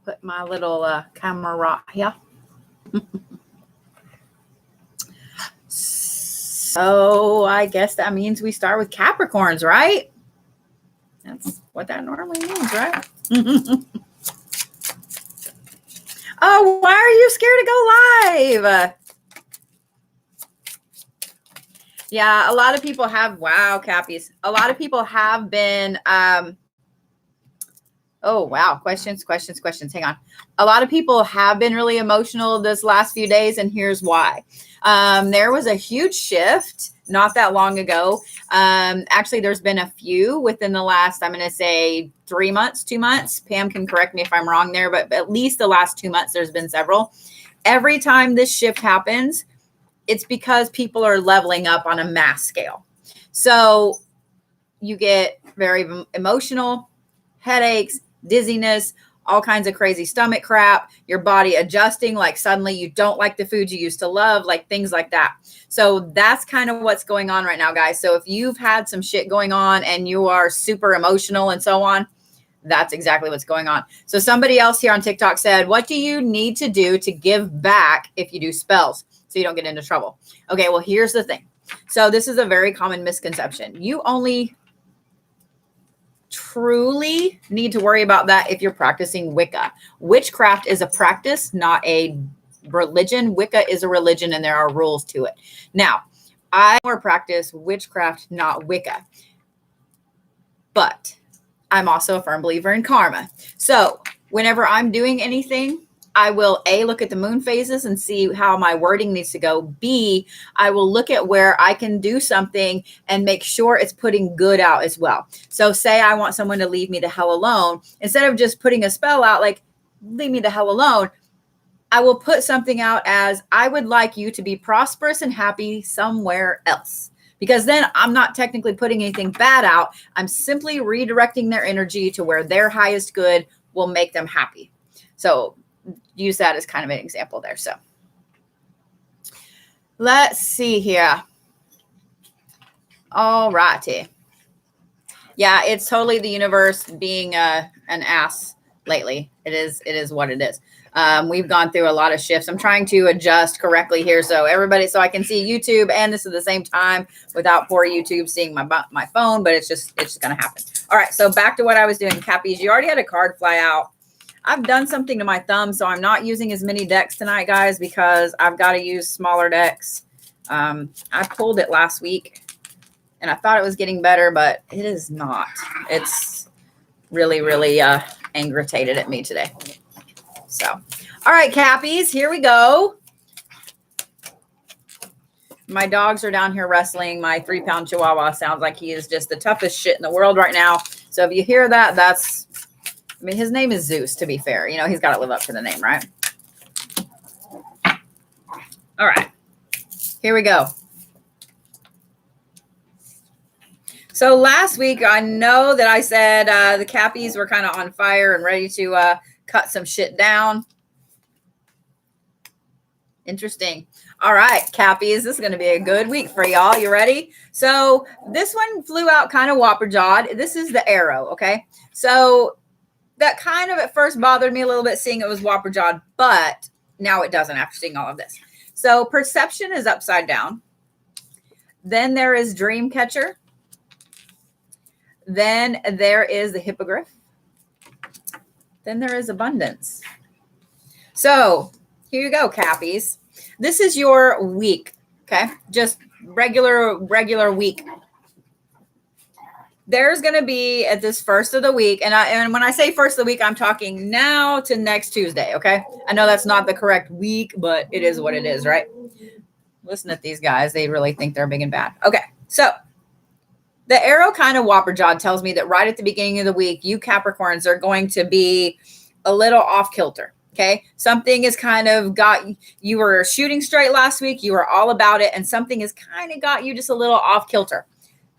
put my little camera right here. So I guess that means we start with Capricorns, right? That's what that normally means, right? Oh, why are you scared to go live? Yeah, a lot of people have, wow, Cappies. A lot of people have been, oh, wow, questions. Hang on. A lot of people have been really emotional this last few days, and here's why. There was a huge shift not that long ago. Actually, there's been a few within the last, I'm going to say 3 months, 2 months. Pam can correct me if I'm wrong there, but at least the last 2 months, there's been several. Every time this shift happens, it's because people are leveling up on a mass scale. So you get very emotional, headaches, dizziness, all kinds of crazy stomach crap, your body adjusting, like suddenly you don't like the food you used to love, like things like that. So that's kind of what's going on right now, guys. So if you've had some shit going on and you are super emotional and so on, that's exactly what's going on. So somebody else here on TikTok said, what do you need to do to give back if you do spells so you don't get into trouble? Okay, well, here's the thing. So this is a very common misconception. You only truly need to worry about that if you're practicing Wicca. Witchcraft is a practice, not a religion. Wicca is a religion and there are rules to it. Now, I more practice witchcraft, not Wicca. But I'm also a firm believer in karma. So whenever I'm doing anything, I will A, look at the moon phases and see how my wording needs to go. B, I will look at where I can do something and make sure it's putting good out as well. So say I want someone to leave me the hell alone. Instead of just putting a spell out like, leave me the hell alone, I will put something out as, I would like you to be prosperous and happy somewhere else. Because then I'm not technically putting anything bad out. I'm simply redirecting their energy to where their highest good will make them happy. So use that as kind of an example there. So let's see here. All righty. Yeah, it's totally the universe being an ass lately. It is what it is. We've gone through a lot of shifts. I'm trying to adjust correctly here so everybody, so I can see YouTube and this at the same time without poor YouTube seeing my phone, but it's just going to happen. All right. So back to what I was doing, Cappies. You already had a card fly out. I've done something to my thumb, so I'm not using as many decks tonight, guys, because I've got to use smaller decks. I pulled it last week and I thought it was getting better, but it is not. It's really, really aggravated at me today. So, all right, Cappies, here we go. My dogs are down here wrestling. My 3-pound Chihuahua sounds like he is just the toughest shit in the world right now. So if you hear that, that's, I mean, his name is Zeus, to be fair. You know, he's got to live up to the name, right? All right, here we go. So last week, I know that I said the Cappies were kind of on fire and ready to cut some shit down. Interesting. All right, Cappies, this is going to be a good week for y'all. You ready? So this one flew out kind of whopper-jawed. This is the arrow, okay? So that kind of at first bothered me a little bit seeing it was whopper-jawed, but now it doesn't after seeing all of this. So perception is upside down. Then there is dream catcher. Then there is the hippogriff. Then there is abundance. So here you go, Cappies. This is your week, okay? Just regular week. There's going to be at this first of the week, and when I say first of the week, I'm talking now to next Tuesday, okay? I know that's not the correct week, but it is what it is, right? Listen at these guys. They really think they're big and bad. Okay, so the arrow kind of whopper-jawed tells me that right at the beginning of the week, you Capricorns are going to be a little off kilter, okay? Something has kind of got, you were shooting straight last week, you were all about it, and something has kind of got you just a little off kilter.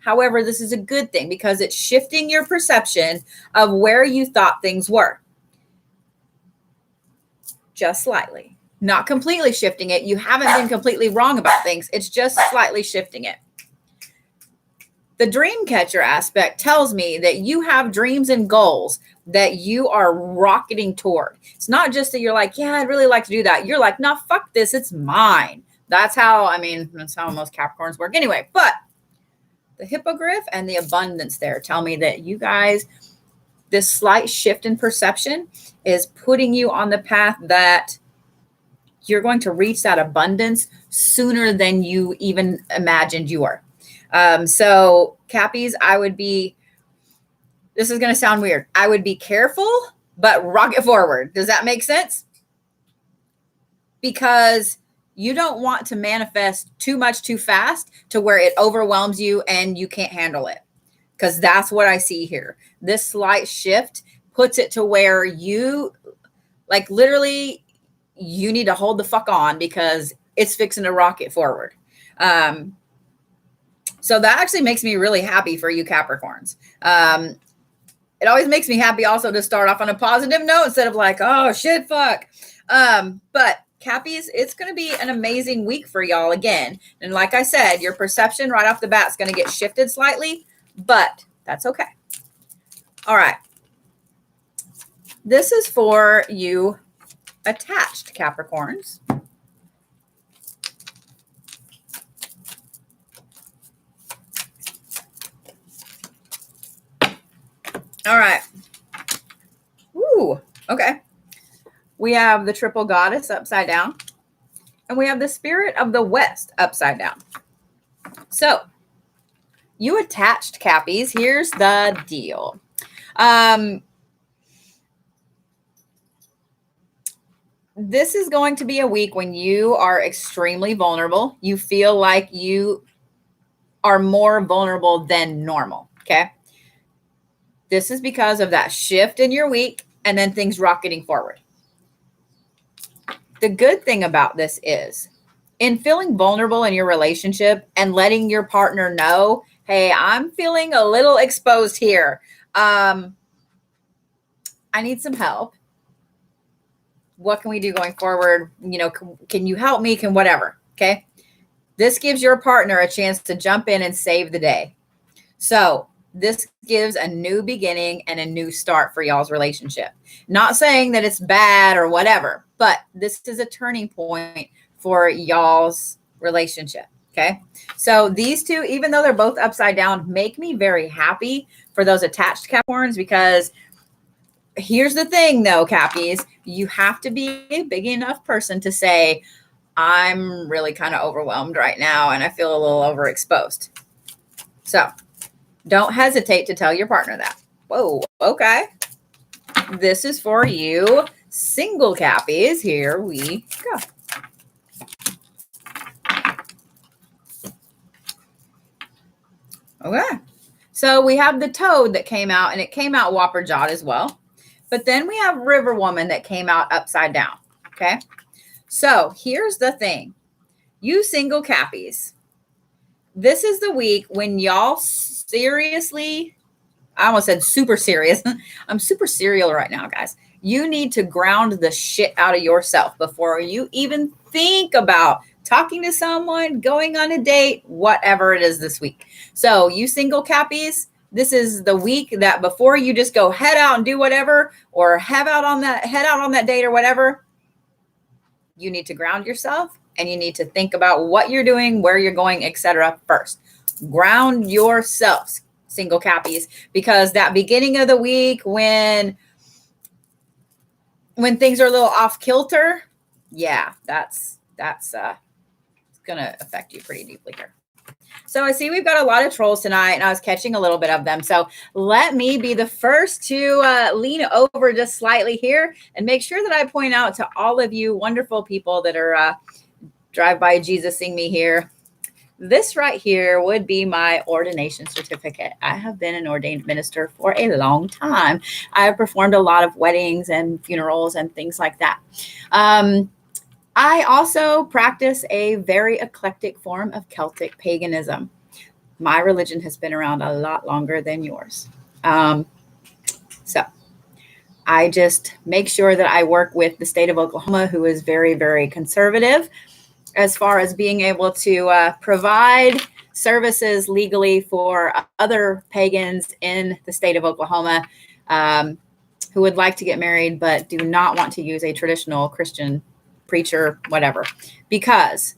However, this is a good thing because it's shifting your perception of where you thought things were. Just slightly. Not completely shifting it. You haven't been completely wrong about things. It's just slightly shifting it. The dream catcher aspect tells me that you have dreams and goals that you are rocketing toward. It's not just that you're like, yeah, I'd really like to do that. You're like, no, fuck this. It's mine. That's how most Capricorns work anyway. But the hippogriff and the abundance there tell me that you guys, this slight shift in perception is putting you on the path that you're going to reach that abundance sooner than you even imagined you were. So Cappies, this is going to sound weird. I would be careful, but rock it forward. Does that make sense? Because you don't want to manifest too much too fast to where it overwhelms you and you can't handle it. Because that's what I see here. This slight shift puts it to where you, like, literally, you need to hold the fuck on because it's fixing to rocket forward. So that actually makes me really happy for you Capricorns. It always makes me happy also to start off on a positive note instead of like, oh shit, fuck. But Cappies, it's going to be an amazing week for y'all again. And like I said, your perception right off the bat is going to get shifted slightly, but that's okay. All right. This is for you attached Capricorns. All right. Ooh, okay. We have the triple goddess upside down, and we have the spirit of the West upside down. So, you attached Cappies, here's the deal. This is going to be a week when you are extremely vulnerable. You feel like you are more vulnerable than normal, okay? This is because of that shift in your week and then things rocketing forward. The good thing about this is in feeling vulnerable in your relationship and letting your partner know, hey, I'm feeling a little exposed here. I need some help. What can we do going forward? You know, can you help me? Can whatever. Okay. This gives your partner a chance to jump in and save the day. So this gives a new beginning and a new start for y'all's relationship. Not saying that it's bad or whatever, but this is a turning point for y'all's relationship. Okay. So these two, even though they're both upside down, make me very happy for those attached Capricorns, because here's the thing though, Cappies, you have to be a big enough person to say, I'm really kind of overwhelmed right now and I feel a little overexposed. So don't hesitate to tell your partner that. Whoa, okay. This is for you single Cappies. Here we go. Okay. So we have the Toad that came out, and it came out whopper jawed as well. But then we have River Woman that came out upside down. Okay. So here's the thing. You single Cappies, this is the week when y'all seriously, I almost said super serious. I'm super serial right now, guys. You need to ground the shit out of yourself before you even think about talking to someone, going on a date, whatever it is this week. So you single Cappies, this is the week that before you just go head out and do whatever, or head out on that date or whatever, you need to ground yourself and you need to think about what you're doing, where you're going, etc. first. Ground yourselves, single Cappies, because that beginning of the week when things are a little off kilter, yeah, that's going to affect you pretty deeply here. So I see we've got a lot of trolls tonight, and I was catching a little bit of them. So let me be the first to lean over just slightly here and make sure that I point out to all of you wonderful people that are drive by Jesus-ing me here. This right here would be my ordination certificate. I have been an ordained minister for a long time. I have performed a lot of weddings and funerals and things like that. I also practice a very eclectic form of Celtic paganism. My religion has been around a lot longer than yours. So I just make sure that I work with the state of Oklahoma, who is very, very conservative. as far as being able to provide services legally for other pagans in the state of Oklahoma who would like to get married but do not want to use a traditional Christian preacher, whatever, because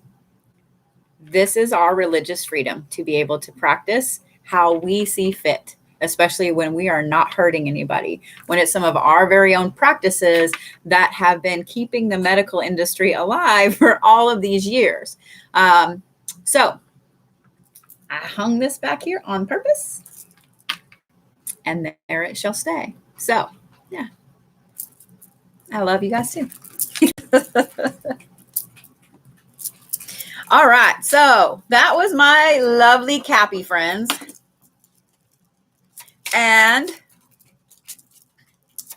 this is our religious freedom to be able to practice how we see fit, especially when we are not hurting anybody, when it's some of our very own practices that have been keeping the medical industry alive for all of these years. So I hung this back here on purpose, and there it shall stay. So, yeah. I love you guys too. All right. So that was my lovely Cappy friends. And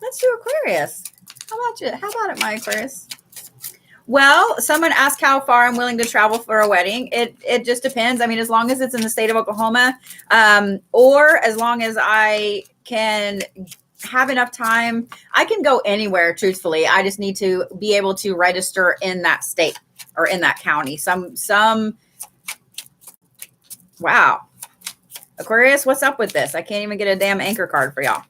let's do Aquarius. How about you? How about it, my Aquarius? Well, someone asked how far I'm willing to travel for a wedding. It just depends. I mean, as long as it's in the state of Oklahoma, or as long as I can have enough time, I can go anywhere, truthfully. I just need to be able to register in that state or in that county. Wow. Aquarius, what's up with this? I can't even get a damn anchor card for y'all.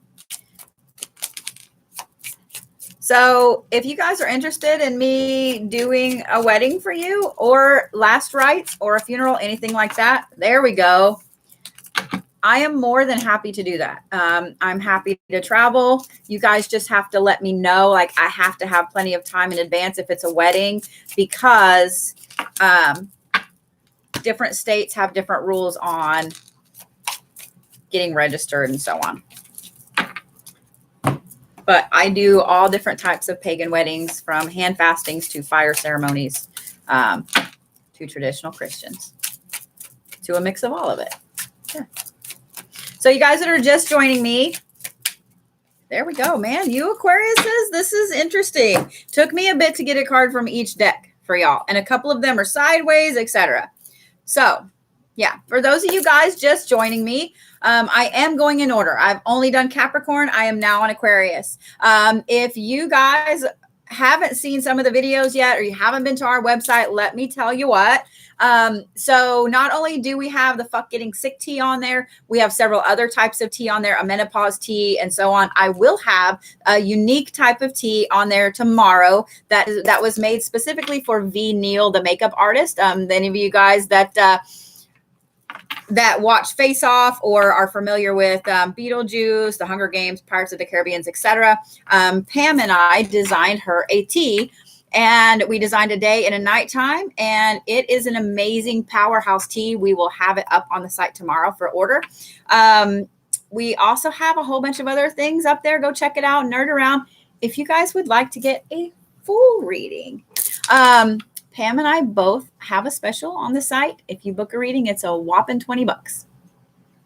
So if you guys are interested in me doing a wedding for you or last rites or a funeral, anything like that, there we go. I am more than happy to do that. I'm happy to travel. You guys just have to let me know. Like, I have to have plenty of time in advance if it's a wedding, because different states have different rules on getting registered and so on. But I do all different types of pagan weddings, from hand fastings to fire ceremonies, to traditional Christians, to a mix of all of it. Yeah. So you guys that are just joining me, there we go, man. You Aquariuses, this is interesting. Took me a bit to get a card from each deck for y'all, and a couple of them are sideways, etc. So, yeah, for those of you guys just joining me, I am going in order. I've only done Capricorn. I am now on Aquarius. If you guys haven't seen some of the videos yet, or you haven't been to our website, let me tell you what. So not only do we have the fuck getting sick tea on there, we have several other types of tea on there, a menopause tea and so on. I will have a unique type of tea on there tomorrow that was made specifically for V. Neal, the makeup artist. Any of you guys that watch Face Off or are familiar with Beetlejuice, The Hunger Games, Pirates of the Caribbean, etc. Pam and I designed her a tea, and we designed a day and a nighttime, and it is an amazing powerhouse tea. We will have it up on the site tomorrow for order. We also have a whole bunch of other things up there. Go check it out, nerd around. If you guys would like to get a full reading, Pam and I both have a special on the site. If you book a reading, it's a whopping $20.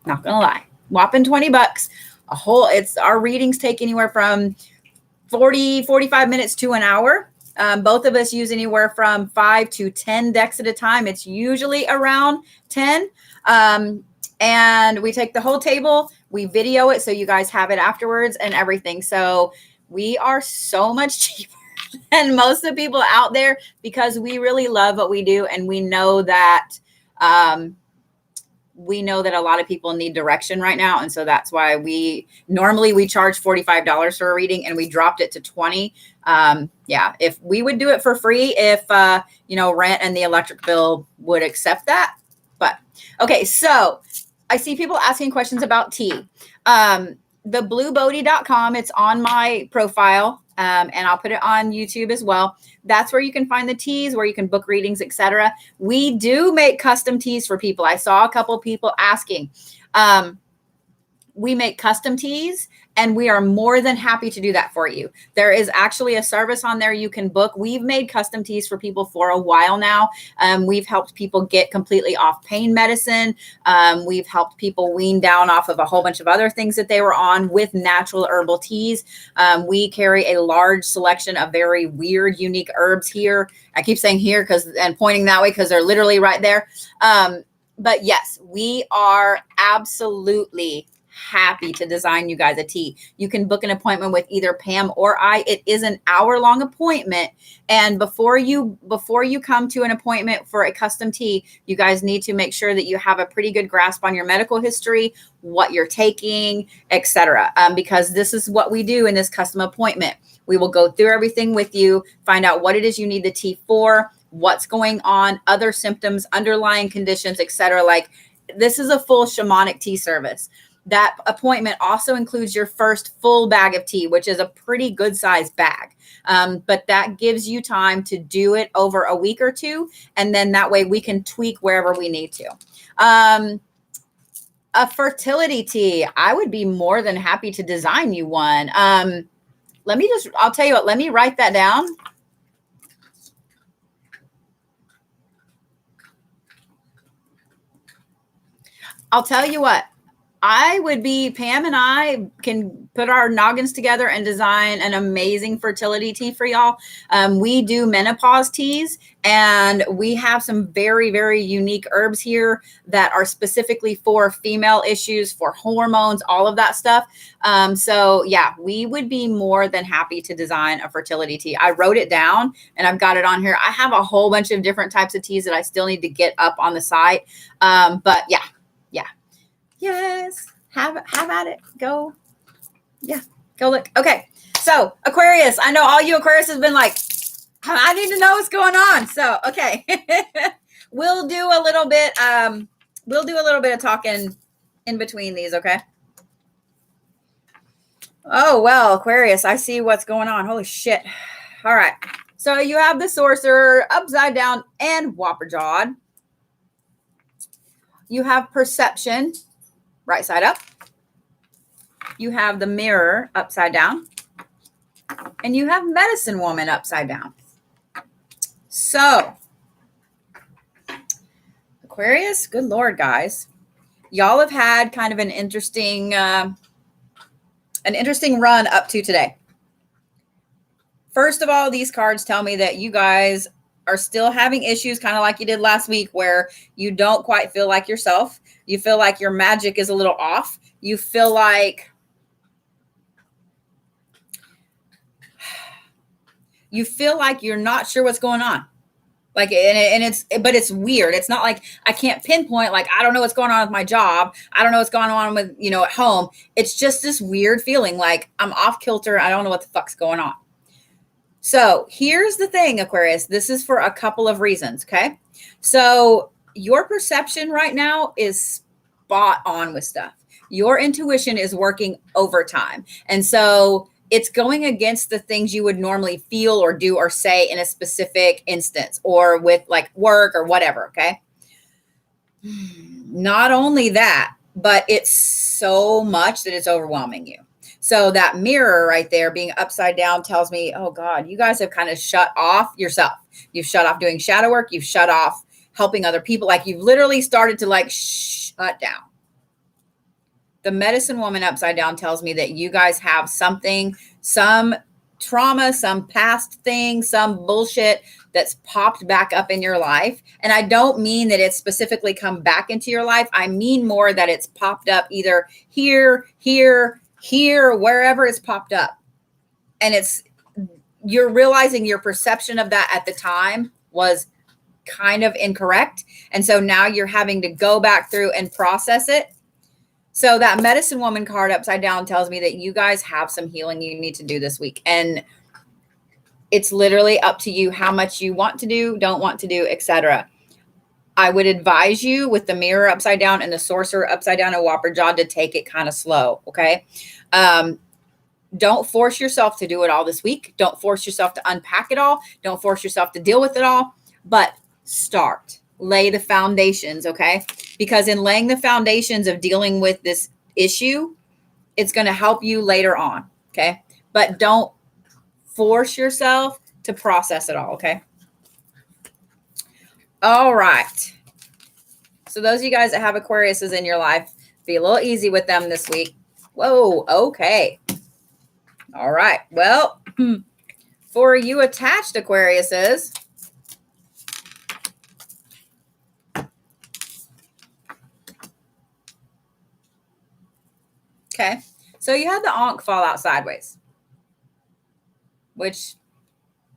Not gonna lie, whopping $20. Our readings take anywhere from 45 minutes to an hour. Both of us use anywhere from 5 to 10 decks at a time. It's usually around 10. And we take the whole table, we video it so you guys have it afterwards and everything. So we are so much cheaper and most of the people out there, because we really love what we do, and we know that a lot of people need direction right now, and so that's why we charge $45 for a reading, and we dropped it to $20. Yeah, if we would do it for free, if rent and the electric bill would accept that. But okay, so I see people asking questions about tea. TheBlueBodie.com, it's on my profile. And I'll put it on YouTube as well. That's where you can find the teas, where you can book readings, etc. We do make custom teas for people. I saw a couple people asking. We make custom teas, and we are more than happy to do that for you. There is actually a service on there you can book. We've made custom teas for people for a while now. We've helped people get completely off pain medicine. We've helped people wean down off of a whole bunch of other things that they were on with natural herbal teas. We carry a large selection of very weird, unique herbs here. I keep saying here and pointing that way because they're literally right there. But yes, we are absolutely happy to design you guys a tea. You can book an appointment with either Pam or I. It is an hour-long appointment. And before you come to an appointment for a custom tea, you guys need to make sure that you have a pretty good grasp on your medical history, what you're taking, etc. Because this is what we do in this custom appointment. We will go through everything with you, find out what it is you need the tea for, what's going on, other symptoms, underlying conditions, etc. Like, this is a full shamanic tea service. That appointment also includes your first full bag of tea, which is a pretty good sized bag. But that gives you time to do it over a week or two. And then that way we can tweak wherever we need to. A fertility tea, I would be more than happy to design you one. I'll tell you what, let me write that down. I'll tell you what, Pam and I can put our noggins together and design an amazing fertility tea for y'all. We do menopause teas, and we have some very, very unique herbs here that are specifically for female issues, for hormones, all of that stuff. So yeah, we would be more than happy to design a fertility tea. I wrote it down and I've got it on here. I have a whole bunch of different types of teas that I still need to get up on the site. But yeah. Yes. Have at it. Go. Yeah. Go look. Okay. So Aquarius, I know all you Aquarius has been like, I need to know what's going on. So, okay. We'll do a little bit of talking in between these. Okay. Oh, well, Aquarius, I see what's going on. Holy shit. All right. So you have the Sorcerer upside down and Whopper jawed. You have Perception right side up. You have the Mirror upside down. And you have Medicine Woman upside down. So, Aquarius, good Lord, guys. Y'all have had kind of an interesting run up to today. First of all, these cards tell me that you guys are still having issues, kind of like you did last week, where you don't quite feel like yourself. You feel like your magic is a little off. You feel like you're not sure what's going on. Like, but it's weird. It's not like I can't pinpoint, like, I don't know what's going on with my job. I don't know what's going on with, at home. It's just this weird feeling like I'm off kilter. I don't know what the fuck's going on. So here's the thing, Aquarius. This is for a couple of reasons, okay? So your perception right now is spot on with stuff. Your intuition is working overtime. And so it's going against the things you would normally feel or do or say in a specific instance or with like work or whatever, okay? Not only that, but it's so much that it's overwhelming you. So that Mirror right there being upside down tells me, oh God, you guys have kind of shut off yourself. You've shut off doing shadow work. You've shut off helping other people. Like, you've literally started to like shut down. The Medicine Woman upside down tells me that you guys have something, some trauma, some past thing, some bullshit that's popped back up in your life. And I don't mean that it's specifically come back into your life. I mean more that it's popped up either here, wherever it's popped up. And you're realizing your perception of that at the time was kind of incorrect. And so now you're having to go back through and process it. So that Medicine Woman card upside down tells me that you guys have some healing you need to do this week. And it's literally up to you how much you want to do, don't want to do, etc. I would advise you with the Mirror upside down and the Sorcerer upside down and Whopper Jaw to take it kind of slow, okay? Don't force yourself to do it all this week. Don't force yourself to unpack it all. Don't force yourself to deal with it all. But start. Lay the foundations, okay? Because in laying the foundations of dealing with this issue, it's going to help you later on, okay? But don't force yourself to process it all, okay? All right. So those of you guys that have Aquariuses in your life, be a little easy with them this week. Whoa, okay. All right. Well, for you attached Aquariuses, Okay. So you had the Ankh fall out sideways, which,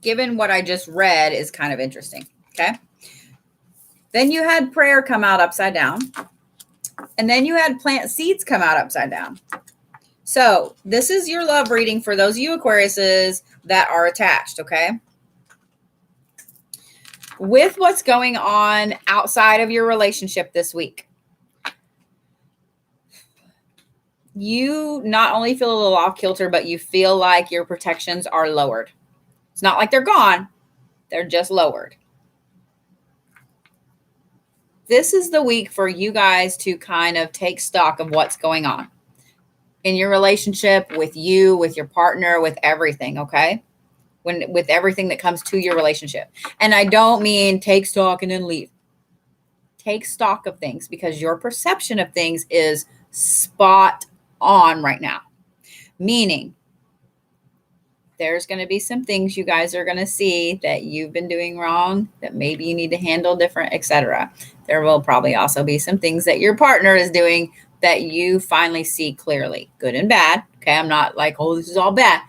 given what I just read, is kind of interesting. Okay. Then you had prayer come out upside down. And then you had plant seeds come out upside down. So this is your love reading for those of you Aquariuses that are attached. Okay. With what's going on outside of your relationship this week, you not only feel a little off kilter, but you feel like your protections are lowered. It's not like they're gone. They're just lowered. This is the week for you guys to kind of take stock of what's going on in your relationship, with you, with your partner, with everything. Okay. With everything that comes to your relationship. And I don't mean take stock and then leave. Take stock of things, because your perception of things is spot on right now. Meaning, there's going to be some things you guys are going to see that you've been doing wrong, that maybe you need to handle different, etc. There will probably also be some things that your partner is doing that you finally see clearly, good and bad. Okay. I'm not like, oh, this is all bad.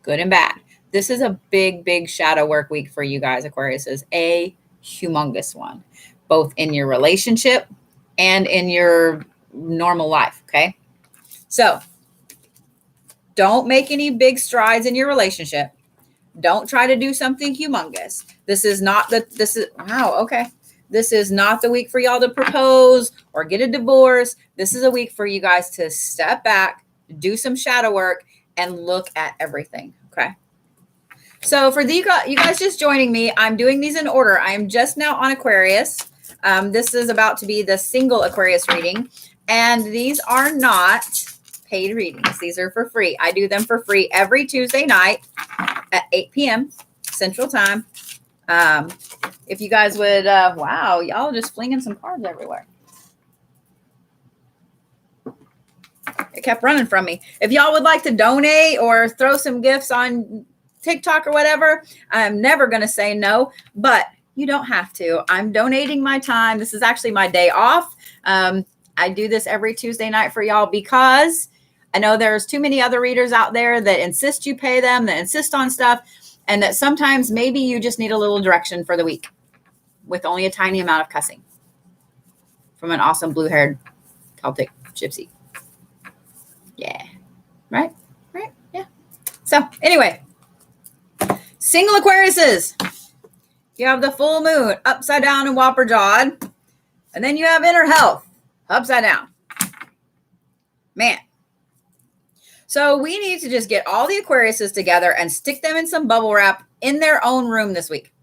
Good and bad. This is a big, big shadow work week for you guys, Aquarius, is a humongous one, both in your relationship and in your normal life. Okay. So don't make any big strides in your relationship. Don't try to do something humongous. This is not This is not the week for y'all to propose or get a divorce. This is a week for you guys to step back, do some shadow work, and look at everything. Okay. So for you guys just joining me, I'm doing these in order. I am just now on Aquarius. This is about to be the single Aquarius reading. And these are not paid readings. These are for free. I do them for free every Tuesday night at 8 p.m. Central Time. If you guys would, wow, y'all just flinging some cards everywhere. It kept running from me. If y'all would like to donate or throw some gifts on TikTok or whatever, I'm never going to say no, but you don't have to. I'm donating my time. This is actually my day off. I do this every Tuesday night for y'all because I know there's too many other readers out there that insist you pay them, that insist on stuff, and that sometimes maybe you just need a little direction for the week with only a tiny amount of cussing from an awesome blue-haired Celtic gypsy. Yeah. Right? Yeah. So anyway, single Aquariuses. You have the full moon upside down and whopper jawed. And then you have inner health upside down. Man. So we need to just get all the Aquariuses together and stick them in some bubble wrap in their own room this week.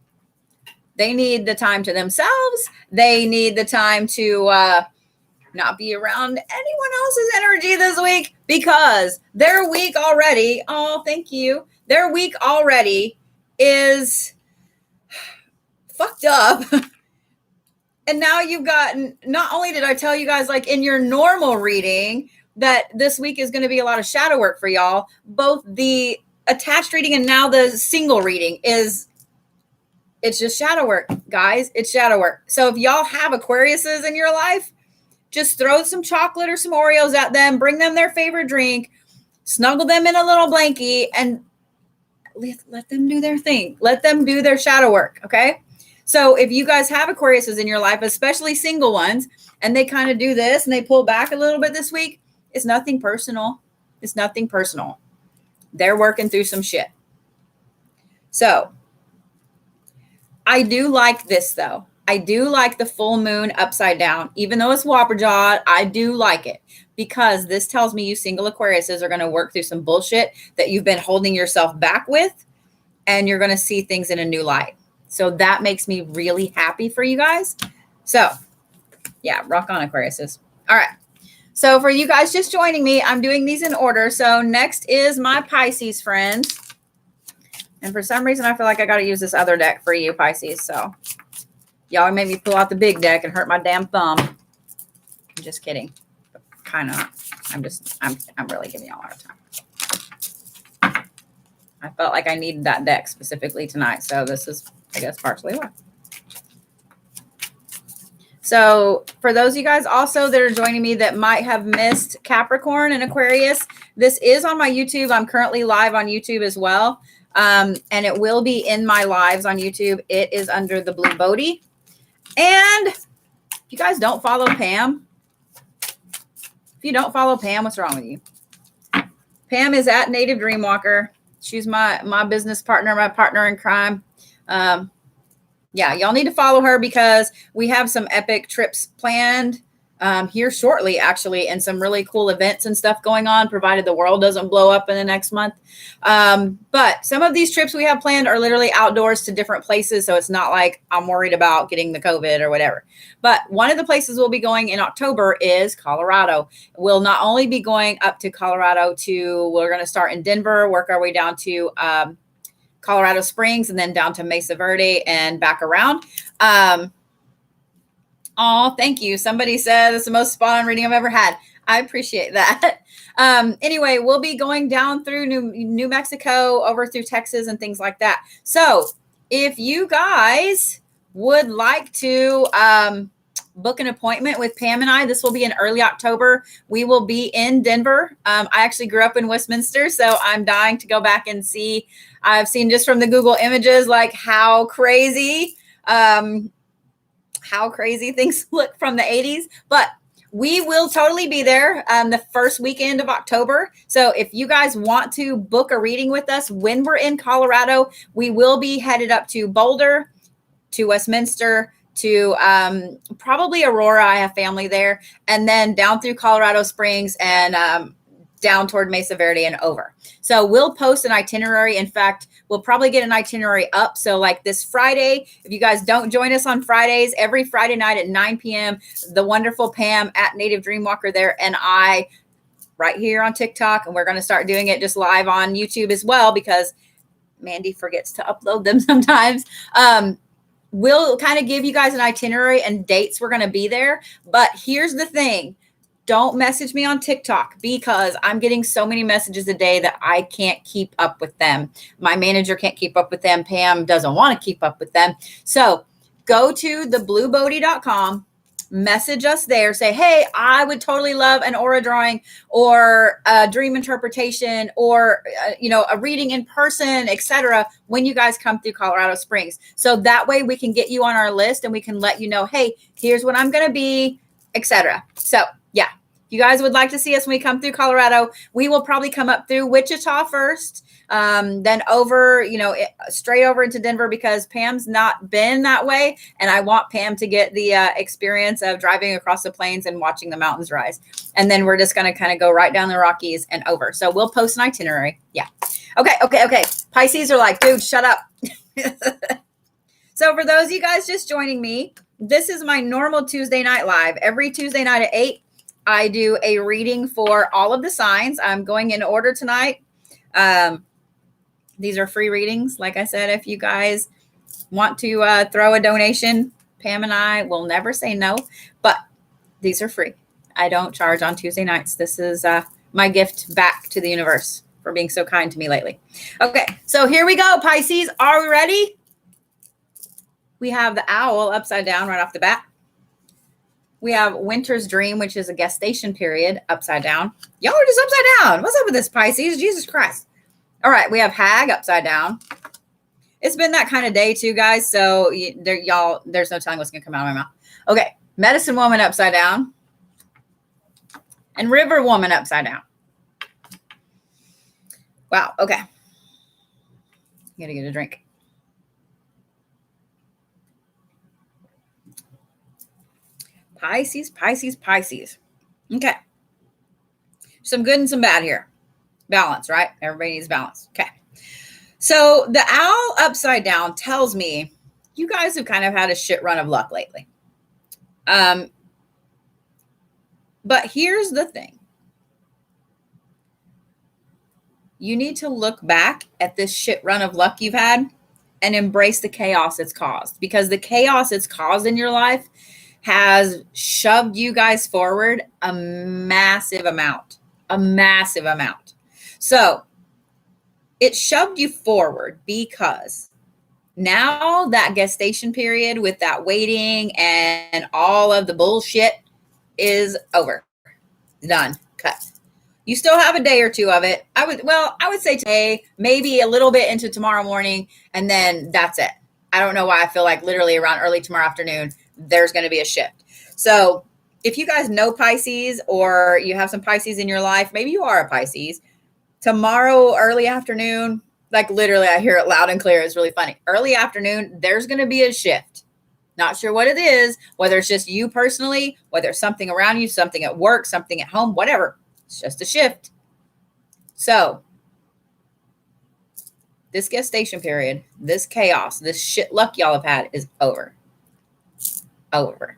They need the time to themselves. They need the time to not be around anyone else's energy this week, because their week already, oh, thank you. Their week already is fucked up. And now you've gotten, not only did I tell you guys, like in your normal reading, that this week is going to be a lot of shadow work for y'all, both the attached reading and now the single reading it's just shadow work, guys. It's shadow work. So if y'all have Aquariuses in your life, just throw some chocolate or some Oreos at them, bring them their favorite drink, snuggle them in a little blankie, and let them do their thing. Let them do their shadow work, okay? So if you guys have Aquariuses in your life, especially single ones, and they kind of do this and they pull back a little bit this week, it's nothing personal. It's nothing personal. They're working through some shit. So I do like this, though. I do like the full moon upside down. Even though it's whopper jawed, I do like it, because this tells me you single Aquariuses are going to work through some bullshit that you've been holding yourself back with, and you're going to see things in a new light. So that makes me really happy for you guys. So yeah, rock on, Aquariuses. All right. So for you guys just joining me, I'm doing these in order. So next is my Pisces friends. And for some reason, I feel like I got to use this other deck for you, Pisces. So y'all made me pull out the big deck and hurt my damn thumb. I'm just kidding. Kind of. I'm really giving y'all a hard time. I felt like I needed that deck specifically tonight. So this is, I guess, partially why. So for those of you guys also that are joining me that might have missed Capricorn and Aquarius, this is on my YouTube. I'm currently live on YouTube as well. And it will be in my lives on YouTube. It is under the Blue Bodhi. And if you guys don't follow Pam, what's wrong with you? Pam is at Native Dreamwalker. She's my business partner, my partner in crime. Yeah, y'all need to follow her because we have some epic trips planned here shortly, actually, and some really cool events and stuff going on, provided the world doesn't blow up in the next month. But some of these trips we have planned are literally outdoors to different places, so it's not like I'm worried about getting the COVID or whatever. But one of the places we'll be going in October is Colorado. We'll not only be going up to Colorado we're going to start in Denver, work our way down to Colorado Springs, and then down to Mesa Verde and back around. Oh, thank you. Somebody said it's the most spot on reading I've ever had. I appreciate that. Anyway, we'll be going down through New Mexico, over through Texas and things like that. So if you guys would like to book an appointment with Pam and I, this will be in early October. We will be in Denver. I actually grew up in Westminster, so I'm dying to go back and see. I've seen just from the Google images, like how crazy things look from the 80s, but we will totally be there the first weekend of October. So if you guys want to book a reading with us when we're in Colorado, we will be headed up to Boulder, to Westminster, to probably Aurora. I have family there, and then down through Colorado Springs and down toward Mesa Verde and over. So we'll post an itinerary. In fact, we'll probably get an itinerary up. So like this Friday, if you guys don't join us on Fridays, every Friday night at 9 p.m., the wonderful Pam at Native Dreamwalker there and I right here on TikTok, and we're going to start doing it just live on YouTube as well because Mandy forgets to upload them sometimes. We'll kind of give you guys an itinerary and dates we're going to be there. But here's the thing. Don't message me on TikTok because I'm getting so many messages a day that I can't keep up with them. My manager can't keep up with them. Pam doesn't want to keep up with them. So go to thebluebodhi.com, message us there, say, hey, I would totally love an aura drawing or a dream interpretation or, a reading in person, etc. when you guys come through Colorado Springs. So that way we can get you on our list and we can let you know, hey, here's when I'm going to be, etc. So yeah, if you guys would like to see us when we come through Colorado, we will probably come up through Wichita first, then over, straight over into Denver because Pam's not been that way. And I want Pam to get the experience of driving across the plains and watching the mountains rise. And then we're just going to kind of go right down the Rockies and over. So we'll post an itinerary. Yeah. Okay. Pisces are like, dude, shut up. So for those of you guys just joining me, this is my normal Tuesday night live. Every Tuesday night at 8, I do a reading for all of the signs. I'm going in order tonight. These are free readings. Like I said, if you guys want to throw a donation, Pam and I will never say no, but these are free. I don't charge on Tuesday nights. This is my gift back to the universe for being so kind to me lately. Okay, so here we go, Pisces. Are we ready? We have the owl upside down right off the bat. We have Winter's Dream, which is a gestation period, upside down. Y'all are just upside down. What's up with this, Pisces? Jesus Christ. All right, we have Hag upside down. It's been that kind of day too, guys. So there's no telling what's going to come out of my mouth. Okay, Medicine Woman upside down. And River Woman upside down. Wow, okay. Got to get a drink. Pisces. Okay. Some good and some bad here. Balance, right? Everybody needs balance. Okay. So the owl upside down tells me you guys have kind of had a shit run of luck lately. But here's the thing. You need to look back at this shit run of luck you've had and embrace the chaos it's caused, because the chaos it's caused in your life has shoved you guys forward a massive amount. So it shoved you forward because Now that gestation period with that waiting and all of the bullshit is over. Done. Cut. You still have a day or two of it. I would say today, maybe a little bit into tomorrow morning, and then that's it. I don't know why I feel like literally around early tomorrow afternoon, there's going to be a shift. So if you guys know Pisces or you have some Pisces in your life, maybe you are a Pisces, tomorrow early afternoon, like literally I hear it loud and clear. It's really funny. Early afternoon, there's going to be a shift. Not sure what it is, whether it's just you personally, whether it's something around you, something at work, something at home, whatever. It's just a shift. So this gestation period, this chaos, this shit luck y'all have had is over. Over.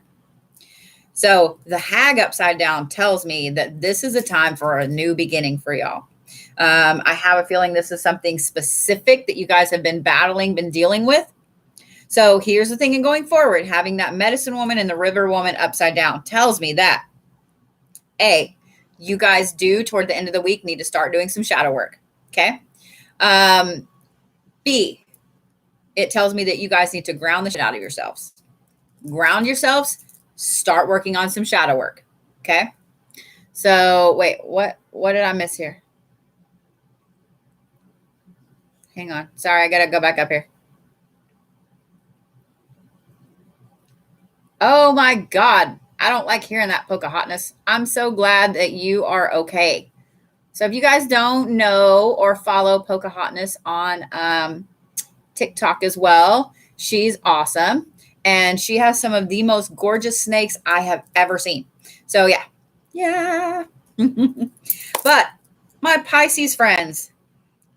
So the hag upside down tells me that this is a time for a new beginning for y'all. I have a feeling this is something specific that you guys have been battling, been dealing with. So here's the thing in going forward, having that medicine woman and the river woman upside down tells me that A, you guys do toward the end of the week need to start doing some shadow work. Okay. B, it tells me that you guys need to ground the shit out of yourselves. Ground yourselves, start working on some shadow work. Okay. So wait, what did I miss here? Hang on. Sorry, I got to go back up here. Oh my God. I don't like hearing that, Pocahontas. I'm so glad that you are okay. So if you guys don't know or follow Pocahontas on TikTok as well, she's awesome. And she has some of the most gorgeous snakes I have ever seen. So yeah. Yeah. But my Pisces friends,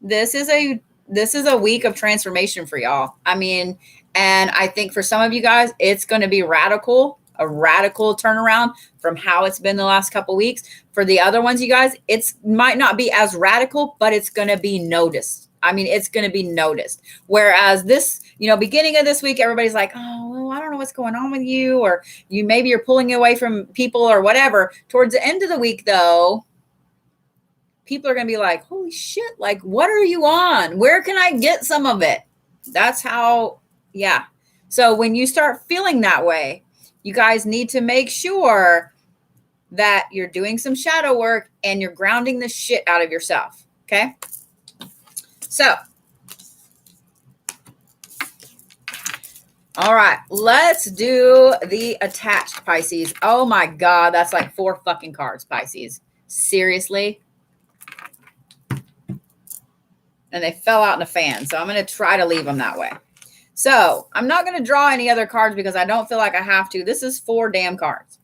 this is a week of transformation for y'all. I mean, and I think for some of you guys, it's going to be radical, a radical turnaround from how it's been the last couple weeks. For the other ones, you guys, it's might not be as radical, but it's going to be noticed. I mean, it's going to be noticed. Whereas this, beginning of this week, everybody's like, oh, well, I don't know what's going on with you, or maybe you're pulling away from people or whatever. Towards the end of the week, though, people are going to be like, holy shit, like, what are you on? Where can I get some of it? That's how, yeah. So when you start feeling that way, you guys need to make sure that you're doing some shadow work and you're grounding the shit out of yourself. Okay. So, all right, let's do the attached Pisces. Oh my God. That's like 4 fucking cards, Pisces. Seriously. And they fell out in a fan. So I'm going to try to leave them that way. So I'm not going to draw any other cards because I don't feel like I have to. This is 4 damn cards.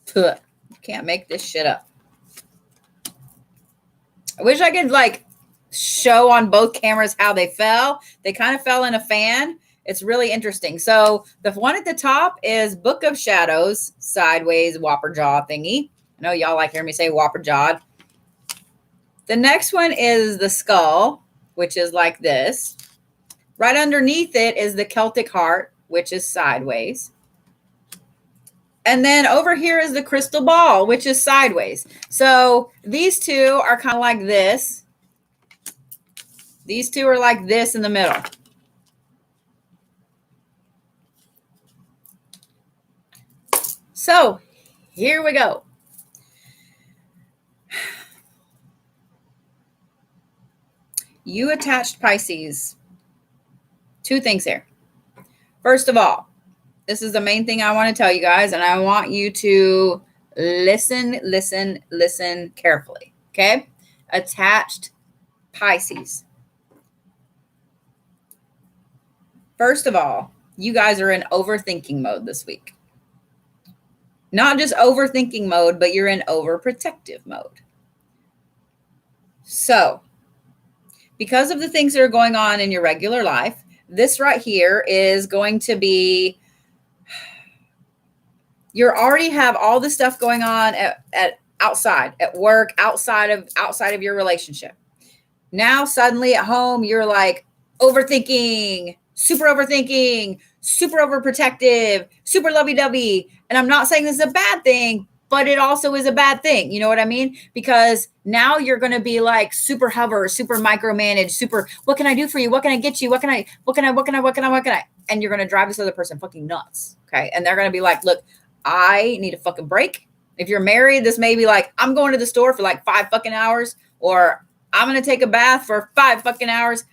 Puh, can't make this shit up. I wish I could show on both cameras how they fell. They kind of fell in a fan. It's really interesting. So the one at the top is Book of Shadows, sideways whopper jaw thingy. I know y'all like hearing me say whopper jawed. The next one is the skull, which is like this. Right underneath it is the Celtic heart, which is sideways. And then over here is the crystal ball, which is sideways. So these two are kind of like this. These two are like this in the middle. So here we go. You attached Pisces. 2 things here. First of all, this is the main thing I want to tell you guys, and I want you to listen carefully. Okay? Attached Pisces. First of all, you guys are in overthinking mode this week. Not just overthinking mode, but you're in overprotective mode. So, because of the things that are going on in your regular life, this right here is going to be, you already have all the stuff going on at outside, at work, outside of your relationship. Now suddenly at home, you're like overthinking, super overprotective, super lovey-dovey. And I'm not saying this is a bad thing, but it also is a bad thing. You know what I mean? Because now you're going to be like super hover, super micromanage, super, what can I do for you? What can I get you? What can I? And you're going to drive this other person fucking nuts. Okay. And they're going to be like, look, I need a fucking break. If you're married, this may be like, I'm going to the store for like 5 fucking hours, or I'm going to take a bath for 5 fucking hours.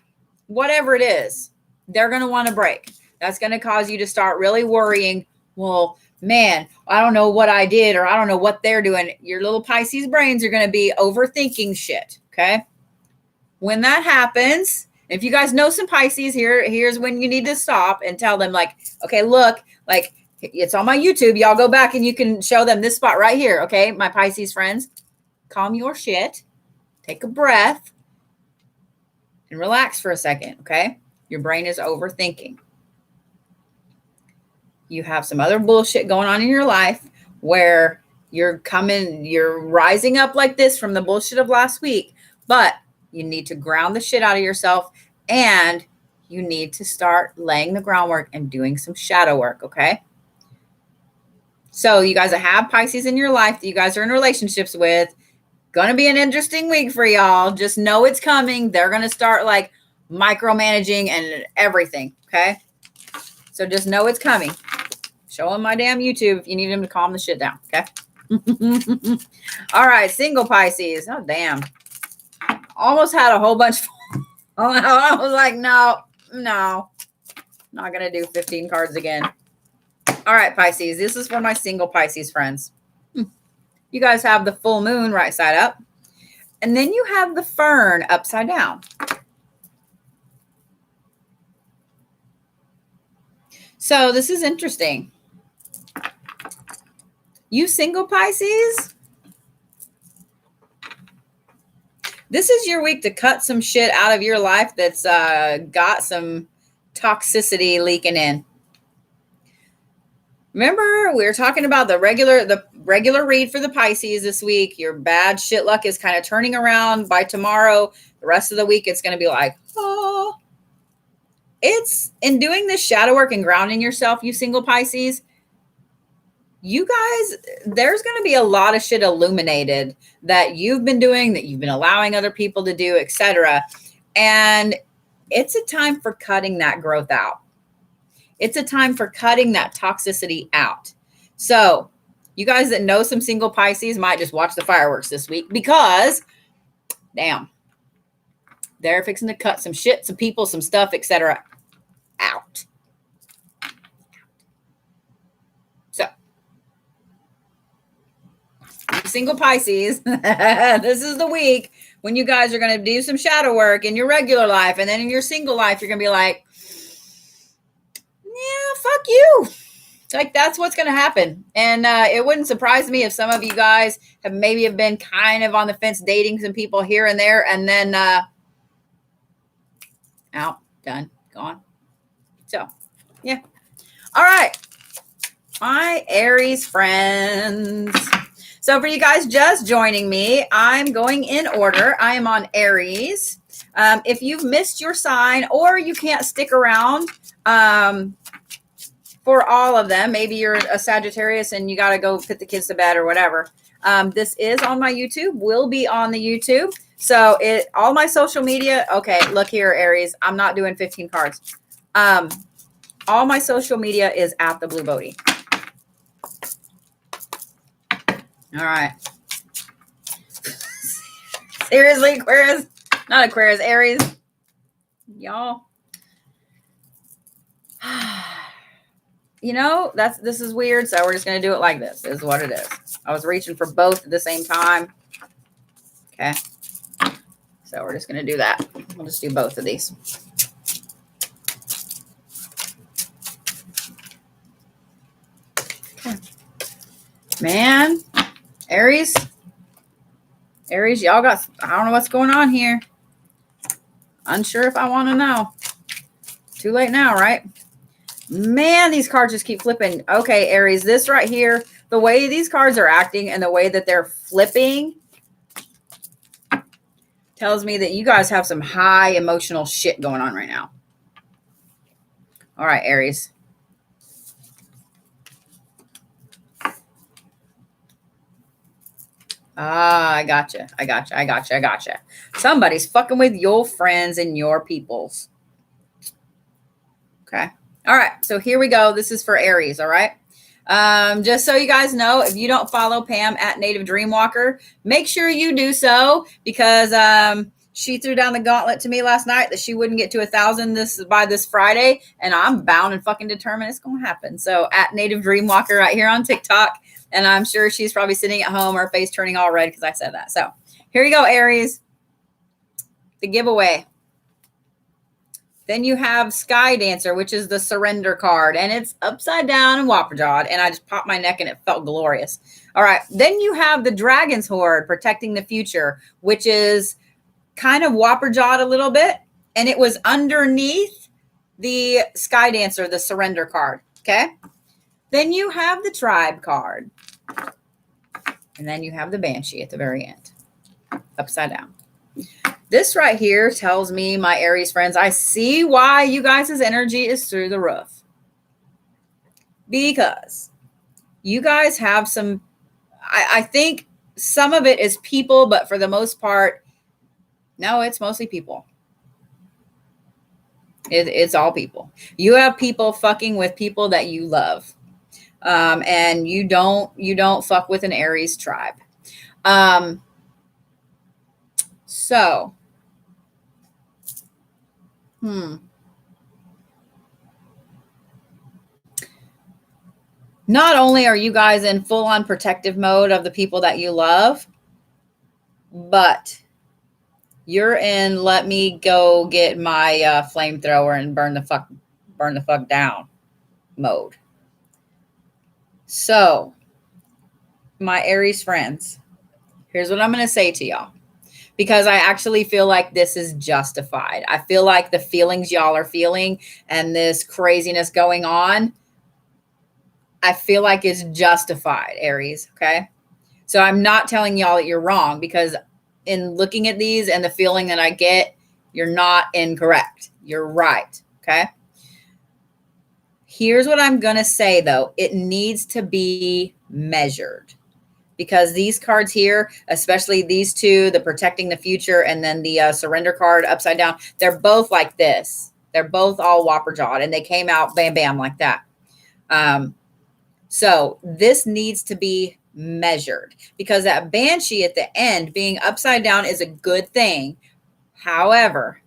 Whatever it is, they're going to want a break. That's going to cause you to start really worrying. Well, man, I don't know what I did, or I don't know what they're doing. Your little Pisces brains are going to be overthinking shit. Okay. When that happens, if you guys know some Pisces, here's when you need to stop and tell them, like, okay, look, like, it's on my YouTube. Y'all go back and you can show them this spot right here. Okay. My Pisces friends, calm your shit, take a breath, and relax for a second. Okay. Your brain is overthinking. You have some other bullshit going on in your life where you're rising up like this from the bullshit of last week, but you need to ground the shit out of yourself, and you need to start laying the groundwork and doing some shadow work. Okay. So you guys that have Pisces in your life that you guys are in relationships with, going to be an interesting week for y'all. Just know it's coming. They're going to start like micromanaging and everything. Okay. So just know it's coming. Show them my damn YouTube if you need them to calm the shit down. Okay. All right. Single Pisces. Oh, damn. Almost had a whole bunch. I was like, no, not going to do 15 cards again. All right, Pisces. This is for my single Pisces friends. You guys have the full moon right side up. And then you have the fern upside down. So this is interesting. You single Pisces, this is your week to cut some shit out of your life that's got some toxicity leaking in. Remember, we were talking about the regular read for the Pisces this week. Your bad shit luck is kind of turning around. By tomorrow, the rest of the week, it's going to be like, oh. It's in doing this shadow work and grounding yourself, you single Pisces, you guys, there's going to be a lot of shit illuminated that you've been doing, that you've been allowing other people to do, etc. And it's a time for cutting that growth out. It's a time for cutting that toxicity out. So you guys that know some single Pisces might just watch the fireworks this week, because damn, they're fixing to cut some shit, some people, some stuff, etc. out. So single Pisces, this is the week when you guys are going to do some shadow work in your regular life, and then in your single life, you're going to be like, yeah, fuck you. Like, that's what's going to happen. And it wouldn't surprise me if some of you guys have been kind of on the fence, dating some people here and there, and then out, done, gone. So, yeah. All right. My Aries friends. So for you guys just joining me, I'm going in order. I am on Aries. If you've missed your sign, or you can't stick around for all of them, maybe you're a Sagittarius and you got to go put the kids to bed or whatever. This is on my YouTube, will be on the YouTube. So all my social media. Okay, look here, Aries. I'm not doing 15 cards. All my social media is at the Blue Bodie. All right. Seriously, Aquarius? Not Aquarius, Aries. Y'all. You know, this is weird, so we're just going to do it like this. This is what it is. I was reaching for both at the same time. Okay. So we're just going to do that. We'll just do both of these. Okay. Man, Aries, y'all got, I don't know what's going on here. Unsure if I want to know. Too late now, right? Man, these cards just keep flipping. Okay, Aries, this right here, the way these cards are acting and the way that they're flipping tells me that you guys have some high emotional shit going on right now. All right, Aries. Ah, I gotcha. I gotcha. I gotcha. I gotcha. Somebody's fucking with your friends and your peoples. Okay. All right. So here we go. This is for Aries. All right. Just so you guys know, if you don't follow Pam at Native Dreamwalker, make sure you do so, because she threw down the gauntlet to me last night that she wouldn't get to 1,000 by this Friday, and I'm bound and fucking determined it's going to happen. So at Native Dreamwalker right here on TikTok, and I'm sure she's probably sitting at home, her face turning all red because I said that. So here you go, Aries, the giveaway. Then you have Sky Dancer, which is the surrender card, and it's upside down and whopper-jawed, and I just popped my neck and it felt glorious. All right. Then you have the Dragon's Horde, protecting the future, which is kind of whopper-jawed a little bit, and it was underneath the Sky Dancer, the surrender card. Okay. Then you have the Tribe card, and then you have the Banshee at the very end, upside down. This right here tells me, my Aries friends, I see why you guys' energy is through the roof. Because you guys have some, I think some of it is people, but for the most part, no, it's mostly people. It's all people. You have people fucking with people that you love. And you don't fuck with an Aries tribe. So, not only are you guys in full-on protective mode of the people that you love, but you're in let me go get my flamethrower and burn the fuck down mode. So, my Aries friends, here's what I'm going to say to y'all, because I actually feel like this is justified. I feel like the feelings y'all are feeling and this craziness going on, I feel like it's justified, Aries. Okay. So I'm not telling y'all that you're wrong, because in looking at these and the feeling that I get, you're not incorrect. You're right. Okay. Here's what I'm going to say though. It needs to be measured, because these cards here, especially these two, the protecting the future and then the surrender card upside down, they're both like this. They're both all whopper jawed, and they came out bam, bam, like that. So this needs to be measured, because that Banshee at the end being upside down is a good thing. However,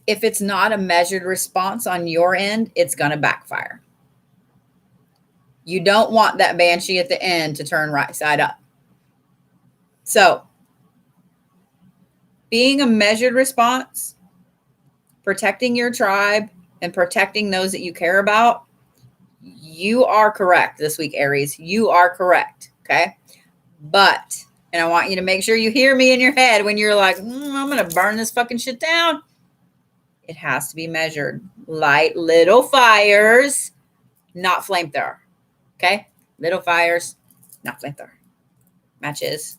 if it's not a measured response on your end, it's going to backfire. You don't want that Banshee at the end to turn right side up. So, being a measured response, protecting your tribe, and protecting those that you care about, you are correct this week, Aries. You are correct, okay? But, and I want you to make sure you hear me in your head when you're like, I'm going to burn this fucking shit down. It has to be measured. Light little fires, not flamethrower, okay? Little fires, not flamethrower. Matches,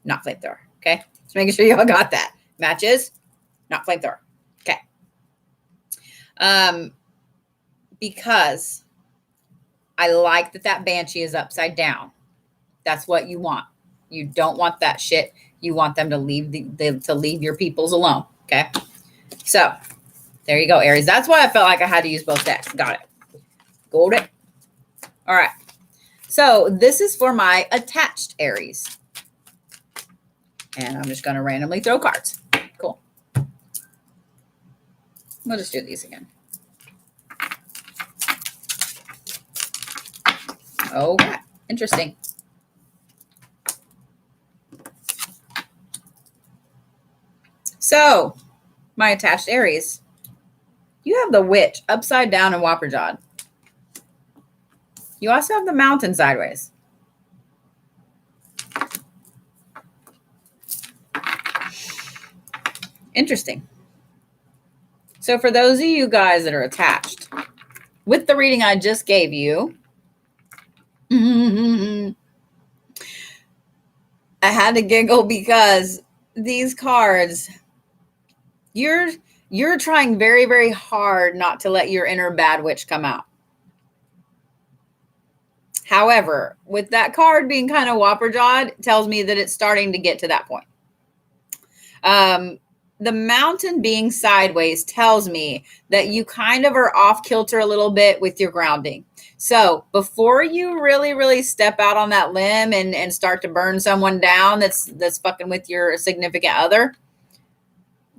not flamethrower, okay? Just making sure y'all got that. Matches, not flamethrower, okay? Because I like that Banshee is upside down. That's what you want. You don't want that shit. You want them to leave to leave your peoples alone. Okay. So there you go, Aries. That's why I felt like I had to use both decks. Got it. Got it. All right. So this is for my attached Aries. And I'm just going to randomly throw cards. Cool. We'll just do these again. Okay, interesting. So, my attached Aries, you have the Witch upside down and whopper jawed. You also have the Mountain sideways. Interesting. So, for those of you guys that are attached, with the reading I just gave you, I had to giggle because these cards, you're trying very, very hard not to let your inner bad witch come out. However, with that card being kind of whopper jawed, tells me that it's starting to get to that point. The mountain being sideways tells me that you kind of are off kilter a little bit with your grounding. So before you really, really step out on that limb and start to burn someone down that's fucking with your significant other,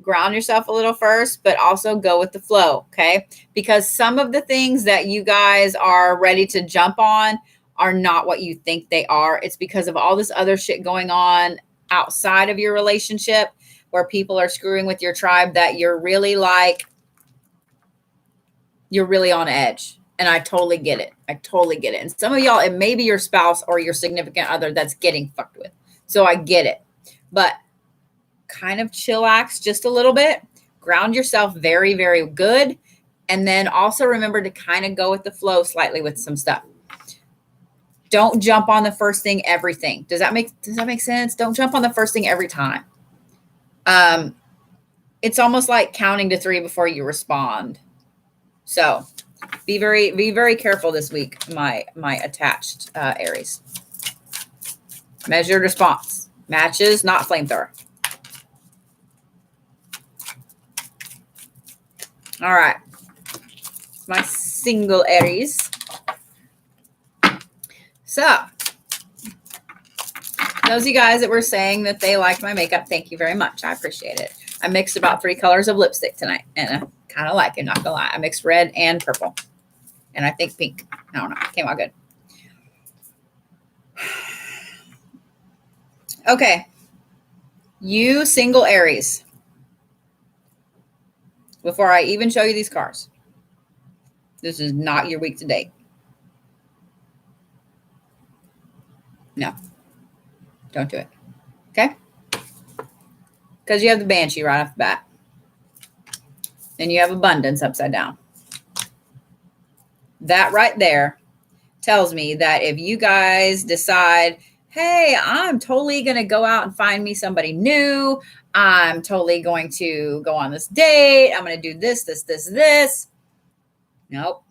ground yourself a little first, but also go with the flow, okay? Because some of the things that you guys are ready to jump on are not what you think they are. It's because of all this other shit going on outside of your relationship, where people are screwing with your tribe, that you're really on edge. And I totally get it. I totally get it. And some of y'all, it may be your spouse or your significant other that's getting fucked with. So I get it. But kind of chillax just a little bit. Ground yourself very, very good. And then also remember to kind of go with the flow slightly with some stuff. Don't jump on the first thing, everything. Does that make sense? Don't jump on the first thing every time. It's almost like counting to 3 before you respond. So be very careful this week, my attached Aries. Measured response. Matches, not flamethrower. All right. My single Aries. So those of you guys that were saying that they liked my makeup, thank you very much. I appreciate it. I mixed about 3 colors of lipstick tonight, and I kind of like it, not gonna lie. I mixed red and purple, and I think pink. I don't know. It came out good. Okay. You single Aries. Before I even show you these cards, this is not your week to date. No. Don't do it. Okay? Because you have the Banshee right off the bat. Then you have abundance upside down. That right there tells me that if you guys decide, hey, I'm totally going to go out and find me somebody new. I'm totally going to go on this date. I'm going to do this. Nope.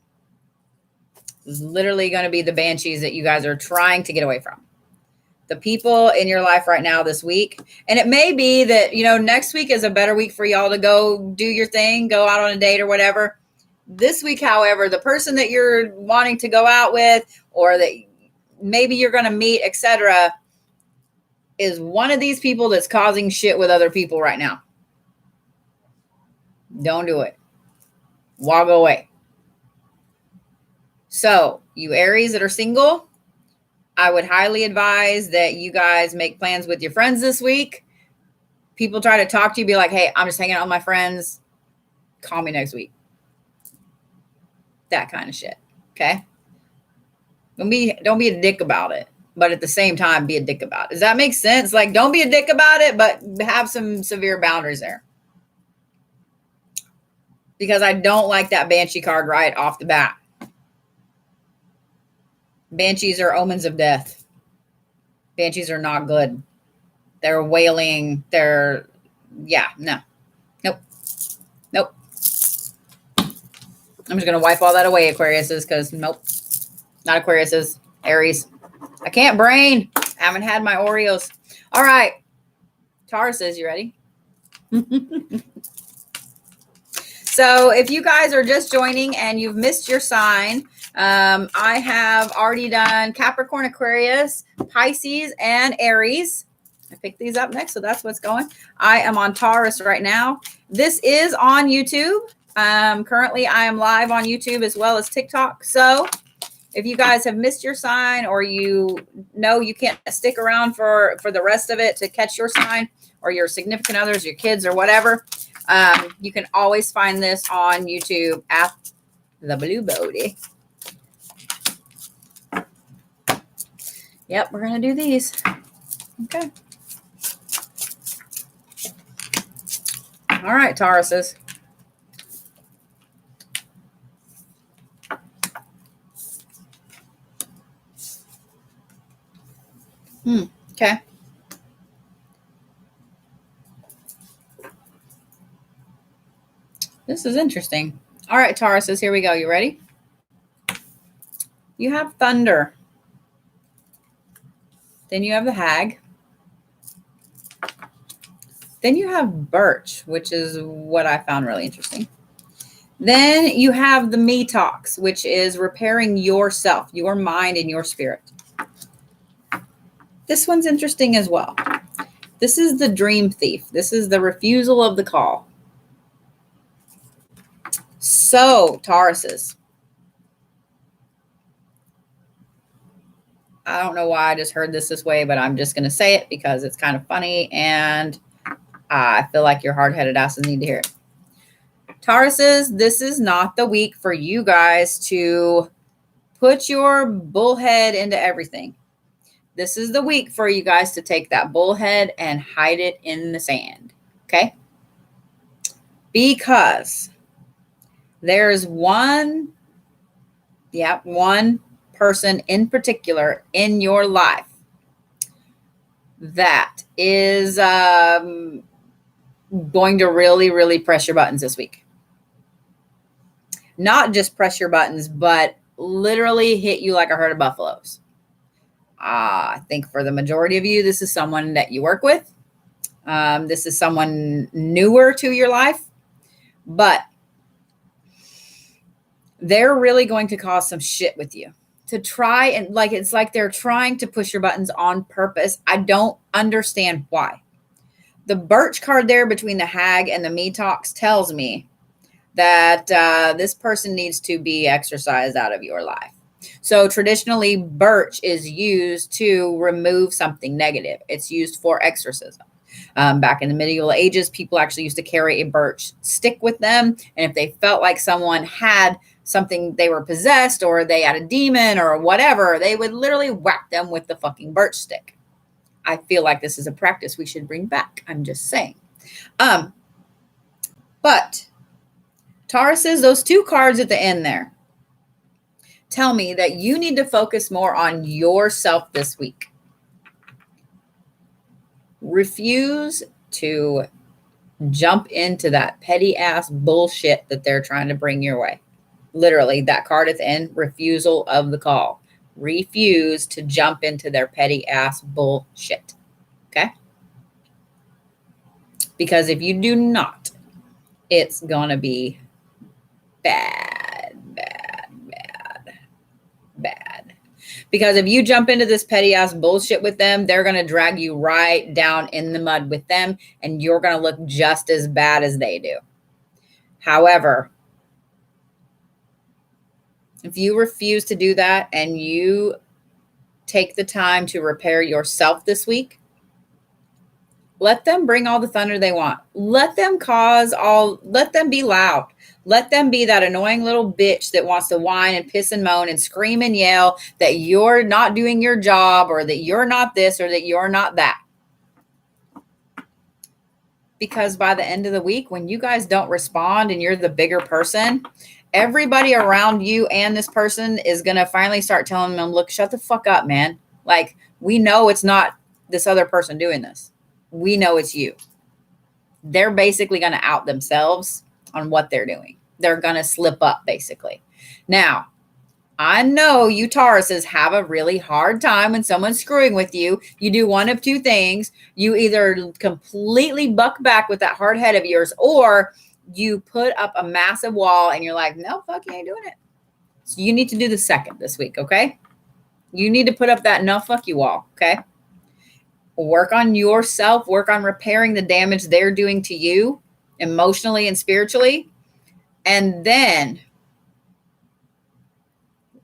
This is literally going to be the Banshees that you guys are trying to get away from. The people in your life right now this week. And it may be that, next week is a better week for y'all to go do your thing, go out on a date or whatever. This week, however, the person that you're wanting to go out with, or that maybe you're going to meet, etc., is one of these people that's causing shit with other people right now. Don't do it. Walk away. So, you Aries that are single, I would highly advise that you guys make plans with your friends this week. People try to talk to you, be like, hey, I'm just hanging out with my friends. Call me next week. That kind of shit. Okay? Don't be a dick about it. But at the same time, be a dick about it. Does that make sense? Like, don't be a dick about it, but have some severe boundaries there. Because I don't like that Banshee card right off the bat. Banshees are omens of death. Banshees are not good. They're wailing. No. Nope. I'm just going to wipe all that away, Aquariuses, because nope. Not Aquariuses. Aries. I can't brain. I haven't had my Oreos. All right. Tauruses, you ready? So if you guys are just joining and you've missed your sign, I have already done Capricorn, Aquarius, Pisces, and Aries. I picked these up next, so that's what's going. I am on Taurus right now. This is on YouTube. Currently, I am live on YouTube as well as TikTok. So if you guys have missed your sign, or you know you can't stick around for the rest of it to catch your sign, or your significant others, your kids, or whatever, you can always find this on YouTube at The Blue Bodie. Yep, we're going to do these. Okay. All right, Tauruses. Okay. This is interesting. All right, Tauruses, here we go. You ready? You have thunder. Then you have the Hag. Then you have Birch, which is what I found really interesting. Then you have the Me Talks, which is repairing yourself, your mind, and your spirit. This one's interesting as well. This is the Dream Thief. This is the refusal of the call. So, Tauruses. I don't know why I just heard this way, but I'm just going to say it because it's kind of funny and I feel like your hard-headed asses need to hear it. Tauruses, this is not the week for you guys to put your bullhead into everything. This is the week for you guys to take that bullhead and hide it in the sand. Okay? Because there's one person in particular in your life that is going to really, really press your buttons this week. Not just press your buttons, but literally hit you like a herd of buffaloes. I think for the majority of you, this is someone that you work with. This is someone newer to your life, but they're really going to cause some shit with you to try and it's like they're trying to push your buttons on purpose. I don't understand why. The Birch card there between the Hag and the Me Talks tells me that this person needs to be exorcised out of your life. So traditionally, Birch is used to remove something negative. It's used for exorcism. Back in the medieval ages, people actually used to carry a birch stick with them. And if they felt like someone had something, they were possessed or they had a demon or whatever, they would literally whack them with the fucking birch stick. I feel like this is a practice we should bring back. I'm just saying. But Tauruses, those two cards at the end there tell me that you need to focus more on yourself this week. Refuse to jump into that petty ass bullshit that they're trying to bring your way. Literally, that card at the end, refusal of the call. Refuse to jump into their petty ass bullshit. Okay? Because if you do not, it's going to be bad. Because if you jump into this petty ass bullshit with them, they're going to drag you right down in the mud with them, and you're going to look just as bad as they do. However, if you refuse to do that and you take the time to repair yourself this week, let them bring all the thunder they want. Let them be loud. Let them be that annoying little bitch that wants to whine and piss and moan and scream and yell that you're not doing your job or that you're not this or that you're not that. Because by the end of the week, when you guys don't respond and you're the bigger person, everybody around you and this person is going to finally start telling them, look, shut the fuck up, man. Like, we know it's not this other person doing this. We know it's you. They're basically going to out themselves on what they're doing. They're going to slip up, basically. Now, I know you Tauruses have a really hard time when someone's screwing with you. You do one of two things. You either completely buck back with that hard head of yours, or you put up a massive wall and you're like, no, fuck, you ain't doing it. So you need to do the second this week, okay? You need to put up that no, fuck you wall, okay? Work on yourself. Work on repairing the damage they're doing to you emotionally and spiritually. And then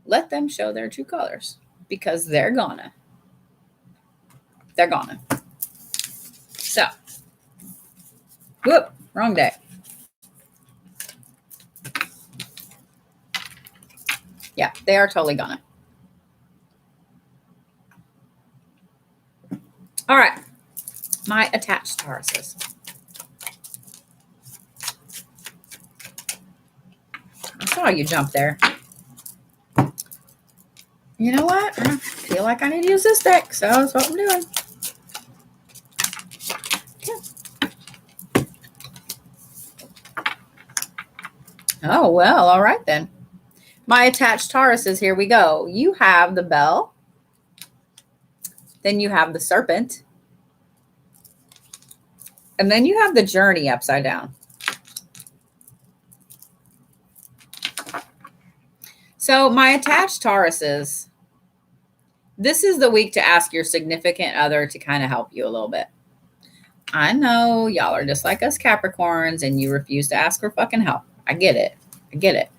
let them show their true colors, because they're gonna. So, whoop, wrong day. Yeah, they are totally gonna. All right, my attached Tauruses. I saw you jump there. You know what? I feel like I need to use this deck, so that's what I'm doing. Okay. Oh, well, all right then. My attached Tauruses, here we go. You have the Bell. Then you have the Serpent. And then you have the Journey upside down. So my attached Tauruses, this is the week to ask your significant other to kind of help you a little bit. I know y'all are just like us Capricorns and you refuse to ask for fucking help. I get it. I get it.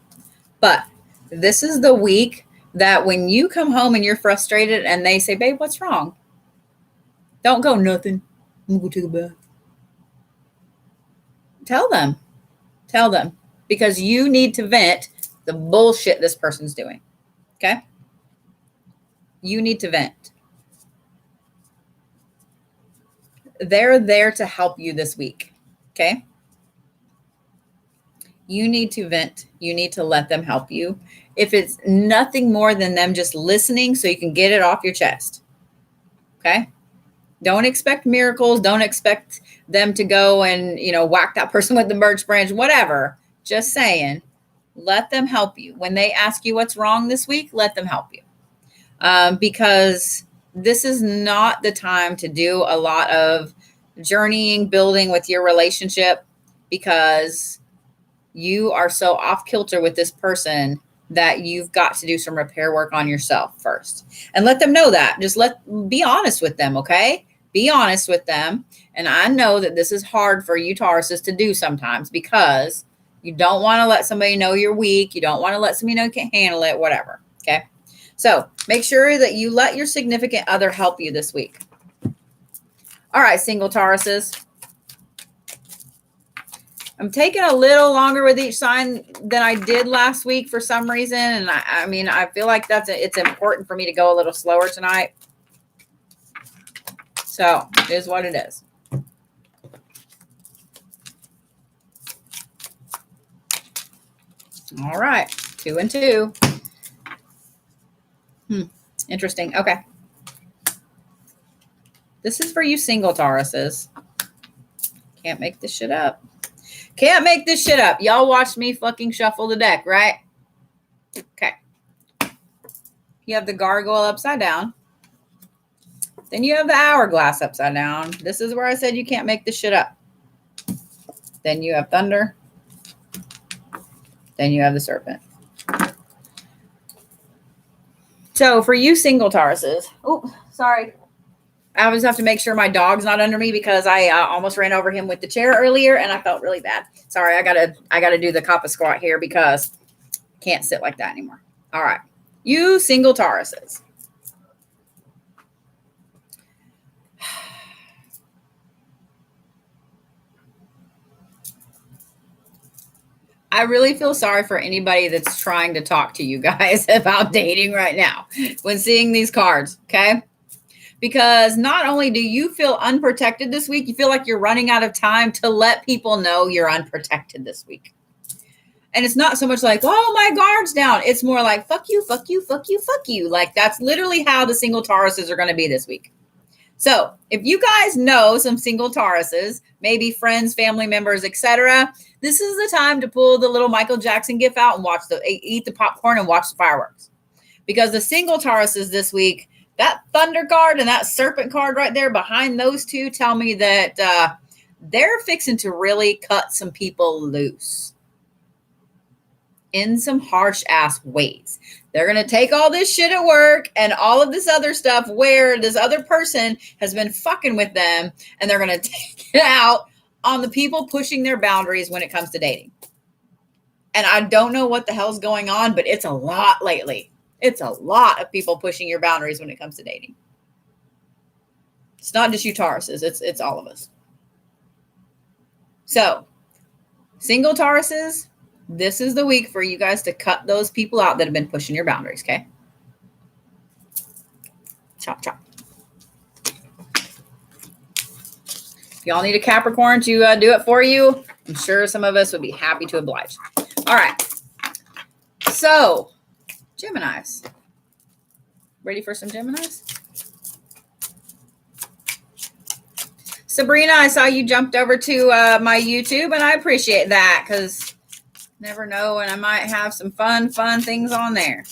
But this is the week that when you come home and you're frustrated and they say, babe, what's wrong? Don't go, nothing. I'm going to go take a bath. Tell them. Tell them. Because you need to vent the bullshit this person's doing. Okay? You need to vent. They're there to help you this week. Okay? You need to vent. You need to let them help you. If it's nothing more than them just listening so you can get it off your chest. Okay? Don't expect miracles. Don't expect them to go and, whack that person with the birch branch, whatever. Just saying, let them help you. When they ask you what's wrong this week, let them help you. Because this is not the time to do a lot of journeying, building with your relationship, because you are so off kilter with this person that you've got to do some repair work on yourself first. And let them know that. Just be honest with them, okay? Be honest with them. And I know that this is hard for you Tauruses to do sometimes because you don't want to let somebody know you're weak. You don't want to let somebody know you can't handle it, whatever. Okay. So make sure that you let your significant other help you this week. All right, single Tauruses. I'm taking a little longer with each sign than I did last week for some reason. And I feel like it's important for me to go a little slower tonight. So it is what it is. All right. 2 and 2. Interesting. Okay. This is for you single Tauruses. Can't make this shit up. Can't make this shit up. Y'all watched me fucking shuffle the deck, right? Okay. You have the gargoyle upside down. Then you have the hourglass upside down. This is where I said you can't make this shit up. Then you have thunder. Then you have the serpent. So for you single Tauruses. Oh, sorry. I always have to make sure my dog's not under me because I almost ran over him with the chair earlier and I felt really bad. Sorry, I gotta do the kappa squat here because I can't sit like that anymore. All right. You single Tauruses. I really feel sorry for anybody that's trying to talk to you guys about dating right now when seeing these cards, okay? Because not only do you feel unprotected this week, you feel like you're running out of time to let people know you're unprotected this week. And it's not so much like, oh, my guard's down. It's more like, fuck you, fuck you, fuck you, fuck you. Like that's literally how the single Tauruses are going to be this week. So if you guys know some single Tauruses, maybe friends, family members, etc., this is the time to pull the little Michael Jackson gif out and eat the popcorn and watch the fireworks. Because the single Tauruses this week, that thunder card and that serpent card right there behind those two tell me that they're fixing to really cut some people loose in some harsh ass ways. They're going to take all this shit at work and all of this other stuff where this other person has been fucking with them, and they're going to take it out on the people pushing their boundaries when it comes to dating. And I don't know what the hell's going on, but it's a lot lately. It's a lot of people pushing your boundaries when it comes to dating. It's not just you Tauruses. It's all of us. So, single Tauruses, this is the week for you guys to cut those people out that have been pushing your boundaries, okay? Chop, chop. If y'all need a Capricorn to do it for you, I'm sure some of us would be happy to oblige. All right. So, Geminis. Ready for some Geminis? Sabrina, I saw you jumped over to my YouTube, and I appreciate that because never know, and I might have some fun things on there.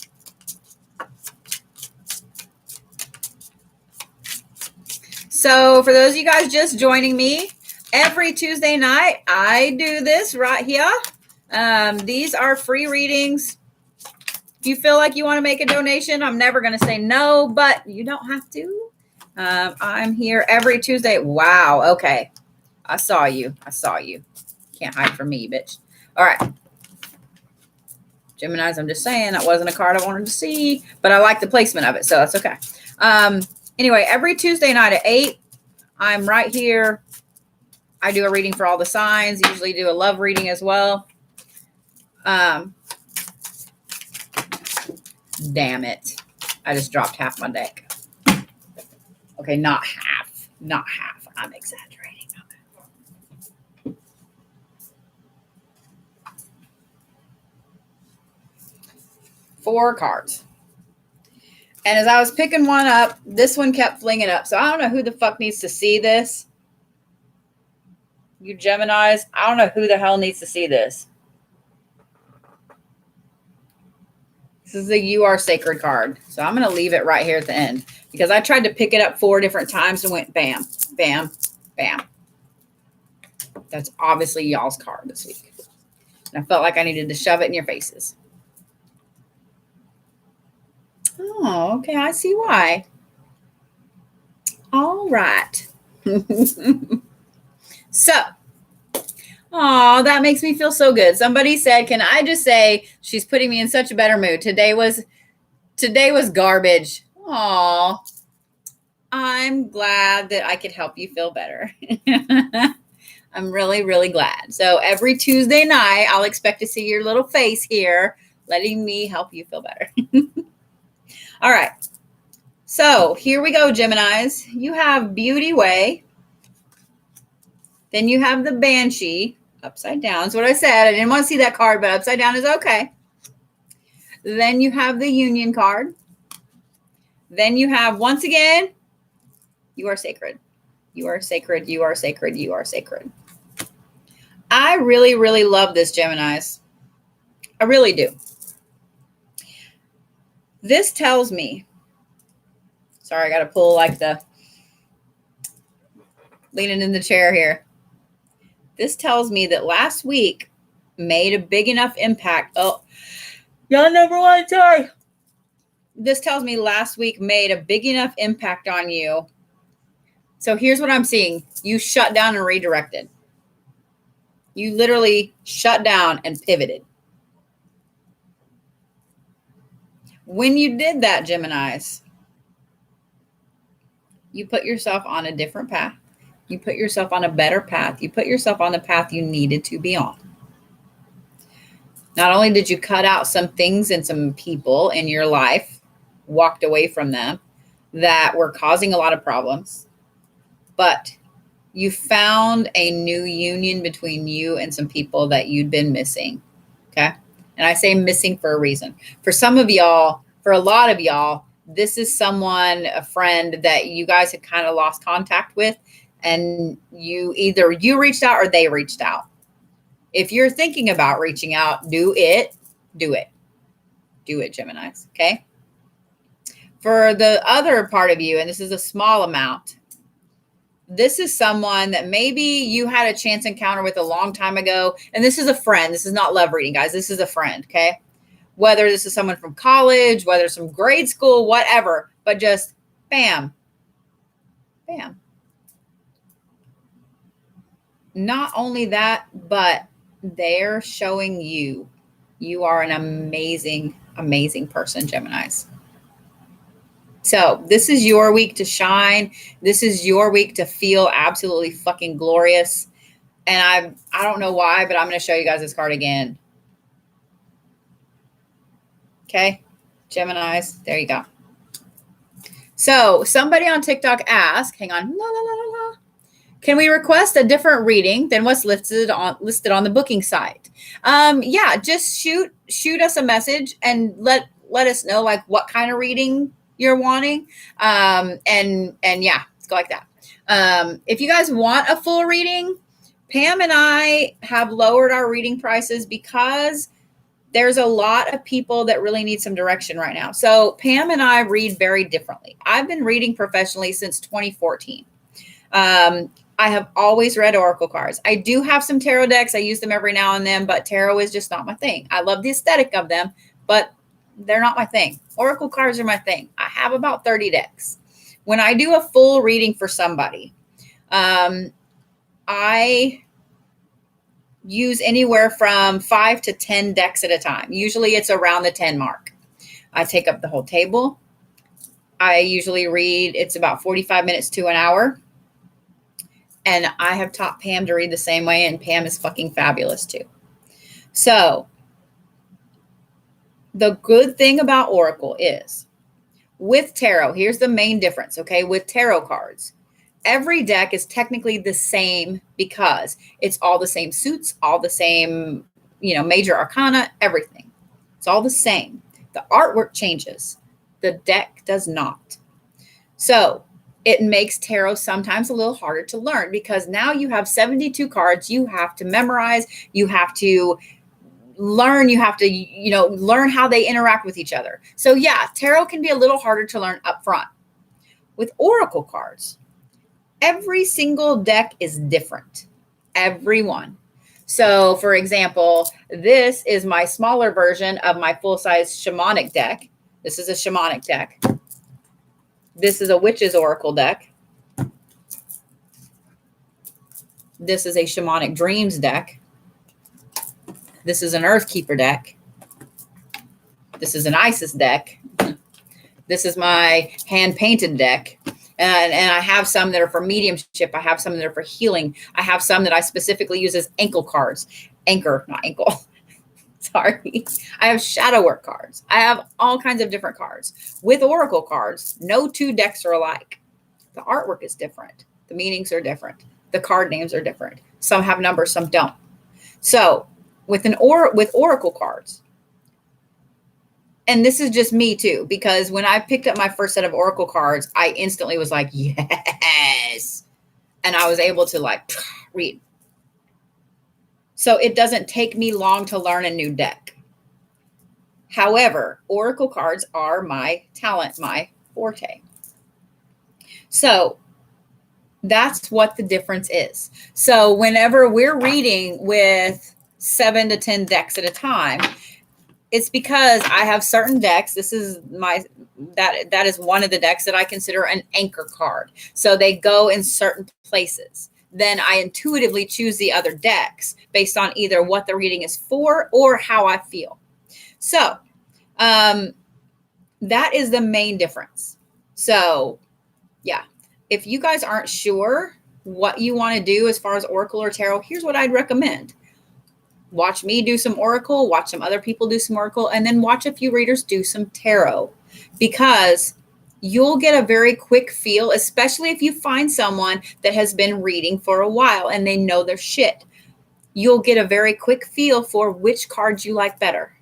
So for those of you guys just joining me, every Tuesday night, I do this right here. These are free readings. If you feel like you want to make a donation, I'm never going to say no, but you don't have to. I'm here every Tuesday. Wow. Okay. I saw you. Can't hide from me, bitch. All right. Geminis, I'm just saying that wasn't a card I wanted to see, but I like the placement of it, so that's okay. Anyway, every Tuesday night at 8, I'm right here. I do a reading for all the signs, usually do a love reading as well. Damn it. I just dropped half my deck. Okay, not half. I'm exaggerating. Okay. 4 cards. And as I was picking one up, this one kept flinging up. So I don't know who the fuck needs to see this. You Geminis, I don't know who the hell needs to see this. This is the You Are Sacred card. So I'm going to leave it right here at the end because I tried to pick it up 4 different times and went bam, bam, bam. That's obviously y'all's card this week. And I felt like I needed to shove it in your faces. Oh, okay. I see why. All right. So, oh, that makes me feel so good. Somebody said, can I just say she's putting me in such a better mood. Today was garbage. Oh, I'm glad that I could help you feel better. I'm really, really glad. So every Tuesday night, I'll expect to see your little face here, letting me help you feel better. All right. So here we go, Geminis. You have Beauty Way. Then you have the Banshee upside down. That's what I said. I didn't want to see that card, but upside down is okay. Then you have the Union card. Then you have, once again, You Are Sacred. You are sacred. You are sacred. You are sacred. I really, really love this, Geminis. I really do. This tells me, sorry, I got to pull like the leaning in the chair here. This tells me that last week made a big enough impact. Oh, y'all number one, sorry. This tells me last week made a big enough impact on you. So here's what I'm seeing. You shut down and redirected. You literally shut down and pivoted. When you did that, Geminis, you put yourself on a different path. You put yourself on a better path. You put yourself on the path you needed to be on. Not only did you cut out some things and some people in your life, walked away from them that were causing a lot of problems, but you found a new union between you and some people that you'd been missing. Okay. And I say missing for a reason. For some of y'all, for a lot of y'all, this is someone, a friend that you guys had kind of lost contact with, and either you reached out or they reached out. If you're thinking about reaching out, do it, Geminis. Okay. For the other part of you, and this is a small amount, this is someone that maybe you had a chance encounter with a long time ago. And this is a friend. This is not love reading, guys. This is a friend. Okay. Whether this is someone from college, whether it's from grade school, whatever, but just bam, bam. Not only that, but they're showing you are an amazing, amazing person, Geminis. So this is your week to shine. This is your week to feel absolutely fucking glorious. And I don't know why, but I'm going to show you guys this card again. Okay, Geminis, there you go. So somebody on TikTok asked, hang on, can we request a different reading than what's listed on the booking site? Yeah, just shoot us a message and let us know like what kind of reading you're wanting. And yeah, let's go like that. If you guys want a full reading, Pam and I have lowered our reading prices because there's a lot of people that really need some direction right now. So Pam and I read very differently. I've been reading professionally since 2014. I have always read oracle cards. I do have some tarot decks. I use them every now and then, but tarot is just not my thing. I love the aesthetic of them, but they're not my thing. Oracle cards are my thing. I have about 30 decks. When I do a full reading for somebody, I use anywhere from 5 to 10 decks at a time. Usually it's around the 10 mark. I take up the whole table. I usually read, it's about 45 minutes to an hour. And I have taught Pam to read the same way, and Pam is fucking fabulous too. So the good thing about Oracle is with tarot, here's the main difference, okay? With tarot cards, every deck is technically the same because it's all the same suits, all the same, major arcana, everything. It's all the same. The artwork changes. The deck does not. So it makes tarot sometimes a little harder to learn because now you have 72 cards you have to memorize. You have to learn. You have to, learn how they interact with each other. So yeah, tarot can be a little harder to learn up front. With oracle cards, every single deck is different. Every one. So for example, this is my smaller version of my full-size shamanic deck. This is a shamanic deck. This is a witch's oracle deck. This is a shamanic dreams deck. This is an earth keeper deck. This is an Isis deck. This is my hand painted deck. And I have some that are for mediumship. I have some that are for healing. I have some that I specifically use as ankle cards. Anchor, not ankle. Sorry. I have shadow work cards. I have all kinds of different cards. With oracle cards, no two decks are alike. The artwork is different. The meanings are different. The card names are different. Some have numbers, some don't. So with oracle cards, and this is just me too, because when I picked up my first set of oracle cards, I instantly was like, yes. And I was able to read. So it doesn't take me long to learn a new deck. However, oracle cards are my talent, my forte. So that's what the difference is. So whenever we're reading with 7 to 10 decks at a time, it's because I have certain decks. This is that is one of the decks that I consider an anchor card. So they go in certain places. Then I intuitively choose the other decks based on either what the reading is for or how I feel. So that is the main difference. So yeah, if you guys aren't sure what you want to do as far as oracle or tarot, here's what I'd recommend. Watch me do some oracle, watch some other people do some oracle, and then watch a few readers do some tarot, because you'll get a very quick feel, especially if you find someone that has been reading for a while and they know their shit. You'll get a very quick feel for which cards you like better.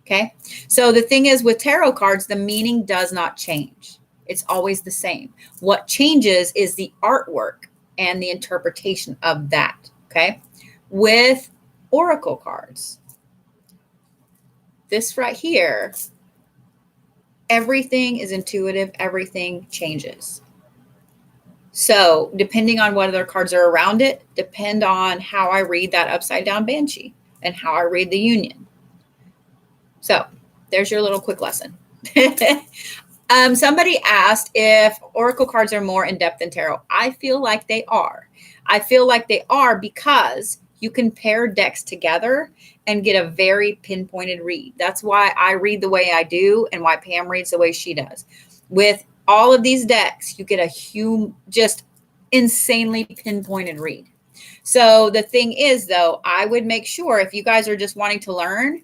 Okay. So the thing is with tarot cards, the meaning does not change. It's always the same. What changes is the artwork and the interpretation of that. Okay. With oracle cards, this right here, everything is intuitive. Everything changes. So depending on what other cards are around it, depend on how I read that upside down banshee and how I read the union. So there's your little quick lesson. Somebody asked if oracle cards are more in depth than tarot. I feel like they are. I feel like they are because you can pair decks together and get a very pinpointed read. That's why I read the way I do and why Pam reads the way she does. With all of these decks, you get a just insanely pinpointed read. So the thing is, though, I would make sure if you guys are just wanting to learn,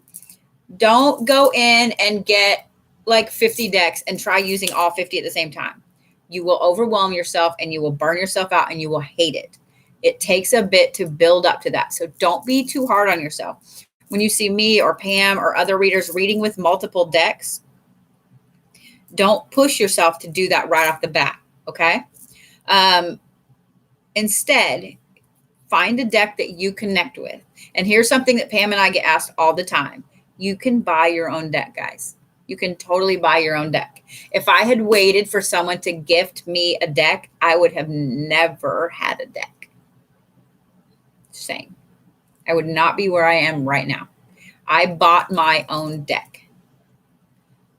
don't go in and get like 50 decks and try using all 50 at the same time. You will overwhelm yourself and you will burn yourself out and you will hate it. It takes a bit to build up to that. So don't be too hard on yourself. When you see me or Pam or other readers reading with multiple decks, don't push yourself to do that right off the bat. Okay. Instead, find a deck that you connect with. And here's something that Pam and I get asked all the time. You can buy your own deck, guys. You can totally buy your own deck. If I had waited for someone to gift me a deck, I would have never had a deck. Just saying. I would not be where I am right now. I bought my own deck.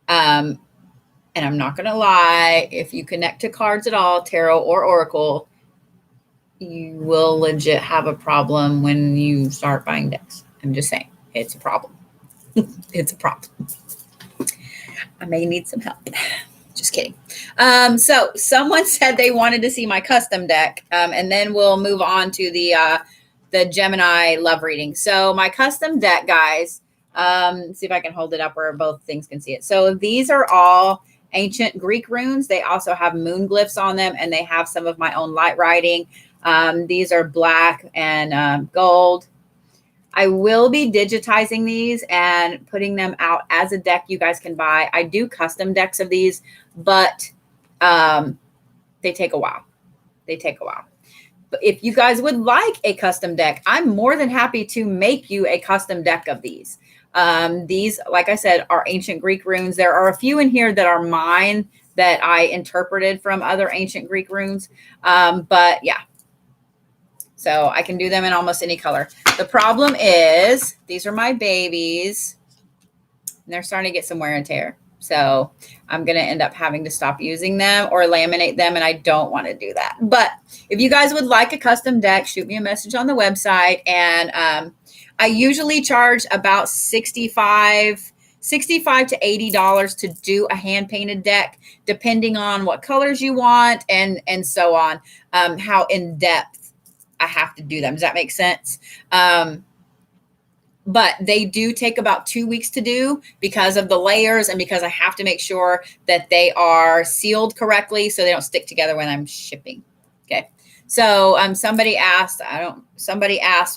And I'm not going to lie, if you connect to cards at all, tarot or oracle, you will legit have a problem when you start buying decks. I'm just saying, it's a problem. It's a problem. I may need some help. Just kidding. So someone said they wanted to see my custom deck, and then we'll move on to the Gemini love reading. So my custom deck, guys, see if I can hold it up where both things can see it. So these are all ancient Greek runes. They also have moon glyphs on them, and they have some of my own light writing. These are black and gold. I will be digitizing these and putting them out as a deck you guys can buy. I do custom decks of these, but they take a while. But if you guys would like a custom deck, I'm more than happy to make you a custom deck of these. These, like I said, are ancient Greek runes. There are a few in here that are mine that I interpreted from other ancient Greek runes. But yeah. So I can do them in almost any color. The problem is these are my babies and they're starting to get some wear and tear. So I'm going to end up having to stop using them or laminate them. And I don't want to do that. But if you guys would like a custom deck, shoot me a message on the website. And I usually charge about $65 to $80 to do a hand painted deck, depending on what colors you want and so on, how in depth I have to do them. Does that make sense? But they do take about 2 weeks to do because of the layers and because I have to make sure that they are sealed correctly so they don't stick together when I'm shipping. Okay. So somebody asked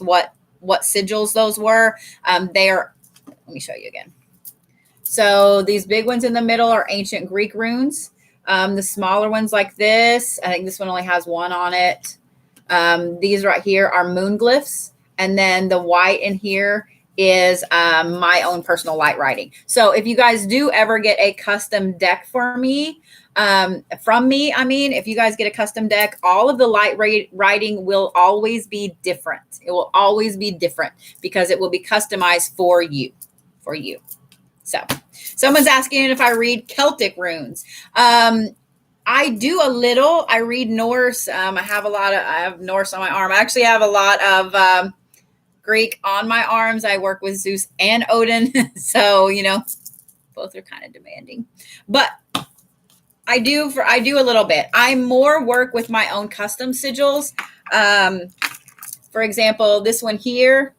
what sigils those were. They are, let me show you again. So these big ones in the middle are ancient Greek runes. The smaller ones like this, I think this one only has one on it. These right here are moon glyphs. And then the white in here is my own personal light writing. So if you guys do ever get a custom deck from me, if you guys get a custom deck, all of the light writing will always be different. It will always be different because it will be customized for you. So someone's asking if I read Celtic runes. I do a little. I read Norse. I have Norse on my arm. I actually have a lot of Greek on my arms. I work with Zeus and Odin. So, both are kind of demanding. But I do a little bit. I more work with my own custom sigils. For example, this one here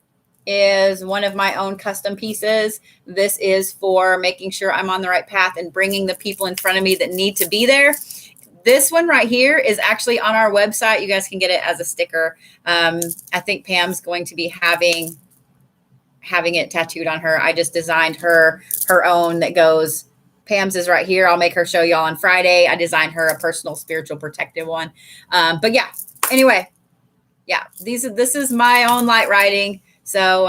is one of my own custom pieces. This is for making sure I'm on the right path and bringing the people in front of me that need to be there. This one right here is actually on our website. You guys can get it as a sticker. I think Pam's going to be having it tattooed on her. I just designed her own that goes, Pam's is right here. I'll make her show y'all on Friday. I designed her a personal spiritual protective one. But yeah, anyway, yeah, this is my own light writing. So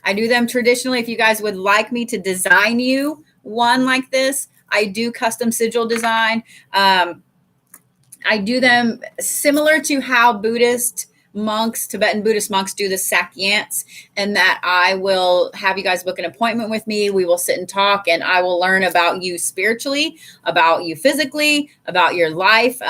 I do them traditionally. If you guys would like me to design you one like this, I do custom sigil design. I do them similar to how Tibetan Buddhist monks do the sakyants, and that I will have you guys book an appointment with me. We will sit and talk, and I will learn about you spiritually, about you physically, about your life.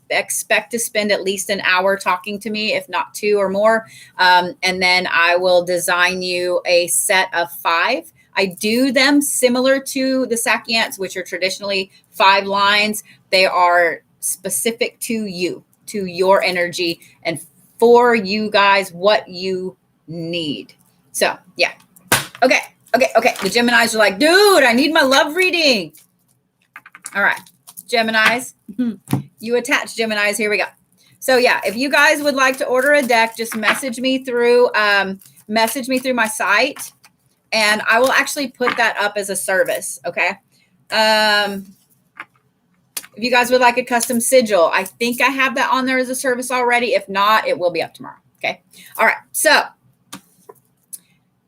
Expect to spend at least an hour talking to me, if not 2 or more. And then I will design you a set of 5. I do them similar to the sakyants, which are traditionally 5 lines. They are specific to you, to your energy, and for you guys, what you need. So yeah. Okay. The Geminis are like, dude, I need my love reading. All right. Geminis, you attach Geminis. Here we go. So yeah, if you guys would like to order a deck, just message me through my site, and I will actually put that up as a service. Okay. If you guys would like a custom sigil, I think I have that on there as a service already. If not, it will be up tomorrow. Okay. All right. So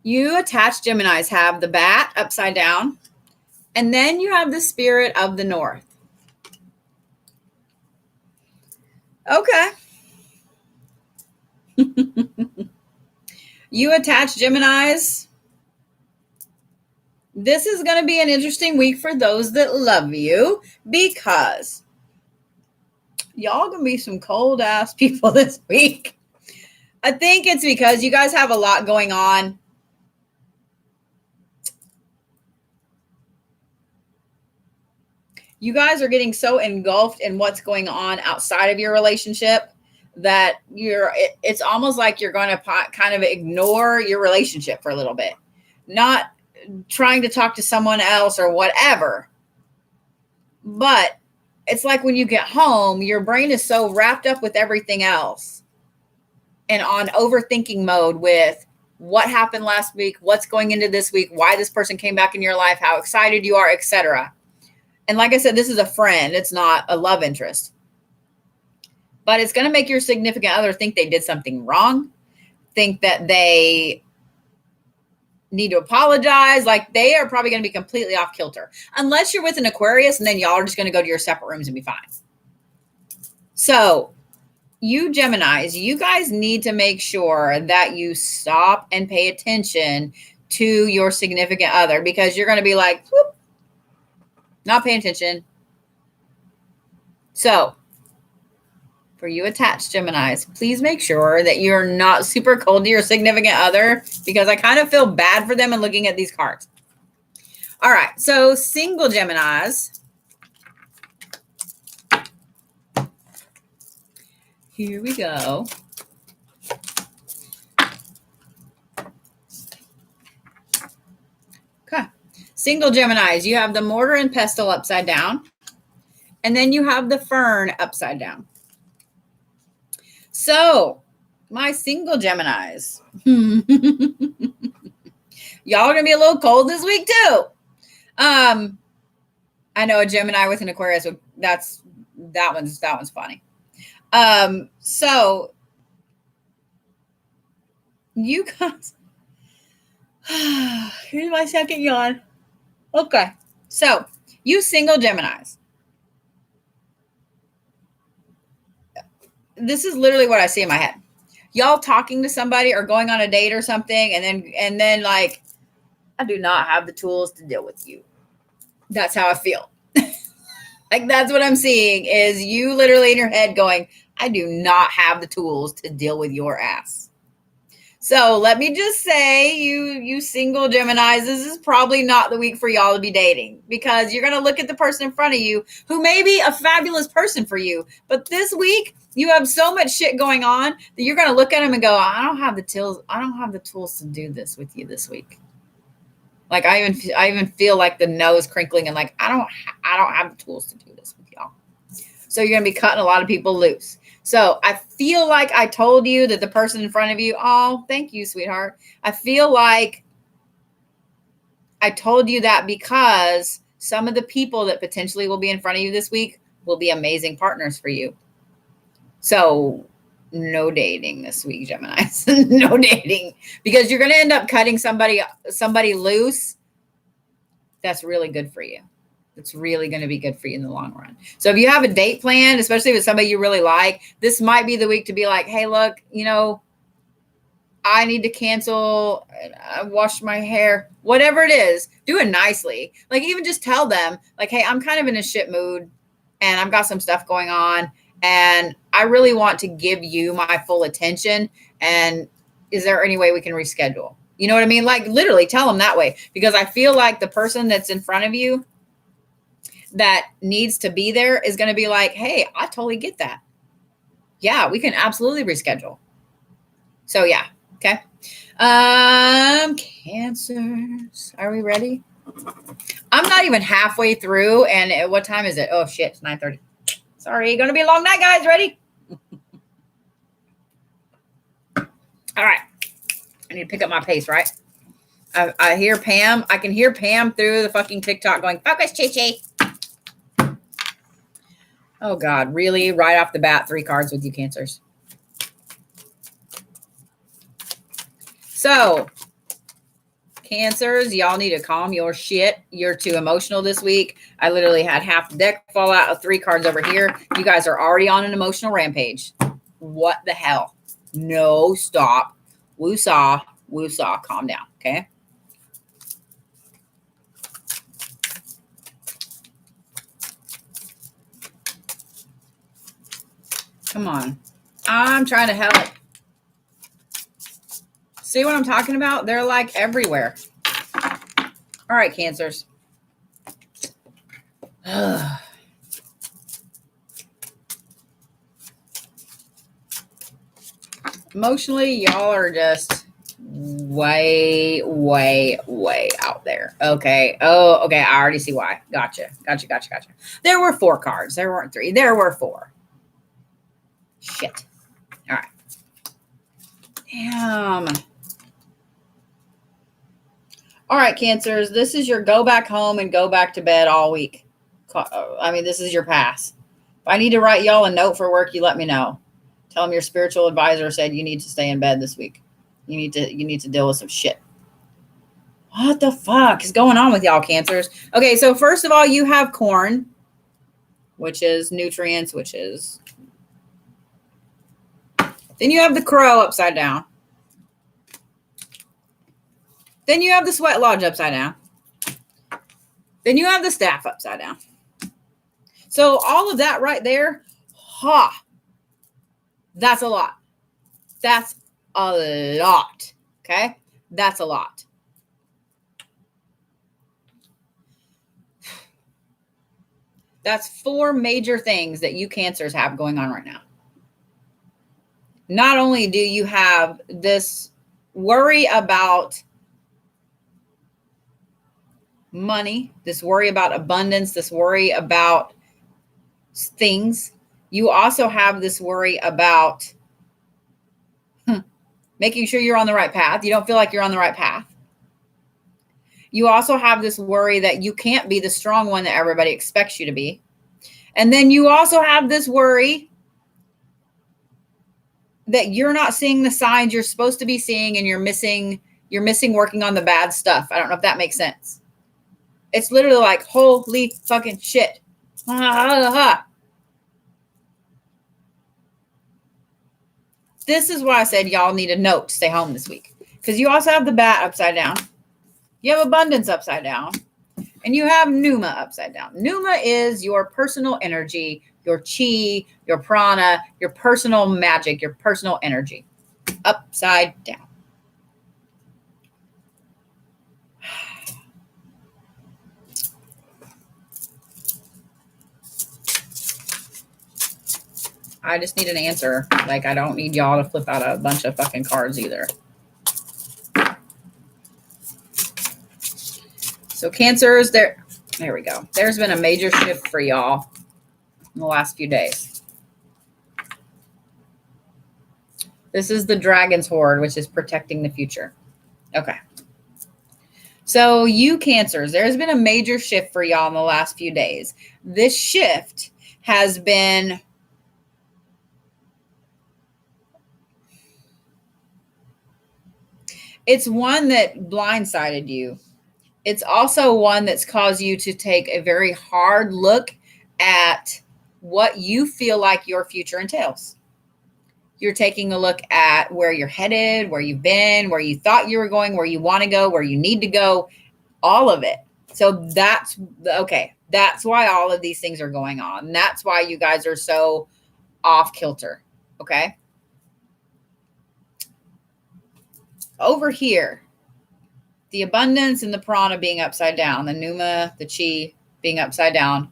you attached Geminis have the bat upside down, And then you have the Spirit of the North. Okay. You attached Geminis. This is going to be an interesting week for those that love you because y'all going to be some cold ass people this week. I think it's because you guys have a lot going on. You guys are getting so engulfed in what's going on outside of your relationship that it's almost like you're going to kind of ignore your relationship for a little bit, not trying to talk to someone else or whatever. But it's like when you get home, your brain is so wrapped up with everything else and on overthinking mode with what happened last week, what's going into this week, why this person came back in your life, how excited you are, etc. And like I said, this is a friend. It's not a love interest. But it's going to make your significant other think they did something wrong, think that they need to apologize. Like they are probably going to be completely off kilter. Unless you're with an Aquarius and then y'all are just going to go to your separate rooms and be fine. So you Geminis, you guys need to make sure that you stop and pay attention to your significant other because you're going to be like, whoop, not paying attention. So for you attached Geminis, please make sure that you're not super cold to your significant other because I kind of feel bad for them in looking at these cards. All right. So single Geminis. Here we go. Okay. Single Geminis, you have the mortar and pestle upside down. And then you have the fern upside down. So, my single Geminis. Y'all are going to be a little cold this week too. I know a Gemini with an Aquarius. That one's funny. So you guys, here's my second yawn. Okay. So you single Geminis. This is literally what I see in my head. Y'all talking to somebody or going on a date or something. And then like, I do not have the tools to deal with you. That's how I feel. Like that's what I'm seeing is you literally in your head going, I do not have the tools to deal with your ass. So let me just say, you single Geminis, this is probably not the week for y'all to be dating because you're going to look at the person in front of you who may be a fabulous person for you. But this week you have so much shit going on that you're going to look at them and go, I don't have the tools to do this with you this week. Like I even feel like the nose crinkling and like, I don't have the tools to do this with y'all. So you're going to be cutting a lot of people loose. So I feel like I told you that the person in front of you, oh, thank you, sweetheart. I feel like I told you that because some of the people that potentially will be in front of you this week will be amazing partners for you. So no dating this week, Geminis. No dating because you're going to end up cutting somebody loose. That's really good for you. It's really going to be good for you in the long run. So if you have a date planned, especially with somebody you really like, this might be the week to be like, hey, look, I need to cancel. I washed my hair, whatever it is, do it nicely. Like even just tell them like, hey, I'm kind of in a shit mood and I've got some stuff going on and I really want to give you my full attention. And is there any way we can reschedule? You know what I mean? Like literally tell them that way because I feel like the person that's in front of you that needs to be there is going to be like, hey, I totally get that. Yeah, we can absolutely reschedule. So yeah. Okay. Cancers. Are we ready? I'm not even halfway through. And what time is it? Oh shit. It's 9:30. Sorry. Going to be a long night, guys. Ready? All right. I need to pick up my pace, right? I hear Pam. I can hear Pam through the fucking TikTok going, focus, Chi-Chi. Oh, God. Really? Right off the bat, 3 cards with you, Cancers. So, Cancers, y'all need to calm your shit. You're too emotional this week. I literally had half the deck fall out of 3 cards over here. You guys are already on an emotional rampage. What the hell? No, stop. Woo-saw. Woo-saw. Calm down, okay? Come on. I'm trying to help. See what I'm talking about? They're like everywhere. All right, Cancers. Emotionally, y'all are just way out there. Okay. Oh, okay. I already see why. Gotcha. There were 4 cards. There weren't 3. There were 4. Shit. All right. Damn. All right, Cancers. This is your go back home and go back to bed all week. I mean, this is your pass. If I need to write y'all a note for work, you let me know. Tell them your spiritual advisor said you need to stay in bed this week. You need to deal with some shit. What the fuck is going on with y'all, Cancers? Okay, so first of all, you have corn, which is nutrients, which is... Then you have the crow upside down. Then you have the sweat lodge upside down. Then you have the staff upside down. So all of that right there, that's a lot. That's a lot. Okay? That's a lot. That's 4 major things that you Cancers have going on right now. Not only do you have this worry about money, this worry about abundance, this worry about things, you also have this worry about making sure you're on the right path. You don't feel like you're on the right path. You also have this worry that you can't be the strong one that everybody expects you to be. And then you also have this worry that you're not seeing the signs you're supposed to be seeing, and you're missing working on the bad stuff. I don't know if that makes sense. It's literally like, holy fucking shit. This is why I said y'all need a note to stay home this week. Because you also have the bat upside down. You have abundance upside down. And you have Numa upside down. Numa is your personal energy, your chi, your prana, your personal magic, your personal energy. Upside down. I just need an answer. Like, I don't need y'all to flip out a bunch of fucking cards either. So Cancers, there we go. There's been a major shift for y'all in the last few days. This is the Dragon's Horde, which is protecting the future. Okay. So you Cancers, there's been a major shift for y'all in the last few days. This shift has been... It's one that blindsided you. It's also one that's caused you to take a very hard look at what you feel like your future entails. You're taking a look at where you're headed, where you've been, where you thought you were going, where you want to go, where you need to go, all of it. So that's okay. That's why all of these things are going on. That's why you guys are so off kilter. Okay. Over here, the abundance and the prana being upside down, the Numa, the chi being upside down,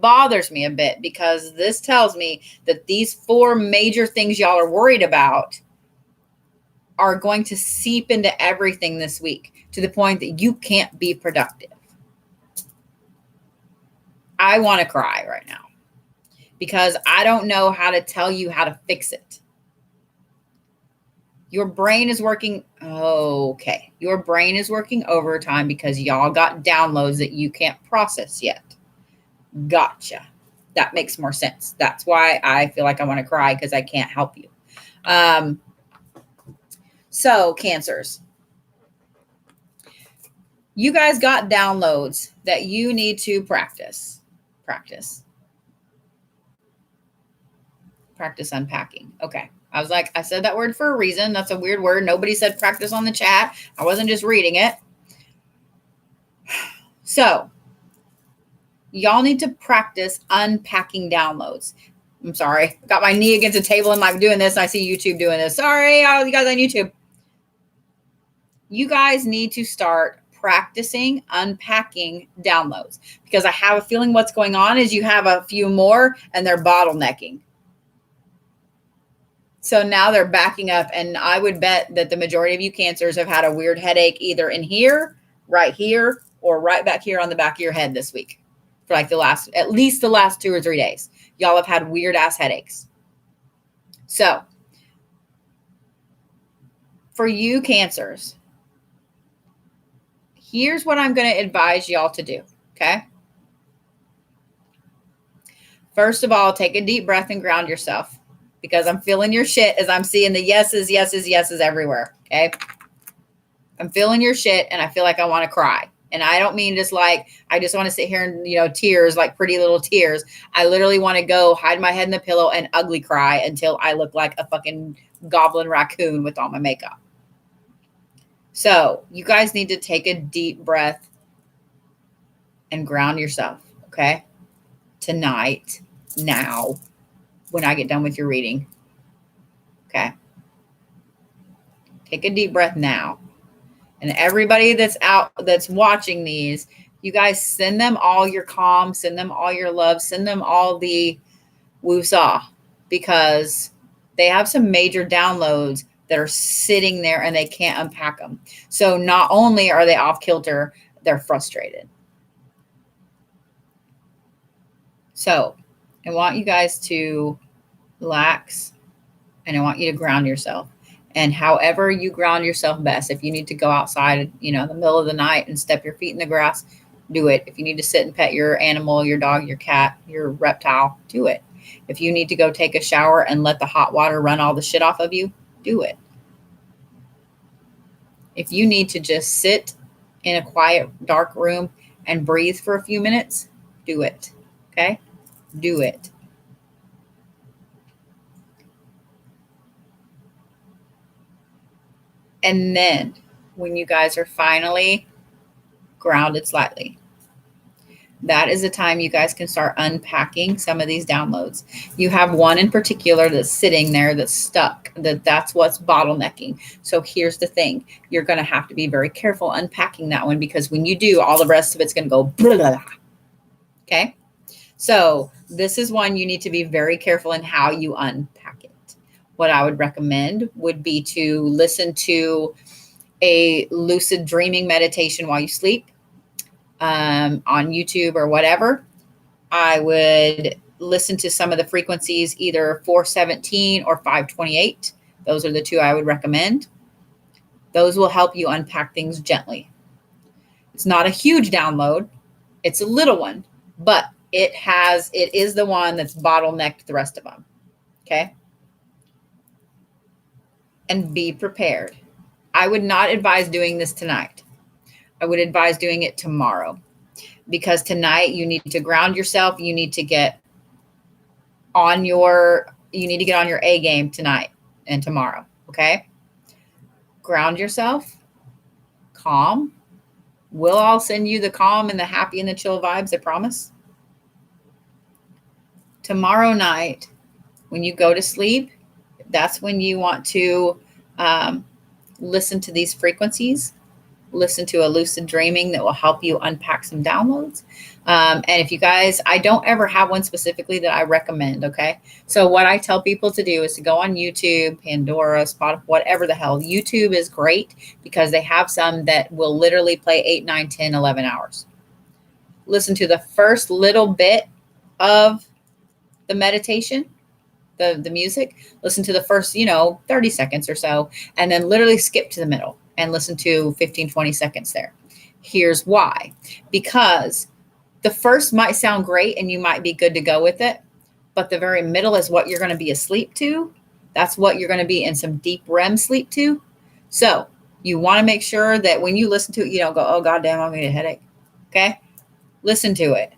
bothers me a bit, because this tells me that these 4 major things y'all are worried about are going to seep into everything this week, to the point that you can't be productive. I want to cry right now, because I don't know how to tell you how to fix it. Your brain is working. Okay. Your brain is working overtime because y'all got downloads that you can't process yet. Gotcha. That makes more sense. That's why I feel like I want to cry, because I can't help you. So Cancers, You guys got downloads that you need to practice. Practice unpacking. Okay. I was like, I said that word for a reason. That's a weird word. Nobody said practice on the chat. I wasn't just reading it. So y'all need to practice unpacking downloads. I'm sorry. Got my knee against the table and I'm doing this. And I see YouTube doing this. Sorry, all you guys on YouTube. You guys need to start practicing unpacking downloads, because I have a feeling what's going on is you have a few more and they're bottlenecking. So now they're backing up, and I would bet that the majority of you Cancers have had a weird headache either in here, right here, or right back here on the back of your head this week for like at least the last 2 or 3 days. Y'all have had weird ass headaches. So for you Cancers, here's what I'm going to advise y'all to do. Okay. First of all, take a deep breath and ground yourself, because I'm feeling your shit as I'm seeing the yeses, yeses, yeses everywhere. Okay. I'm feeling your shit and I feel like I want to cry. And I don't mean just like, I just want to sit here and, tears, like pretty little tears. I literally want to go hide my head in the pillow and ugly cry until I look like a fucking goblin raccoon with all my makeup. So you guys need to take a deep breath and ground yourself. Okay. Tonight, now, when I get done with your reading. Okay. Take a deep breath now. And everybody that's watching these, you guys send them all your calm, send them all your love, send them all the woo-saw, because they have some major downloads that are sitting there and they can't unpack them. So not only are they off kilter, they're frustrated. So I want you guys to relax, and I want you to ground yourself. And however you ground yourself best, if you need to go outside, in the middle of the night and step your feet in the grass, do it. If you need to sit and pet your animal, your dog, your cat, your reptile, do it. If you need to go take a shower and let the hot water run all the shit off of you, do it. If you need to just sit in a quiet, dark room and breathe for a few minutes, do it. Okay? Do it. And then when you guys are finally grounded slightly, that is the time you guys can start unpacking some of these downloads. You have one in particular that's sitting there that's stuck, that's what's bottlenecking. So here's the thing. You're going to have to be very careful unpacking that one, because when you do, all the rest of it's going to go blah, blah, blah. Okay? So this is one you need to be very careful in how you unpack it. What I would recommend would be to listen to a lucid dreaming meditation while you sleep on YouTube or whatever. I would listen to some of the frequencies, either 417 or 528. Those are the two I would recommend. Those will help you unpack things gently. It's not a huge download. It's a little one, but it is the one that's bottlenecked the rest of them. Okay. And be prepared. I would not advise doing this tonight. I would advise doing it tomorrow, because tonight you need to ground yourself. You need to get on your A game tonight and tomorrow. Okay. Ground yourself. Calm. We'll all send you the calm and the happy and the chill vibes, I promise. Tomorrow night, when you go to sleep, that's when you want to listen to these frequencies, listen to a lucid dreaming that will help you unpack some downloads. And if you guys, I don't ever have one specifically that I recommend. Okay. So what I tell people to do is to go on YouTube, Pandora, Spotify, whatever the hell. YouTube is great because they have some that will literally play 8, 9, 10, 11 hours. Listen to the first little bit of the meditation, the music, listen to the first, 30 seconds or so, and then literally skip to the middle and listen to 15, 20 seconds there. Here's why. Because the first might sound great and you might be good to go with it, but the very middle is what you're going to be asleep to. That's what you're going to be in some deep REM sleep to. So You want to make sure that when you listen to it, you don't go, oh, goddamn, I'm going to get a headache. Okay? Listen to it.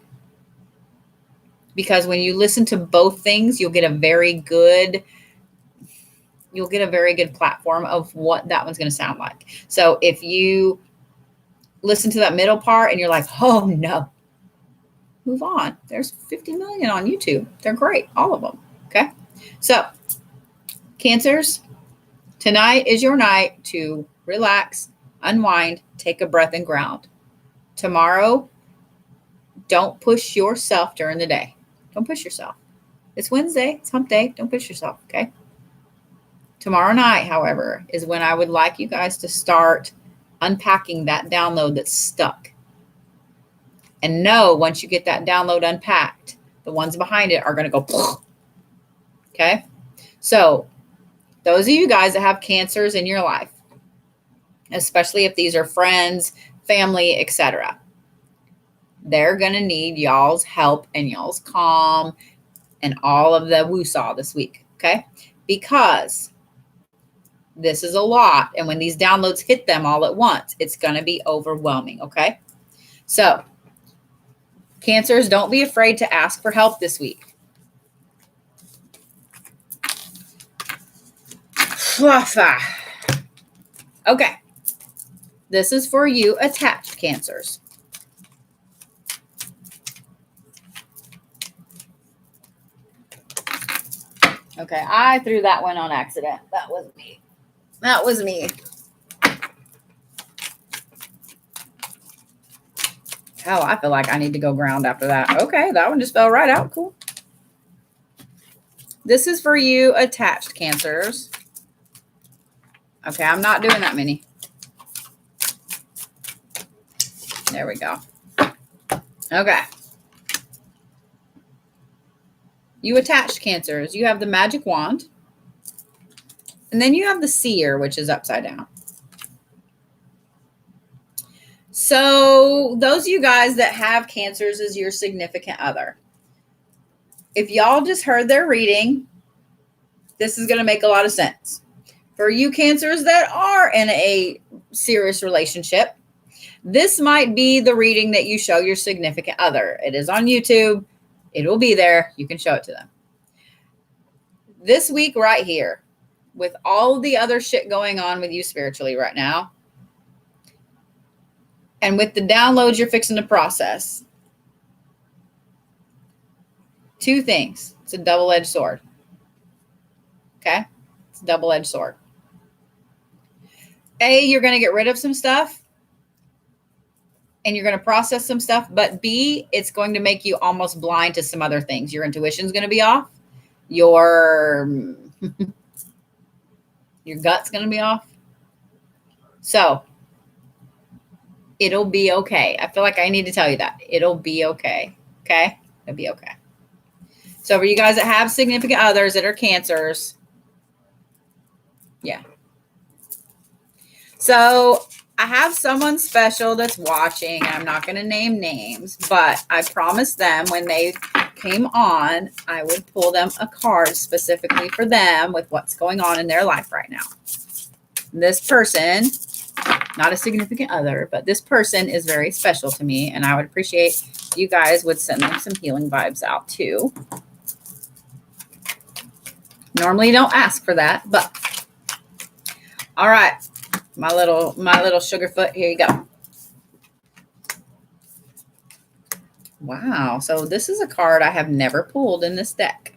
Because when you listen to both things, you'll get a very good platform of what that one's going to sound like. So if you listen to that middle part and you're like, oh no, move on. There's 50 million on YouTube. They're great. All of them. Okay. So Cancers, tonight is your night to relax, unwind, take a breath and ground. Tomorrow, don't push yourself during the day. Don't push yourself. It's Wednesday. It's hump day. Don't push yourself. Okay. Tomorrow night, however, is when I would like you guys to start unpacking that download that's stuck. And know once you get that download unpacked, the ones behind it are going to go. Okay. So those of you guys that have Cancers in your life, especially if these are friends, family, etc., they're going to need y'all's help and y'all's calm and all of the woo-saw this week. Okay. Because this is a lot. And when these downloads hit them all at once, it's going to be overwhelming. Okay. So Cancers, don't be afraid to ask for help this week. Okay. This is for you attached Cancers. Okay. I threw that one on accident. That was me. That was me. Oh, I feel like I need to go ground after that. Okay, that one just fell right out. Cool. This is for you attached Cancers. Okay, I'm not doing that many. There we go. Okay. You attached Cancers. You have the magic wand. And then you have the seer, which is upside down. So those of you guys that have Cancers as your significant other, if y'all just heard their reading, this is going to make a lot of sense. For you Cancers that are in a serious relationship, this might be the reading that you show your significant other. It is on YouTube. It will be there. You can show it to them. This week right here, with all the other shit going on with you spiritually right now, and with the downloads you're fixing to process, two things. It's a double-edged sword. Okay? It's a double-edged sword. A, you're going to get rid of some stuff, and you're going to process some stuff. But B, it's going to make you almost blind to some other things. Your intuition's going to be off. Your gut's going to be off. So it'll be okay. I feel like I need to tell you that. It'll be okay. Okay? It'll be okay. So for you guys that have significant others that are Cancers, yeah. So I have someone special that's watching. I'm not going to name names, but I promised them when they came on, I would pull them a card specifically for them with what's going on in their life right now. This person, not a significant other, but this person is very special to me, and I would appreciate you guys would send them some healing vibes out too. Normally don't ask for that, but all right. My little sugarfoot. Here you go. Wow. So this is a card I have never pulled in this deck.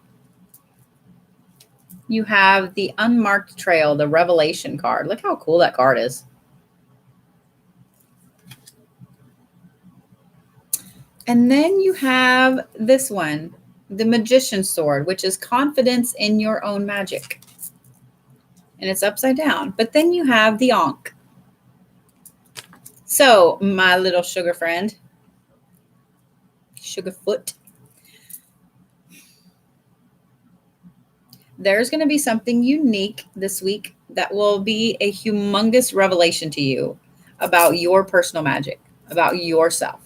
You have the Unmarked Trail, the Revelation card. Look how cool that card is. And then you have this one, the Magician's Sword, which is confidence in your own magic. And it's upside down. But then you have the Ankh. So, my little sugar friend, Sugarfoot, there's going to be something unique this week that will be a humongous revelation to you about your personal magic, about yourself.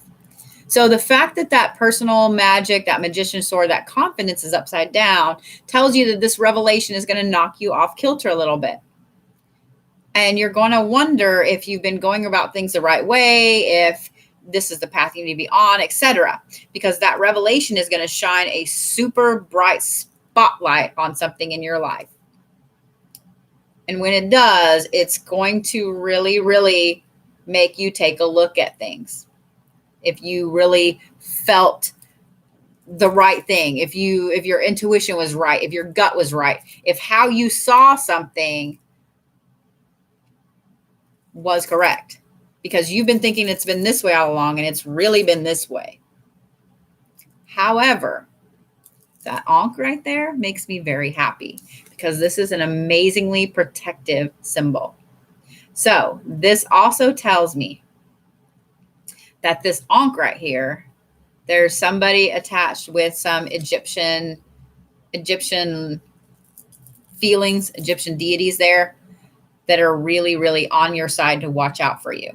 So the fact that that personal magic, that Magician's Sword, that confidence is upside down tells you that this revelation is going to knock you off kilter a little bit. And you're going to wonder if you've been going about things the right way, if this is the path you need to be on, etc. Because that revelation is going to shine a super bright spotlight on something in your life. And when it does, it's going to really, really make you take a look at things. If you really felt the right thing, if your intuition was right, if your gut was right, if how you saw something was correct, because you've been thinking it's been this way all along and it's really been this way. However, that Ankh right there makes me very happy because this is an amazingly protective symbol. So this also tells me that this Ankh right here, there's somebody attached with some Egyptian feelings, Egyptian deities there that are really, really on your side to watch out for you.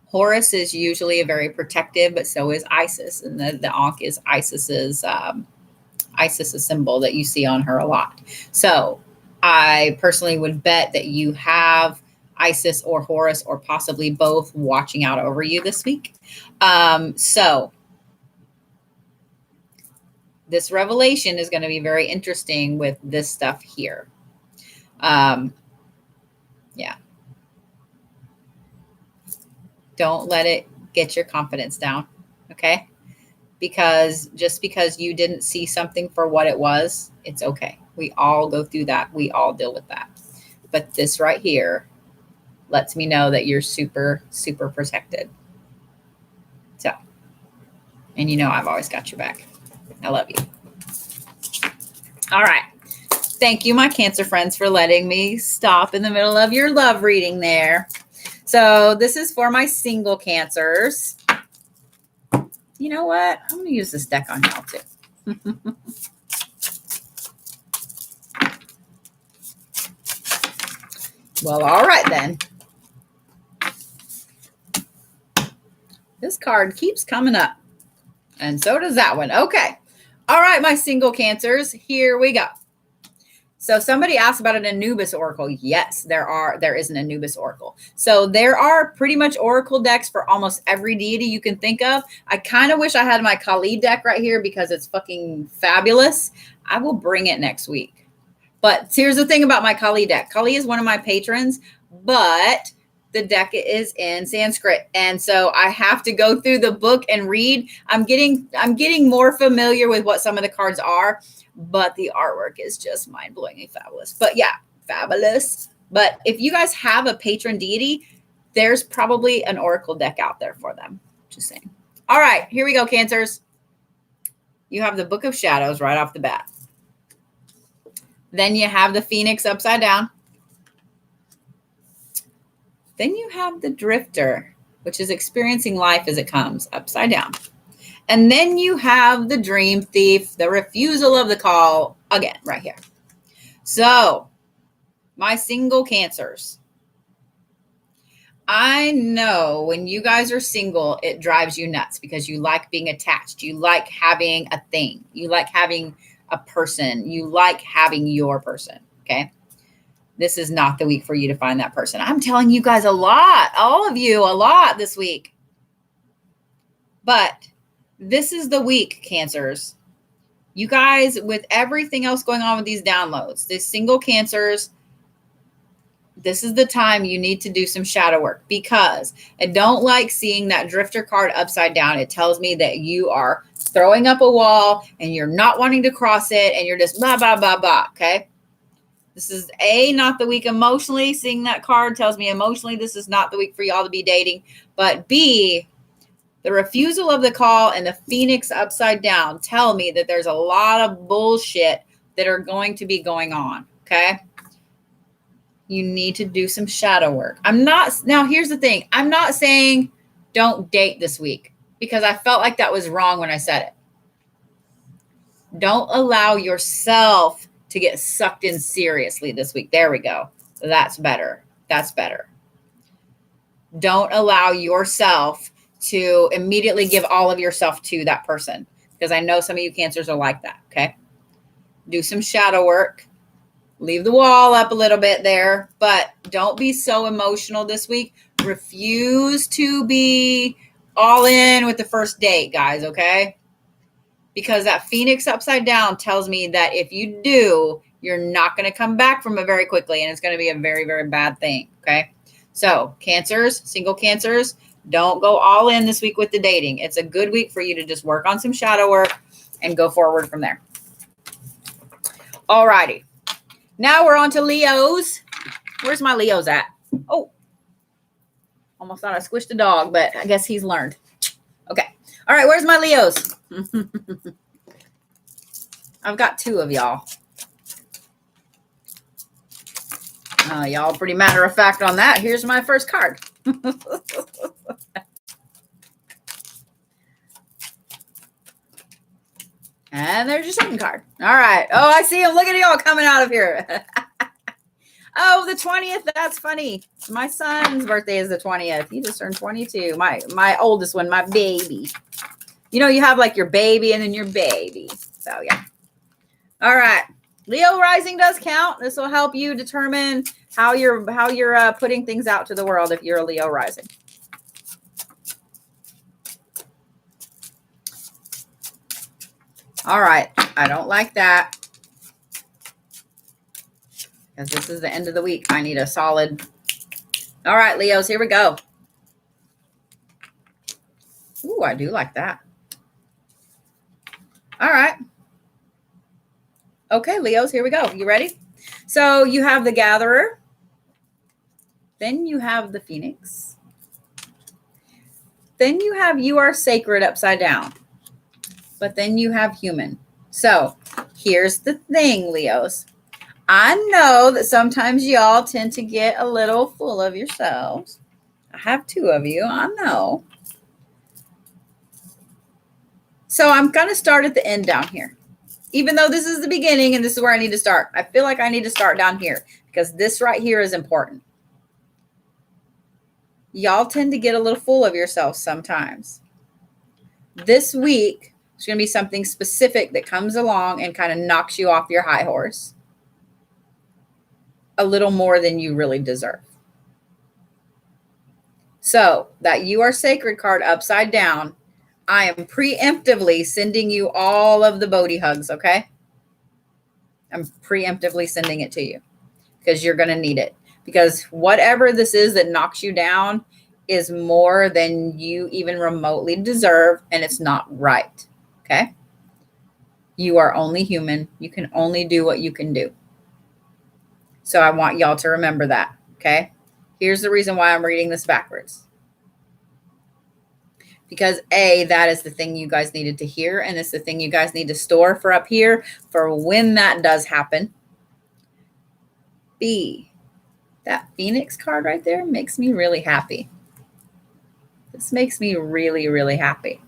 Horus is usually a very protective, but so is Isis. And the Ankh is Isis's symbol that you see on her a lot. So I personally would bet that you have Isis or Horus or possibly both watching out over you this week. So this revelation is going to be very interesting with this stuff here. Yeah. Don't let it get your confidence down. Okay. Because just because you didn't see something for what it was, it's okay. We all go through that. We all deal with that. But this right here lets me know that you're super, super protected. So, and you know, I've always got your back. I love you. All right. Thank you, my Cancer friends, for letting me stop in the middle of your love reading there. So this is for my single Cancers. You know what? I'm going to use this deck on y'all too. Well, all right then. This card keeps coming up. And so does that one. Okay. All right, my single Cancers. Here we go. So somebody asked about an Anubis Oracle. Yes, there is an Anubis Oracle. So there are pretty much Oracle decks for almost every deity you can think of. I kind of wish I had my Kali deck right here because it's fucking fabulous. I will bring it next week. But here's the thing about my Kali deck. Kali is one of my patrons, but the deck is in Sanskrit. And so I have to go through the book and read. I'm getting more familiar with what some of the cards are. But the artwork is just mind-blowingly fabulous. But yeah, fabulous. But if you guys have a patron deity, there's probably an Oracle deck out there for them. Just saying. All right, here we go, Cancers. You have the Book of Shadows right off the bat. Then you have the Phoenix upside down. Then you have the Drifter, which is experiencing life as it comes, upside down. And then you have the Dream Thief, the refusal of the call, again, right here. So, my single Cancers. I know when you guys are single, it drives you nuts because you like being attached. You like having a thing. You like having a person. You like having your person, okay? This is not the week for you to find that person. I'm telling you guys a lot, all of you, a lot this week. But this is the week, Cancers. You guys, with everything else going on with these downloads, these single Cancers, this is the time you need to do some shadow work because I don't like seeing that Drifter card upside down. It tells me that you are throwing up a wall and you're not wanting to cross it and you're just blah, blah, blah, blah, okay? This is not the week emotionally. Seeing that card tells me emotionally this is not the week for y'all to be dating. But B, the refusal of the call and the Phoenix upside down tell me that there's a lot of bullshit that are going to be going on, okay? You need to do some shadow work. Now here's the thing. I'm not saying don't date this week because I felt like that was wrong when I said it. Don't allow yourself to get sucked in seriously this week. There we go. That's better. That's better. Don't allow yourself to immediately give all of yourself to that person because I know some of you Cancers are like that, okay? Do some shadow work. leave the wall up a little bit there, but don't be so emotional this week. Refuse to be all in with the first date, guys, okay? Because that Phoenix upside down tells me that if you do, you're not going to come back from it very quickly, and it's going to be a very, very bad thing, okay? So Cancers, single Cancers, don't go all in this week with the dating. It's a good week for you to just work on some shadow work and go forward from there. All righty. Now we're on to Leos. Where's my Leos at? Oh, almost thought I squished a dog, but I guess he's learned. Okay. All right. Where's my Leos? I've got two of y'all. Y'all pretty matter of fact on that. Here's my first card. And there's your second card. All right. Oh, I see him. Look at y'all coming out of here. Oh, the 20th. That's funny. My son's birthday is the 20th. He just turned 22. My oldest one, my baby. You know, you have like your baby and then your baby. So, yeah. All right. Leo rising does count. This will help you determine how you're putting things out to the world if you're a Leo rising. All right. I don't like that. Because this is the end of the week. I need a solid. All right, Leos, here we go. Ooh, I do like that. All right. Okay, Leos, here we go. You ready? So you have the Gatherer. Then you have the Phoenix. Then you have You Are Sacred upside down. But then you have Human. So here's the thing, Leos. I know that sometimes y'all tend to get a little full of yourselves. I have two of you. I know. So I'm going to start at the end down here. Even though this is the beginning and this is where I need to start. I feel like I need to start down here because this right here is important. Y'all tend to get a little full of yourselves sometimes. This week, there's going to be something specific that comes along and kind of knocks you off your high horse a little more than you really deserve. So that You Are Sacred card upside down, I am preemptively sending you all of the Bodhi hugs, okay? I'm preemptively sending it to you because you're going to need it. Because whatever this is that knocks you down is more than you even remotely deserve, and it's not right, okay? You are only human. You can only do what you can do. So I want y'all to remember that, okay? Here's the reason why I'm reading this backwards. Because A, that is the thing you guys needed to hear, and it's the thing you guys need to store for up here for when that does happen. B, that Phoenix card right there makes me really happy. This makes me really, really happy.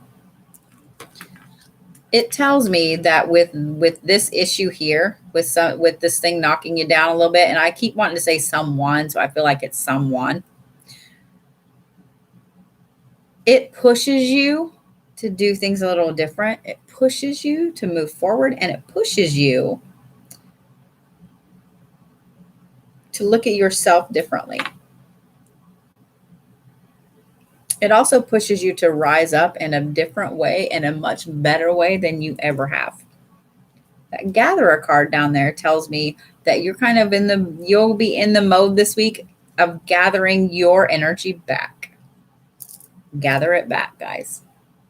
It tells me that with this issue here, with this thing knocking you down a little bit, and I keep wanting to say someone, so I feel like it's someone. It pushes you to do things a little different. It pushes you to move forward, and it pushes you to look at yourself differently. It also pushes you to rise up in a different way, in a much better way than you ever have. That Gatherer card down there tells me that you're kind of you'll be in the mode this week of gathering your energy back. Gather it back, guys.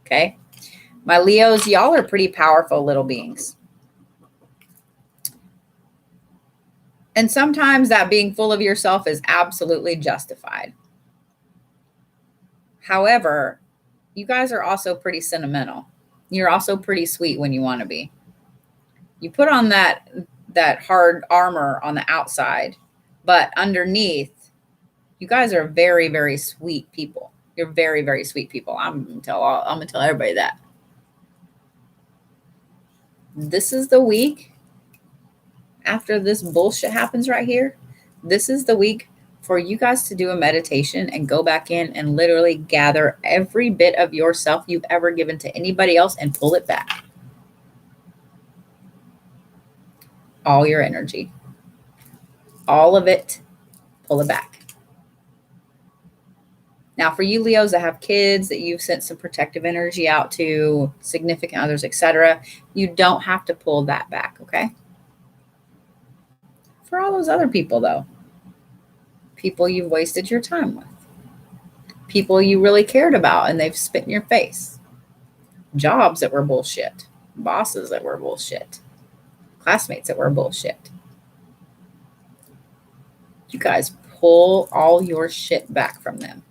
Okay? My Leos, y'all are pretty powerful little beings. And sometimes that being full of yourself is absolutely justified. However, you guys are also pretty sentimental. You're also pretty sweet when you want to be. You put on that hard armor on the outside, but underneath, you guys are very, very sweet people. You're very, very sweet people. I'm gonna tell everybody that. This is the week after this bullshit happens right here. This is the week for you guys to do a meditation and go back in and literally gather every bit of yourself you've ever given to anybody else and pull it back. All your energy. all of it, pull it back. Now, for you Leos that have kids that you've sent some protective energy out to, significant others, etc., you don't have to pull that back, okay? For all those other people, though, people you've wasted your time with, people you really cared about and they've spit in your face, jobs that were bullshit, bosses that were bullshit, classmates that were bullshit. You guys pull all your shit back from them.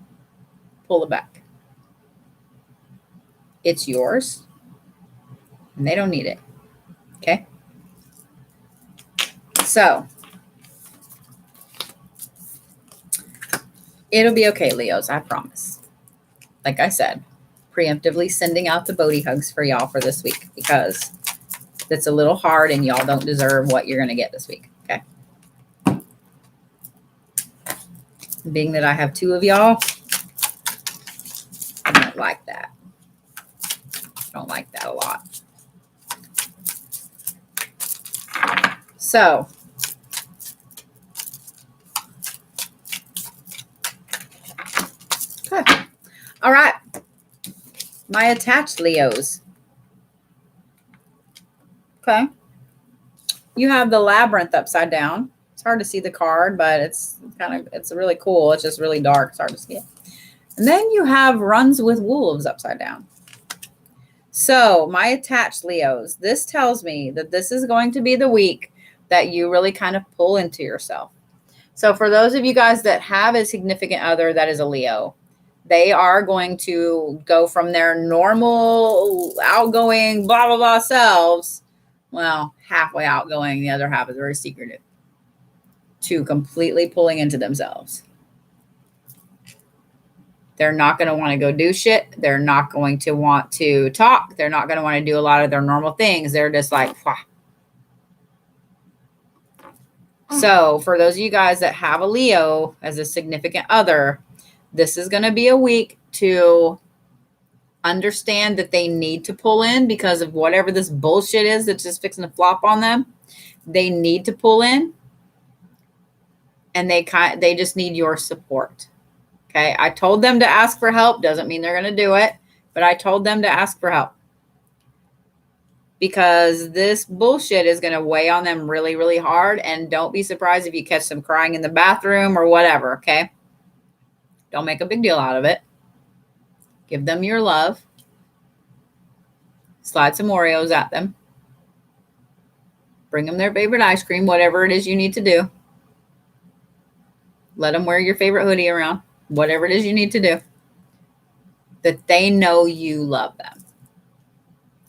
Pull it back. It's yours and they don't need it. Okay? So, it'll be okay, Leos, I promise. Like I said, preemptively sending out the Bodhi hugs for y'all for this week because it's a little hard and y'all don't deserve what you're going to get this week. Okay? Being that I have 2 of y'all, I don't like that. I don't like that a lot. So, okay. All right. My attached Leos. Okay. You have the Labyrinth upside down. It's hard to see the card, but it's really cool. It's just really dark. It's hard to see it. And then you have Runs with Wolves upside down. So my attached Leos, this tells me that this is going to be the week that you really kind of pull into yourself. So for those of you guys that have a significant other that is a Leo, they are going to go from their normal outgoing blah, blah, blah selves, well, halfway outgoing, the other half is very secretive, to completely pulling into themselves. They're not going to want to go do shit. They're not going to want to talk. They're not going to want to do a lot of their normal things. They're just like, wah. So for those of you guys that have a Leo as a significant other, this is going to be a week to understand that they need to pull in because of whatever this bullshit is that's just fixing to flop on them. They need to pull in, and they just need your support. Okay, I told them to ask for help. Doesn't mean they're going to do it, but I told them to ask for help because this bullshit is going to weigh on them really, really hard. And don't be surprised if you catch them crying in the bathroom or whatever. Okay, don't make a big deal out of it. Give them your love. Slide some Oreos at them. Bring them their favorite ice cream, whatever it is you need to do. Let them wear your favorite hoodie around. Whatever it is you need to do, that they know you love them.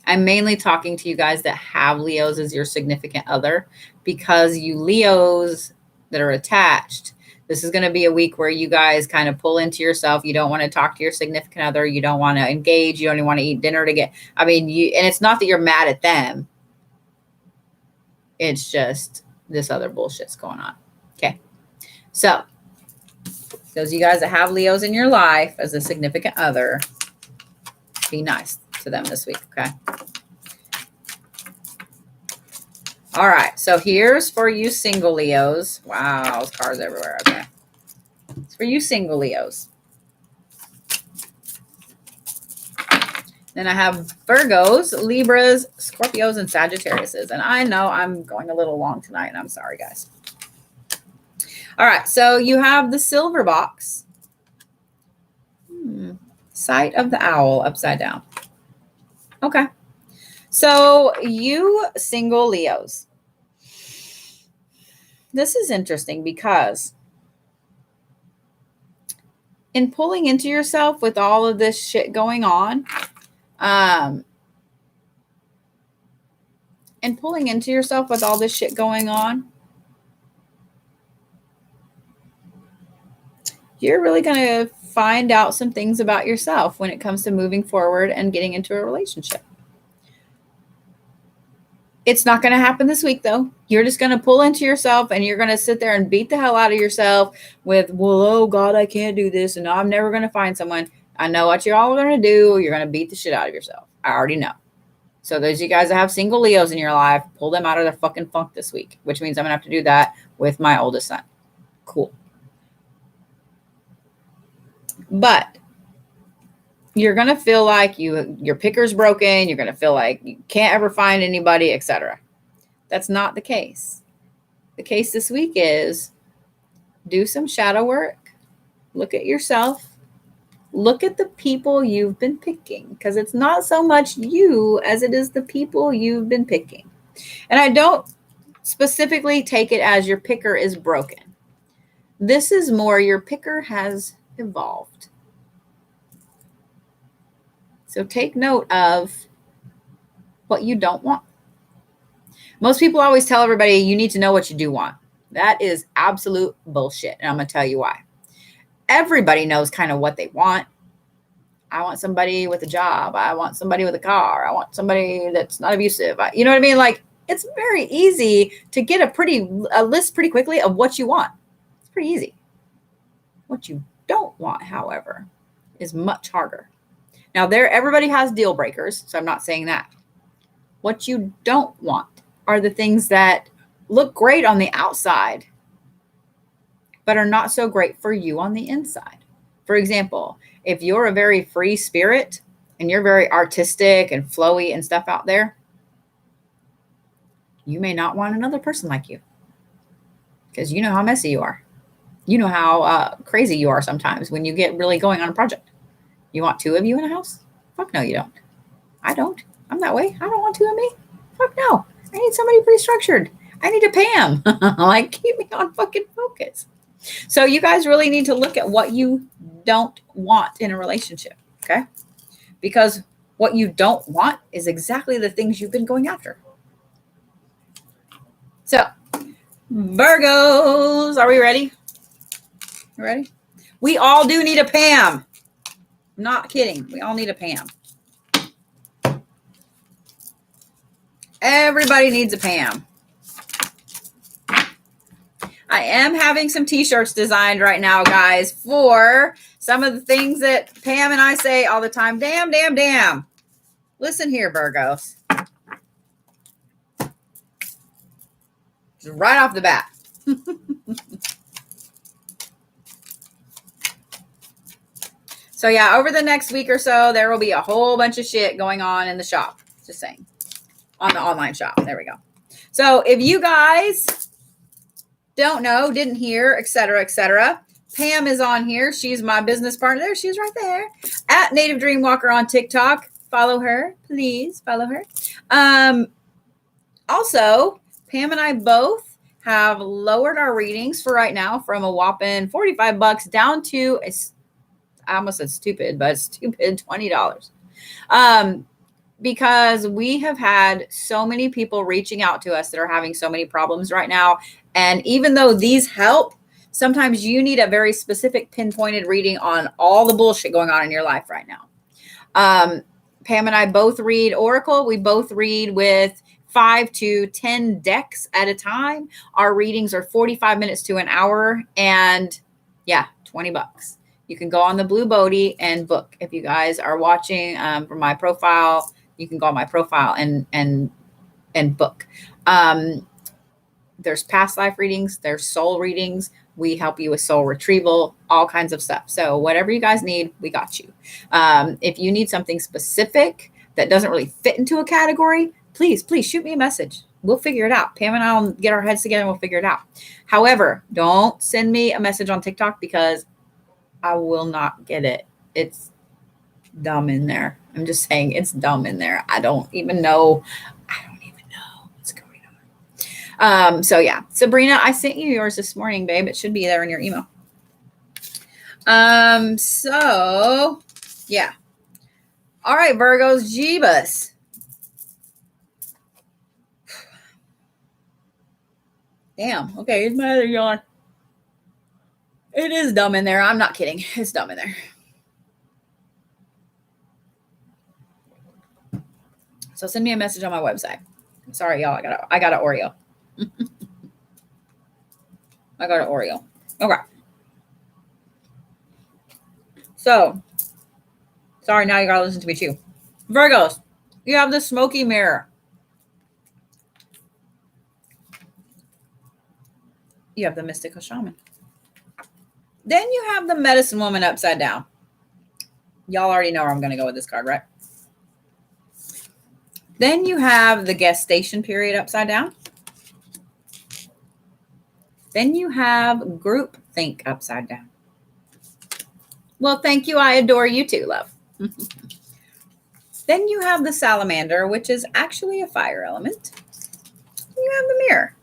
I'm mainly talking to you guys that have Leos as your significant other because you Leos that are attached, this is going to be a week where you guys kind of pull into yourself. You don't want to talk to your significant other. You don't want to engage. You don't want to eat dinner together. I mean, and it's not that you're mad at them. It's just this other bullshit's going on. Okay. So, those of you guys that have Leos in your life as a significant other, be nice to them this week, okay? All right, so here's for you single Leos. Wow, there's cards everywhere, okay. It's for you single Leos. Then I have Virgos, Libras, Scorpios, and Sagittariuses. And I know I'm going a little long tonight, and I'm sorry, guys. All right, so you have the silver box. Sight of the owl upside down. Okay. So you single Leos. This is interesting because in pulling into yourself with all of this shit going on, you're really going to find out some things about yourself when it comes to moving forward and getting into a relationship. It's not going to happen this week, though. You're just going to pull into yourself and you're going to sit there and beat the hell out of yourself with, well, oh, God, I can't do this. And I'm never going to find someone. I know what you're all going to do. You're going to beat the shit out of yourself. I already know. So those of you guys that have single Leos in your life, pull them out of their fucking funk this week, which means I'm going to have to do that with my oldest son. Cool. But you're going to feel like your picker's broken. You're going to feel like you can't ever find anybody, etc. That's not the case. The case this week is do some shadow work. Look at yourself. Look at the people you've been picking, because it's not so much you as it is the people you've been picking. And I don't specifically take it as your picker is broken. This is more your picker has evolved. So take note of what you don't want. Most people always tell everybody you need to know what you do want. That is absolute bullshit. And I'm going to tell you why. Everybody knows kind of what they want. I want somebody with a job. I want somebody with a car. I want somebody that's not abusive. You know what I mean? Like, it's very easy to get a list pretty quickly of what you want. It's pretty easy. What you don't want, however, is much harder. Now, everybody has deal breakers, so I'm not saying that. What you don't want are the things that look great on the outside, but are not so great for you on the inside. For example, if you're a very free spirit and you're very artistic and flowy and stuff out there, you may not want another person like you, because you know how messy you are. You know how crazy you are sometimes when you get really going on a project. You want two of you in a house? Fuck no, you don't. I don't. I'm that way. I don't want two of me. Fuck no. I need somebody pretty structured. I need a Pam. Like, keep me on fucking focus. So you guys really need to look at what you don't want in a relationship, okay? Because what you don't want is exactly the things you've been going after. So, Virgos, are we ready? You ready? We all do need a Pam. I'm not kidding. We all need a Pam. Everybody needs a Pam. I am having some t-shirts designed right now, guys, for some of the things that Pam and I say all the time. Damn, damn, damn. Listen here, Virgos. Just right off the bat. So yeah, over the next week or so, there will be a whole bunch of shit going on in the shop. Just saying. On the online shop. There we go. So if you guys don't know, didn't hear, etc., Pam is on here. She's my business partner. There, she's right there. At Native Dreamwalker on TikTok. Follow her. Please follow her. Also, Pam and I both have lowered our readings for right now from a whopping $45 down to, I almost said stupid, but stupid $20. Because we have had so many people reaching out to us that are having so many problems right now. And even though these help, sometimes you need a very specific pinpointed reading on all the bullshit going on in your life right now. Pam and I both read Oracle. We both read with 5 to 10 decks at a time. Our readings are 45 minutes to an hour. And yeah, $20. You can go on the Blue Bodhi and book. If you guys are watching from my profile, you can go on my profile and book. There's past life readings. There's soul readings. We help you with soul retrieval, all kinds of stuff. So whatever you guys need, we got you. If you need something specific that doesn't really fit into a category, please shoot me a message. We'll figure it out. Pam and I will get our heads together and we'll figure it out. However, don't send me a message on TikTok because I will not get it. It's dumb in there. I'm just saying it's dumb in there. I don't even know what's going on. So yeah, Sabrina, I sent you yours this morning, babe. It should be there in your email. So yeah. All right, Virgos, Jeebus. Damn. Okay, here's my other yawn. It is dumb in there. I'm not kidding. It's dumb in there. So send me a message on my website. Sorry, y'all. I got an Oreo. I got an Oreo. Okay. So, sorry, now you gotta listen to me too. Virgos, You have the smoky mirror. You have the mystical shaman. Then you have the medicine woman upside down. Y'all already know where I'm going to go with this card, right? Then you have the gestation period upside down. Then you have group think upside down. Well, thank you. I adore you too, love. Then you have the salamander, which is actually a fire element. You have the mirror.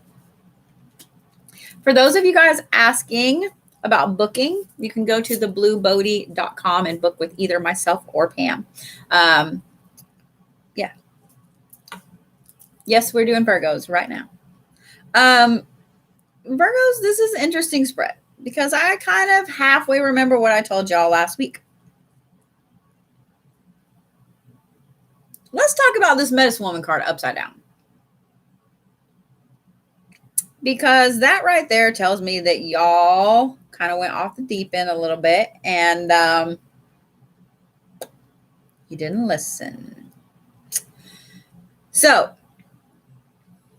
For those of you guys asking about booking, you can go to thebluebodie.com and book with either myself or Pam. Yeah. Yes, we're doing Virgos right now. Virgos, this is an interesting spread because I kind of halfway remember what I told y'all last week. Let's talk about this medicine woman card upside down. Because that right there tells me that y'all kind of went off the deep end a little bit and you didn't listen. So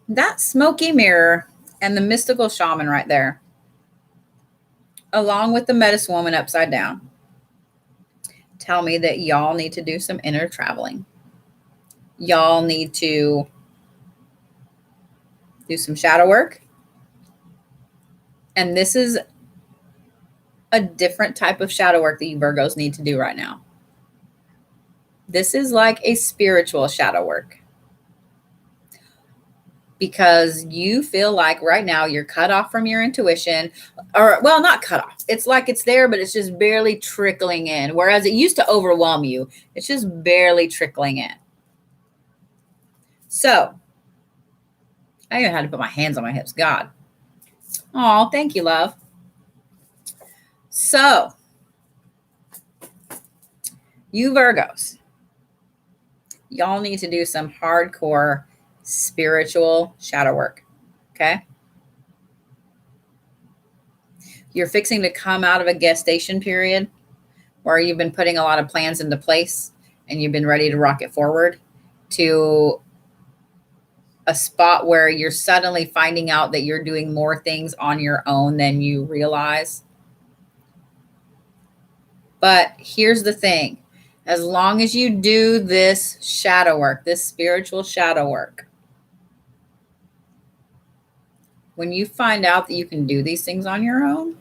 that smoky mirror and the mystical shaman right there, along with the medicine woman upside down, tell me that y'all need to do some inner traveling. Y'all need to do some shadow work. And this is a different type of shadow work that you Virgos need to do right now. This is like a spiritual shadow work. Because you feel like right now you're cut off from your intuition, or well, not cut off. It's like it's there, but it's just barely trickling in. Whereas it used to overwhelm you. It's just barely trickling in. So I even had to put my hands on my hips. God. Oh, thank you, love. So you Virgos, y'all need to do some hardcore spiritual shadow work. Okay. You're fixing to come out of a gestation period where you've been putting a lot of plans into place and you've been ready to rock it forward to a spot where you're suddenly finding out that you're doing more things on your own than you realize. But here's the thing. As long as you do this shadow work, this spiritual shadow work, when you find out that you can do these things on your own,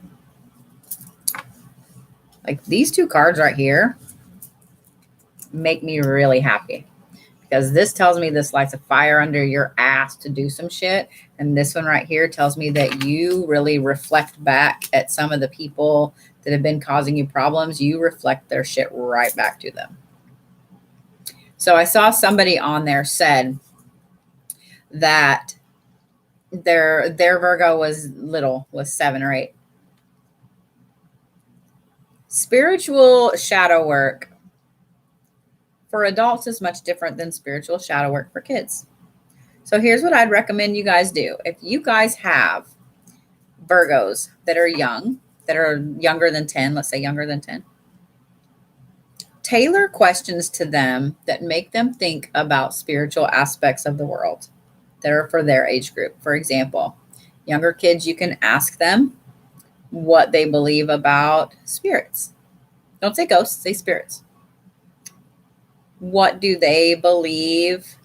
like these two cards right here, make me really happy. Because this tells me this lights a fire under your ass to do some shit. And this one right here tells me that you really reflect back at some of the people that have been causing you problems. You reflect their shit right back to them. So I saw somebody on there said that their Virgo was little, was 7 or 8. Spiritual shadow work for adults is much different than spiritual shadow work for kids. So here's what I'd recommend you guys do. If you guys have Virgos that are young, that are younger than 10, let's say younger than 10, tailor questions to them that make them think about spiritual aspects of the world that are for their age group. For example, younger kids, you can ask them what they believe about spirits. Don't say ghosts, say spirits. What do they believe?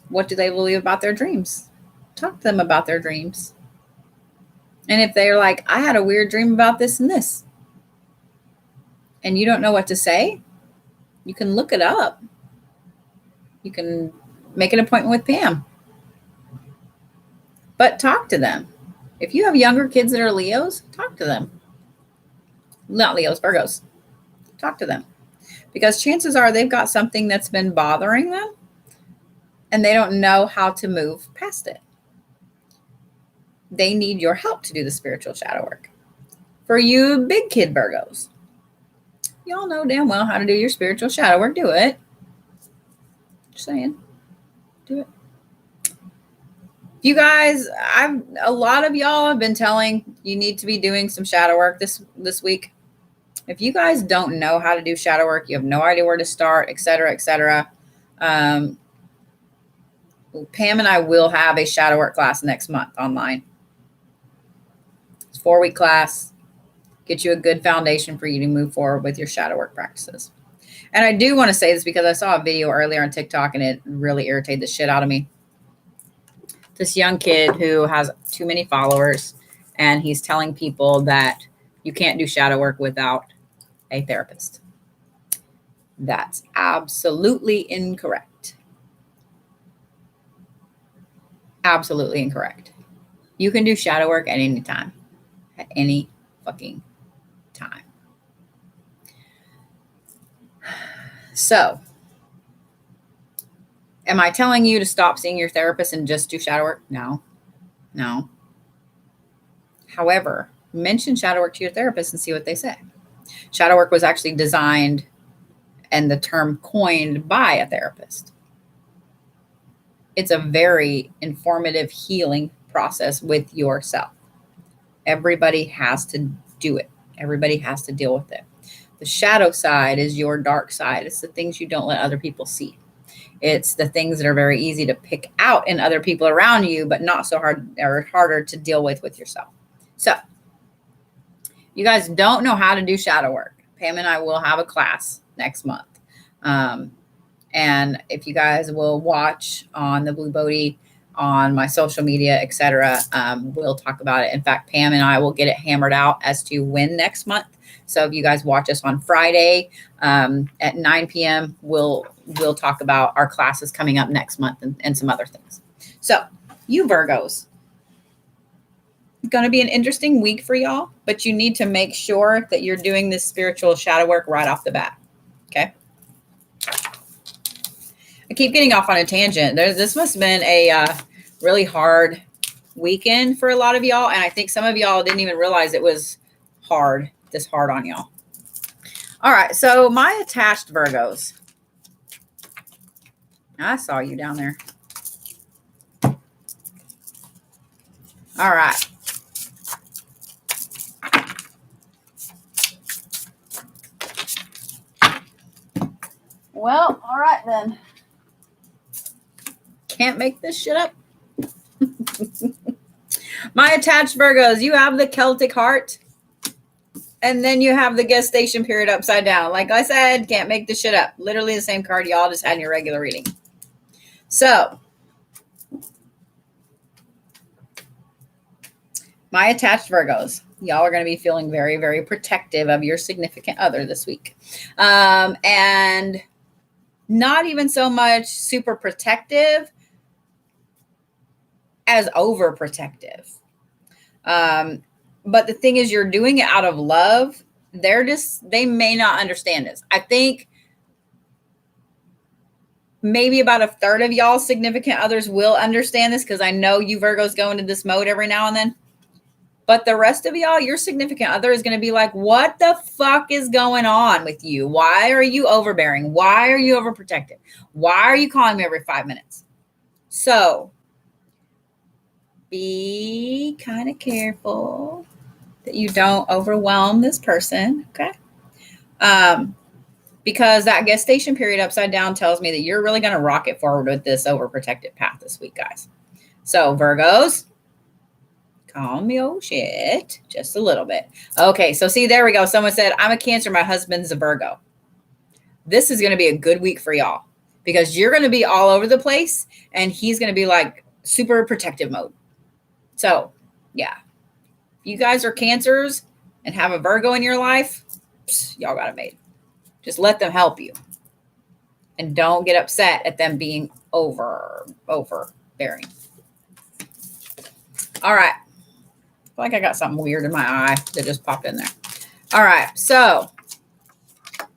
What do they believe about their dreams? Talk to them about their dreams. And if they're like, I had a weird dream about this and this, and you don't know what to say, you can look it up. You can make an appointment with Pam. But talk to them. If you have younger kids that are Leos, talk to them. Not Leos, Virgos. Talk to them. Because chances are they've got something that's been bothering them and they don't know how to move past it. They need your help to do the spiritual shadow work. For you big kid Virgos, y'all know damn well how to do your spiritual shadow work. Do it. Just saying. Do it. You guys, a lot of y'all have been telling you need to be doing some shadow work this week. If you guys don't know how to do shadow work, you have no idea where to start, etc., etc. Pam and I will have a shadow work class next month online. It's a 4-week class. Get you a good foundation for you to move forward with your shadow work practices. And I do want to say this because I saw a video earlier on TikTok and it really irritated the shit out of me. This young kid who has too many followers, and he's telling people that you can't do shadow work without a therapist. That's absolutely incorrect. Absolutely incorrect. You can do shadow work at any time. At any fucking time. So, am I telling you to stop seeing your therapist and just do shadow work? No. No. However, mention shadow work to your therapist and see what they say. Shadow work was actually designed and the term coined by a therapist. It's a very informative healing process with yourself. Everybody has to do it. Everybody has to deal with it. The shadow side is your dark side. It's the things you don't let other people see. It's the things that are very easy to pick out in other people around you, but not so hard or harder to deal with yourself. So, you guys don't know how to do shadow work. Pam and I will have a class next month. And if you guys will watch on the Blue Bodie, on my social media, etc., we'll talk about it. In fact, Pam and I will get it hammered out as to when next month. So if you guys watch us on Friday at 9 p.m., we'll talk about our classes coming up next month and some other things. So you Virgos, it's going to be an interesting week for y'all, but you need to make sure that you're doing this spiritual shadow work right off the bat. Okay. I keep getting off on a tangent. This must have been a really hard weekend for a lot of y'all. And I think some of y'all didn't even realize it was this hard on y'all. All right. So my attached Virgos. I saw you down there. All right. Well, all right then. Can't make this shit up. My attached Virgos, you have the Celtic heart. And then you have the gestation period upside down. Like I said, can't make this shit up. Literally the same card y'all just had in your regular reading. So, my attached Virgos, y'all are going to be feeling very, very protective of your significant other this week. And not even so much super protective as overprotective. But the thing is, you're doing it out of love. They may not understand this. I think maybe about a third of y'all's significant others will understand this because I know you Virgos go into this mode every now and then. But the rest of y'all, your significant other is going to be like, what the fuck is going on with you? Why are you overbearing? Why are you overprotective? Why are you calling me every 5 minutes? So be kind of careful that you don't overwhelm this person, okay? Because that gestation period upside down tells me that you're really going to rocket forward with this overprotective path this week, guys. So Virgos, calm your shit just a little bit. Okay, so see, there we go. Someone said, I'm a Cancer, my husband's a Virgo. This is going to be a good week for y'all because you're going to be all over the place and he's going to be like super protective mode. So, yeah. If you guys are Cancers and have a Virgo in your life, y'all got it made. Just let them help you. And don't get upset at them being overbearing. All right. I feel like I got something weird in my eye that just popped in there. All right. So,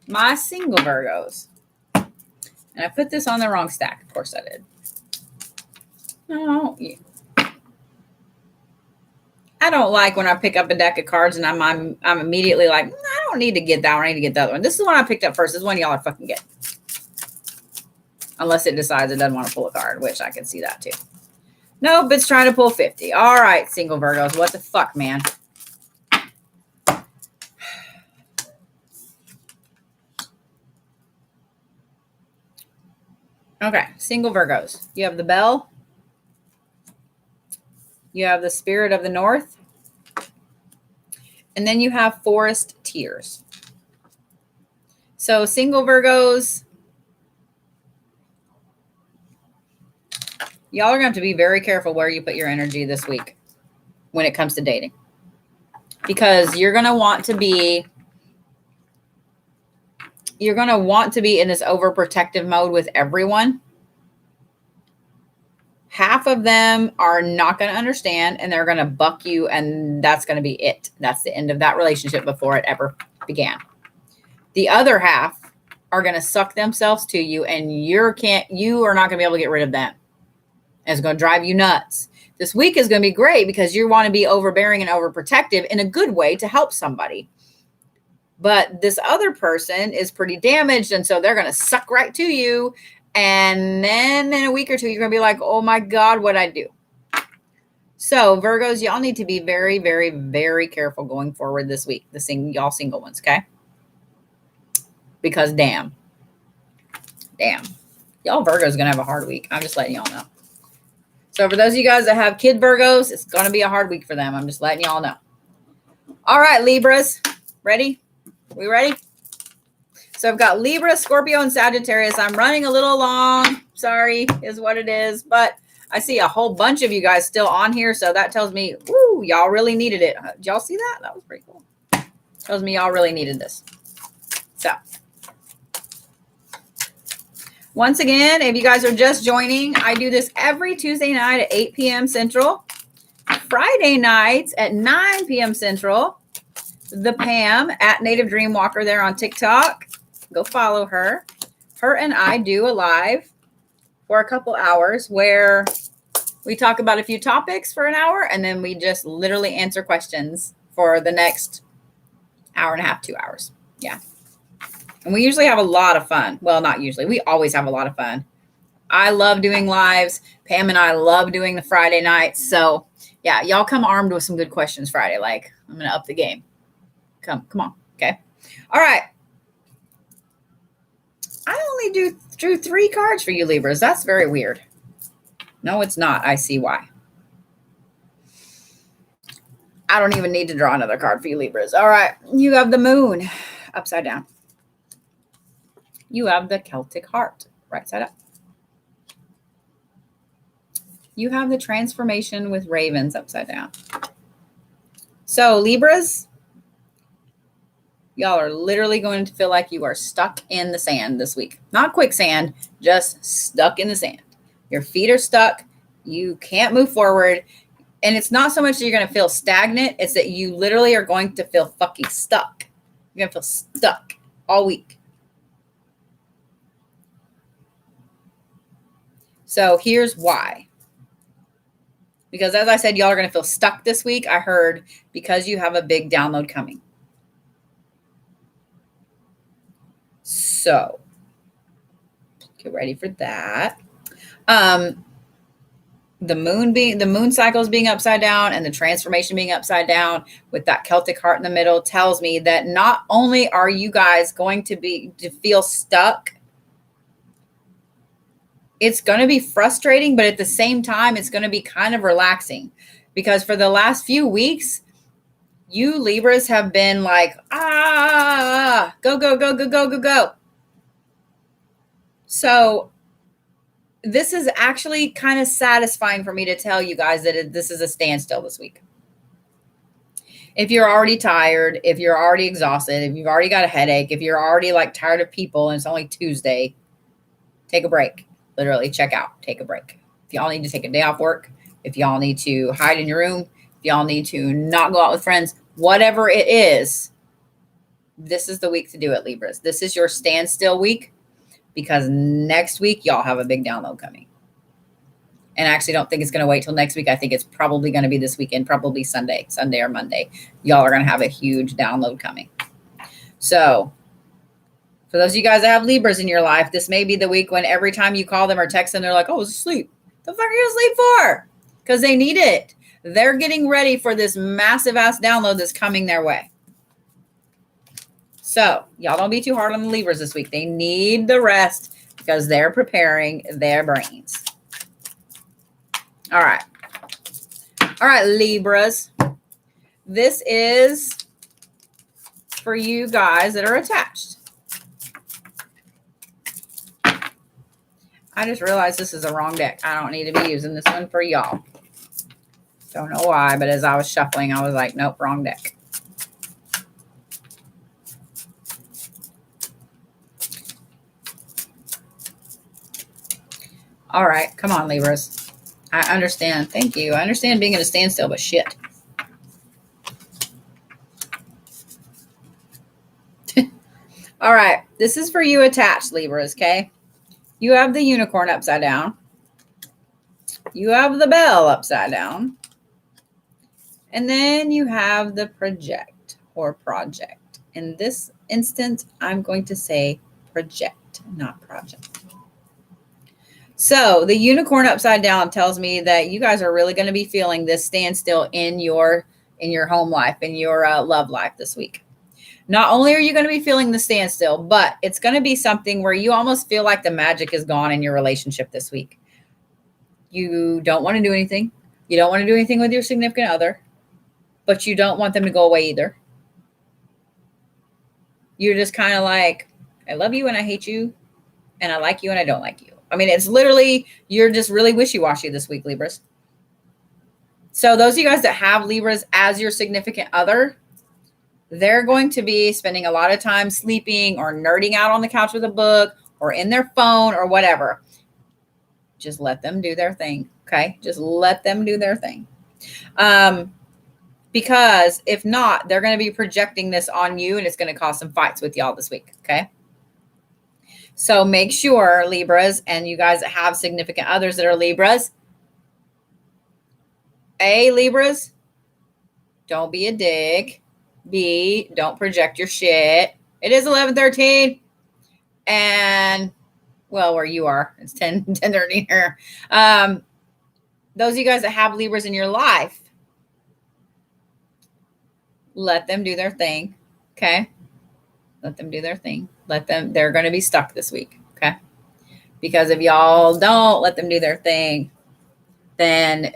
my single Virgos. And I put this on the wrong stack. Of course I did. No, yeah. I don't like when I pick up a deck of cards and I'm immediately like, I don't need to get that one. I need to get the other one. This is the one I picked up first. This is one y'all are fucking get. Unless it decides it doesn't want to pull a card, which I can see that too. Nope, it's trying to pull 50. All right, single Virgos. What the fuck, man? Okay, single Virgos. You have the Bell. You have the Spirit of the North. And then you have Forest Tears. So single Virgos, y'all are going to have to be very careful where you put your energy this week when it comes to dating. Because you're going to want to be in this overprotective mode with everyone. Half of them are not going to understand and they're going to buck you, and that's going to be it. That's the end of that relationship before it ever began. The other half are going to suck themselves to you, and you are not going to be able to get rid of them. And it's going to drive you nuts. This week is going to be great because you want to be overbearing and overprotective in a good way to help somebody. But this other person is pretty damaged, and so they're going to suck right to you. And then in a week or two, you're going to be like, oh my God, what'd I do? So Virgos, y'all need to be very, very, very careful going forward this week. Y'all single ones, okay? Because damn. Y'all Virgos going to have a hard week. I'm just letting y'all know. So for those of you guys that have kid Virgos, it's going to be a hard week for them. I'm just letting y'all know. All right, Libras. Ready? We ready? So I've got Libra, Scorpio, and Sagittarius. I'm running a little long. Sorry, is what it is. But I see a whole bunch of you guys still on here. So that tells me, woo, y'all really needed it. Did y'all see that? That was pretty cool. Tells me y'all really needed this. So once again, if you guys are just joining, I do this every Tuesday night at 8 p.m. Central. Friday nights at 9 p.m. Central. The Pam at Native Dream Walker there on TikTok. Go follow her. Her and I do a live for a couple hours where we talk about a few topics for an hour, and then we just literally answer questions for the next hour and a half, 2 hours. Yeah. And we usually have a lot of fun. Well, not usually. We always have a lot of fun. I love doing lives. Pam and I love doing the Friday nights. So, yeah, y'all come armed with some good questions Friday. Like, I'm going to up the game. Come on. Okay. All right. I only drew 3 cards for you, Libras. That's very weird. No, it's not. I see why. I don't even need to draw another card for you, Libras. All right. You have the Moon upside down. You have the Celtic Heart right side up. You have the Transformation with Ravens upside down. So, Libras, y'all are literally going to feel like you are stuck in the sand this week. Not quicksand, just stuck in the sand. Your feet are stuck. You can't move forward. And it's not so much that you're going to feel stagnant. It's that you literally are going to feel fucking stuck. You're going to feel stuck all week. So here's why. Because as I said, y'all are going to feel stuck this week. I heard because you have a big download coming. So get ready for that. The moon cycles being upside down and the transformation being upside down with that Celtic heart in the middle tells me that not only are you guys going to feel stuck, it's going to be frustrating, but at the same time, it's going to be kind of relaxing because for the last few weeks, you Libras have been like, go. So this is actually kind of satisfying for me to tell you guys that this is a standstill this week. If you're already tired, if you're already exhausted, if you've already got a headache, if you're already like tired of people and it's only Tuesday, take a break. Literally check out, take a break. If y'all need to take a day off work, if y'all need to hide in your room, if y'all need to not go out with friends, whatever it is, this is the week to do it, Libras. This is your standstill week because next week y'all have a big download coming. And I actually don't think it's going to wait till next week. I think it's probably going to be this weekend, probably Sunday or Monday. Y'all are going to have a huge download coming. So for those of you guys that have Libras in your life, this may be the week when every time you call them or text them, they're like, oh, I was asleep. The fuck are you asleep for? Because they need it. They're getting ready for this massive ass download that's coming their way. So y'all don't be too hard on the Libras this week. They need the rest because they're preparing their brains. All right. All right, Libras. This is for you guys that are attached. I just realized this is the wrong deck. I don't need to be using this one for y'all. Don't know why, but as I was shuffling, I was like, nope, wrong deck. All right, come on, Libras. I understand. Thank you. I understand being at a standstill, but shit. All right, this is for you attached, Libras, okay? You have the unicorn upside down. You have the bell upside down. And then you have the project or project. In this instance, I'm going to say project, not project. So the unicorn upside down tells me that you guys are really going to be feeling this standstill in your home life, in your love life this week. Not only are you going to be feeling the standstill, but it's going to be something where you almost feel like the magic is gone in your relationship this week. You don't want to do anything. You don't want to do anything with your significant other, but you don't want them to go away either. You're just kind of like, I love you and I hate you, and I like you and I don't like you. I mean, it's literally, you're just really wishy-washy this week, Libras. So those of you guys that have Libras as your significant other, they're going to be spending a lot of time sleeping or nerding out on the couch with a book or in their phone or whatever. Just let them do their thing, okay? Just let them do their thing. Because if not, they're going to be projecting this on you and it's going to cause some fights with y'all this week, okay? So make sure, Libras, and you guys that have significant others that are Libras, A, Libras, don't be a dick. B, don't project your shit. It is 11:13. And, well, where you are, it's 10:30 here. Those of you guys that have Libras in your life, let them do their thing, okay? Let them do their thing. They're going to be stuck this week, okay? Because if y'all don't let them do their thing, then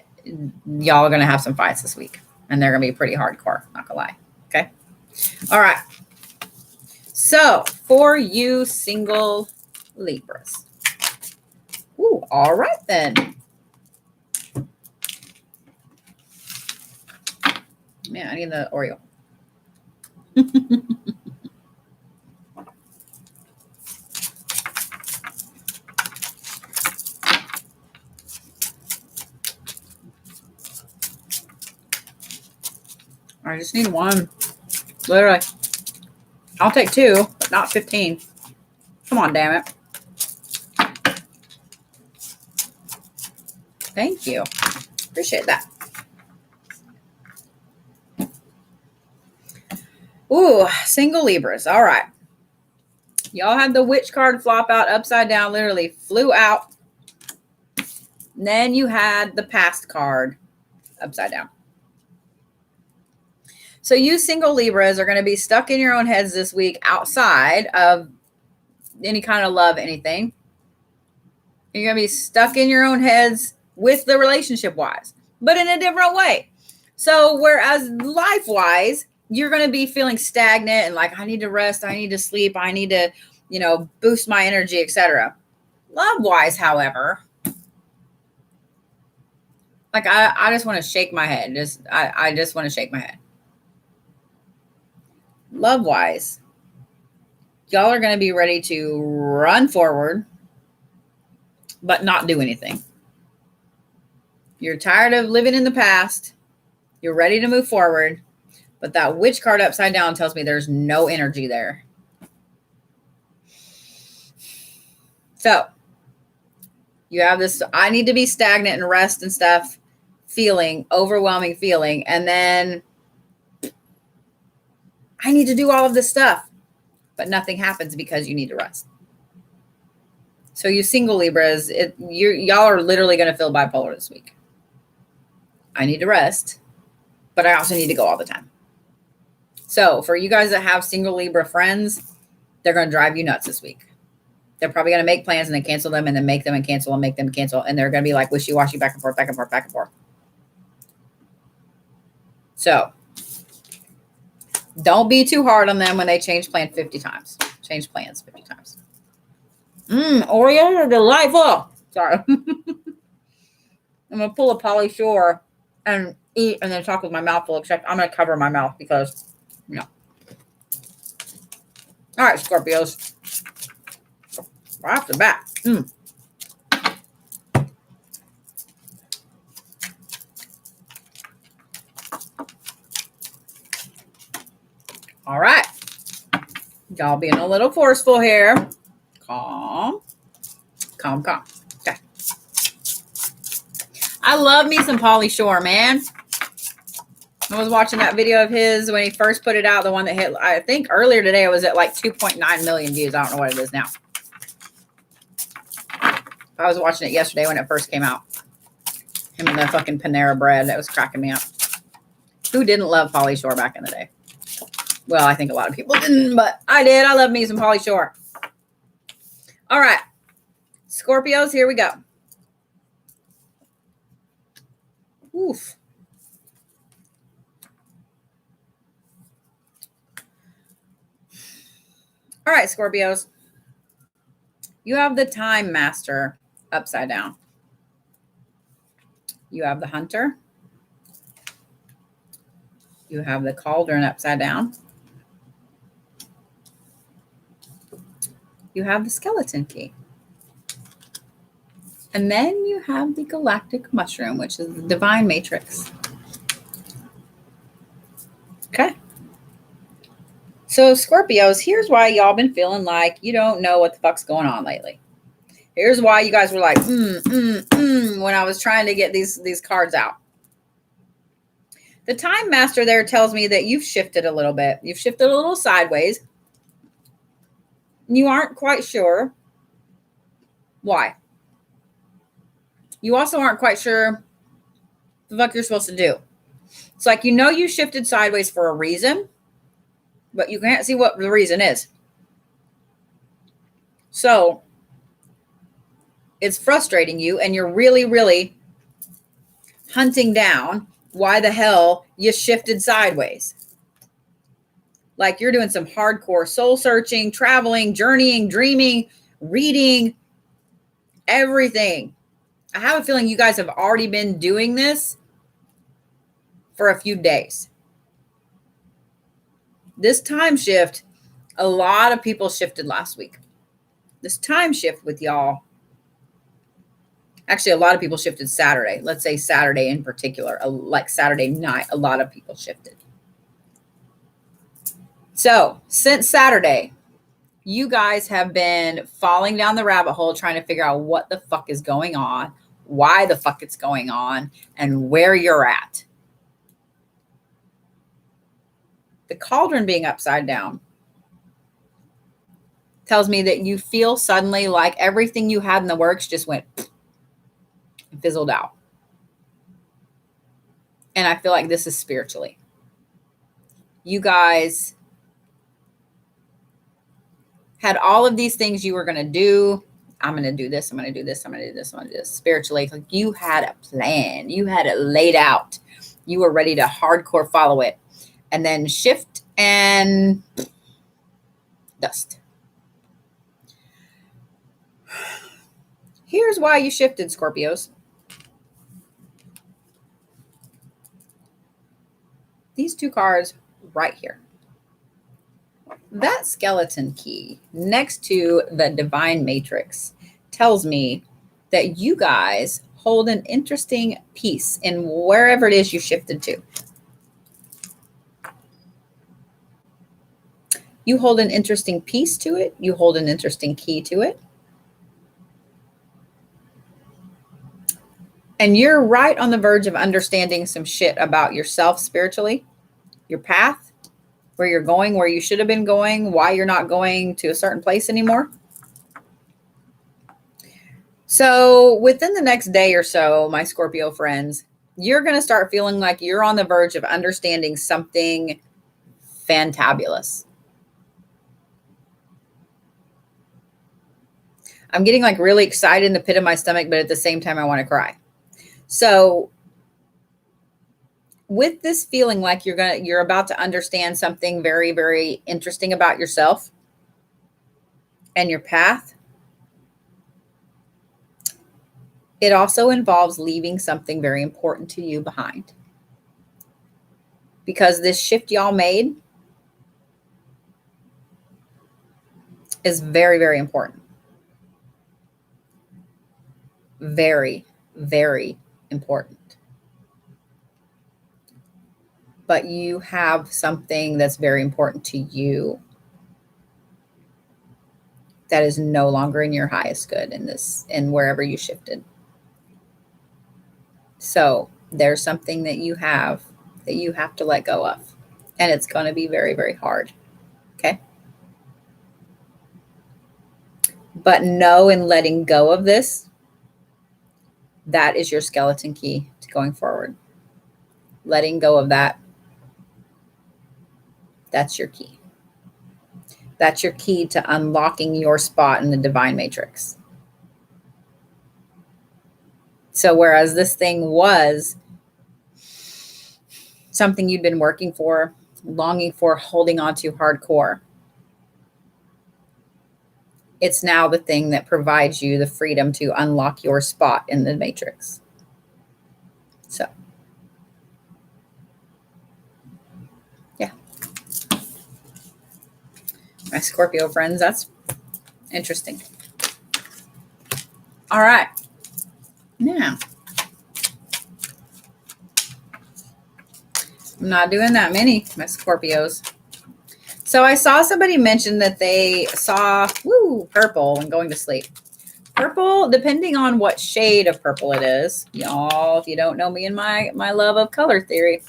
y'all are going to have some fights this week. And they're going to be pretty hardcore, not going to lie, okay? All right. So, for you single Libras. Ooh, all right then. Man, I need the Oreo. I just need one. Literally. I'll take 2, but not 15. Come on, damn it. Thank you. Appreciate that. Ooh, single Libras. All right. Y'all had the witch card flop out upside down, literally flew out. And then you had the past card upside down. So you single Libras are going to be stuck in your own heads this week outside of any kind of love, anything. You're going to be stuck in your own heads with the relationship-wise, but in a different way. So whereas life-wise, you're going to be feeling stagnant and like, I need to rest, I need to sleep, I need to, boost my energy, etc. Love-wise, however, like I just want to shake my head. I just want to shake my head. Love-wise, y'all are going to be ready to run forward, but not do anything. You're tired of living in the past. You're ready to move forward, but that witch card upside down tells me there's no energy there. So you have this, I need to be stagnant and rest and stuff, feeling, overwhelming feeling, and then I need to do all of this stuff, but nothing happens because you need to rest. So you single Libras, y'all are literally going to feel bipolar this week. I need to rest, but I also need to go all the time. So for you guys that have single Libra friends, they're going to drive you nuts this week. They're probably going to make plans and then cancel them and then make them and cancel and make them cancel. And they're going to be like wishy-washy, back and forth, back and forth, back and forth. So don't be too hard on them when they change plans 50 times. Change plans 50 times. Oreos are delightful. Sorry. I'm going to pull a Polly Shore and eat and then talk with my mouth full, except I'm going to cover my mouth because, you know. All right, Scorpios. Right off the bat. All right. Y'all being a little forceful here. Calm. Calm, calm. Okay. I love me some Pauly Shore, man. I was watching that video of his when he first put it out, the one that hit, I think earlier today, it was at like 2.9 million views. I don't know what it is now. I was watching it yesterday when it first came out. Him and the fucking Panera bread. That was cracking me up. Who didn't love Pauly Shore back in the day? Well, I think a lot of people didn't, but I did. I love me some Pauly Shore. All right. Scorpios, here we go. Oof. All right, Scorpios. You have the Time Master upside down. You have the Hunter. You have the Cauldron upside down. You have the Skeleton Key. And then you have the Galactic Mushroom, which is the Divine Matrix. Okay. So Scorpios, here's why y'all been feeling like you don't know what the fuck's going on lately. Here's why you guys were like, when I was trying to get these cards out. The Time Master there tells me that you've shifted a little bit. You've shifted a little sideways. You aren't quite sure why. You also aren't quite sure the fuck you're supposed to do. It's like, you know, you shifted sideways for a reason, but you can't see what the reason is. So it's frustrating you, and you're really, really hunting down why the hell you shifted sideways. Like you're doing some hardcore soul searching, traveling, journeying, dreaming, reading, everything. I have a feeling you guys have already been doing this for a few days. This time shift, a lot of people shifted last week. This time shift with y'all, actually a lot of people shifted Saturday. Let's say Saturday in particular, like Saturday night, a lot of people shifted. So since Saturday, you guys have been falling down the rabbit hole trying to figure out what the fuck is going on, why the fuck it's going on, and where you're at. The Cauldron being upside down tells me that you feel suddenly like everything you had in the works just went and fizzled out. And I feel like this is spiritually. You guys had all of these things you were going to do. I'm going to do this. I'm going to do this. I'm going to do this. I'm going to do this. Spiritually, like you had a plan. You had it laid out. You were ready to hardcore follow it. And then shift and dust. Here's why you shifted, Scorpios. These two cards right here. That Skeleton Key next to the Divine Matrix tells me that you guys hold an interesting piece in wherever it is you shifted to. You hold an interesting piece to it. You hold an interesting key to it. And you're right on the verge of understanding some shit about yourself spiritually, your path, where you're going, where you should have been going, why you're not going to a certain place anymore. So within the next day or so, my Scorpio friends, you're going to start feeling like you're on the verge of understanding something fantabulous. I'm getting like really excited in the pit of my stomach, but at the same time, I want to cry. So with this feeling like you're about to understand something very, very interesting about yourself and your path, it also involves leaving something very important to you behind. Because this shift y'all made is very, very important. Very, very important. But you have something that's very important to you that is no longer in your highest good in wherever you shifted. So there's something that you have to let go of. And it's going to be very, very hard. Okay. But know in letting go of this, that is your skeleton key to going forward. Letting go of that. That's your key. That's your key to unlocking your spot in the divine matrix. So whereas this thing was something you'd been working for, longing for, holding on to hardcore, it's now the thing that provides you the freedom to unlock your spot in the matrix. So, yeah. My Scorpio friends, that's interesting. All right. Now, I'm not doing that many, my Scorpios. So I saw somebody mention that they saw, purple when going to sleep. Purple, depending on what shade of purple it is, y'all, if you don't know me and my love of color theory,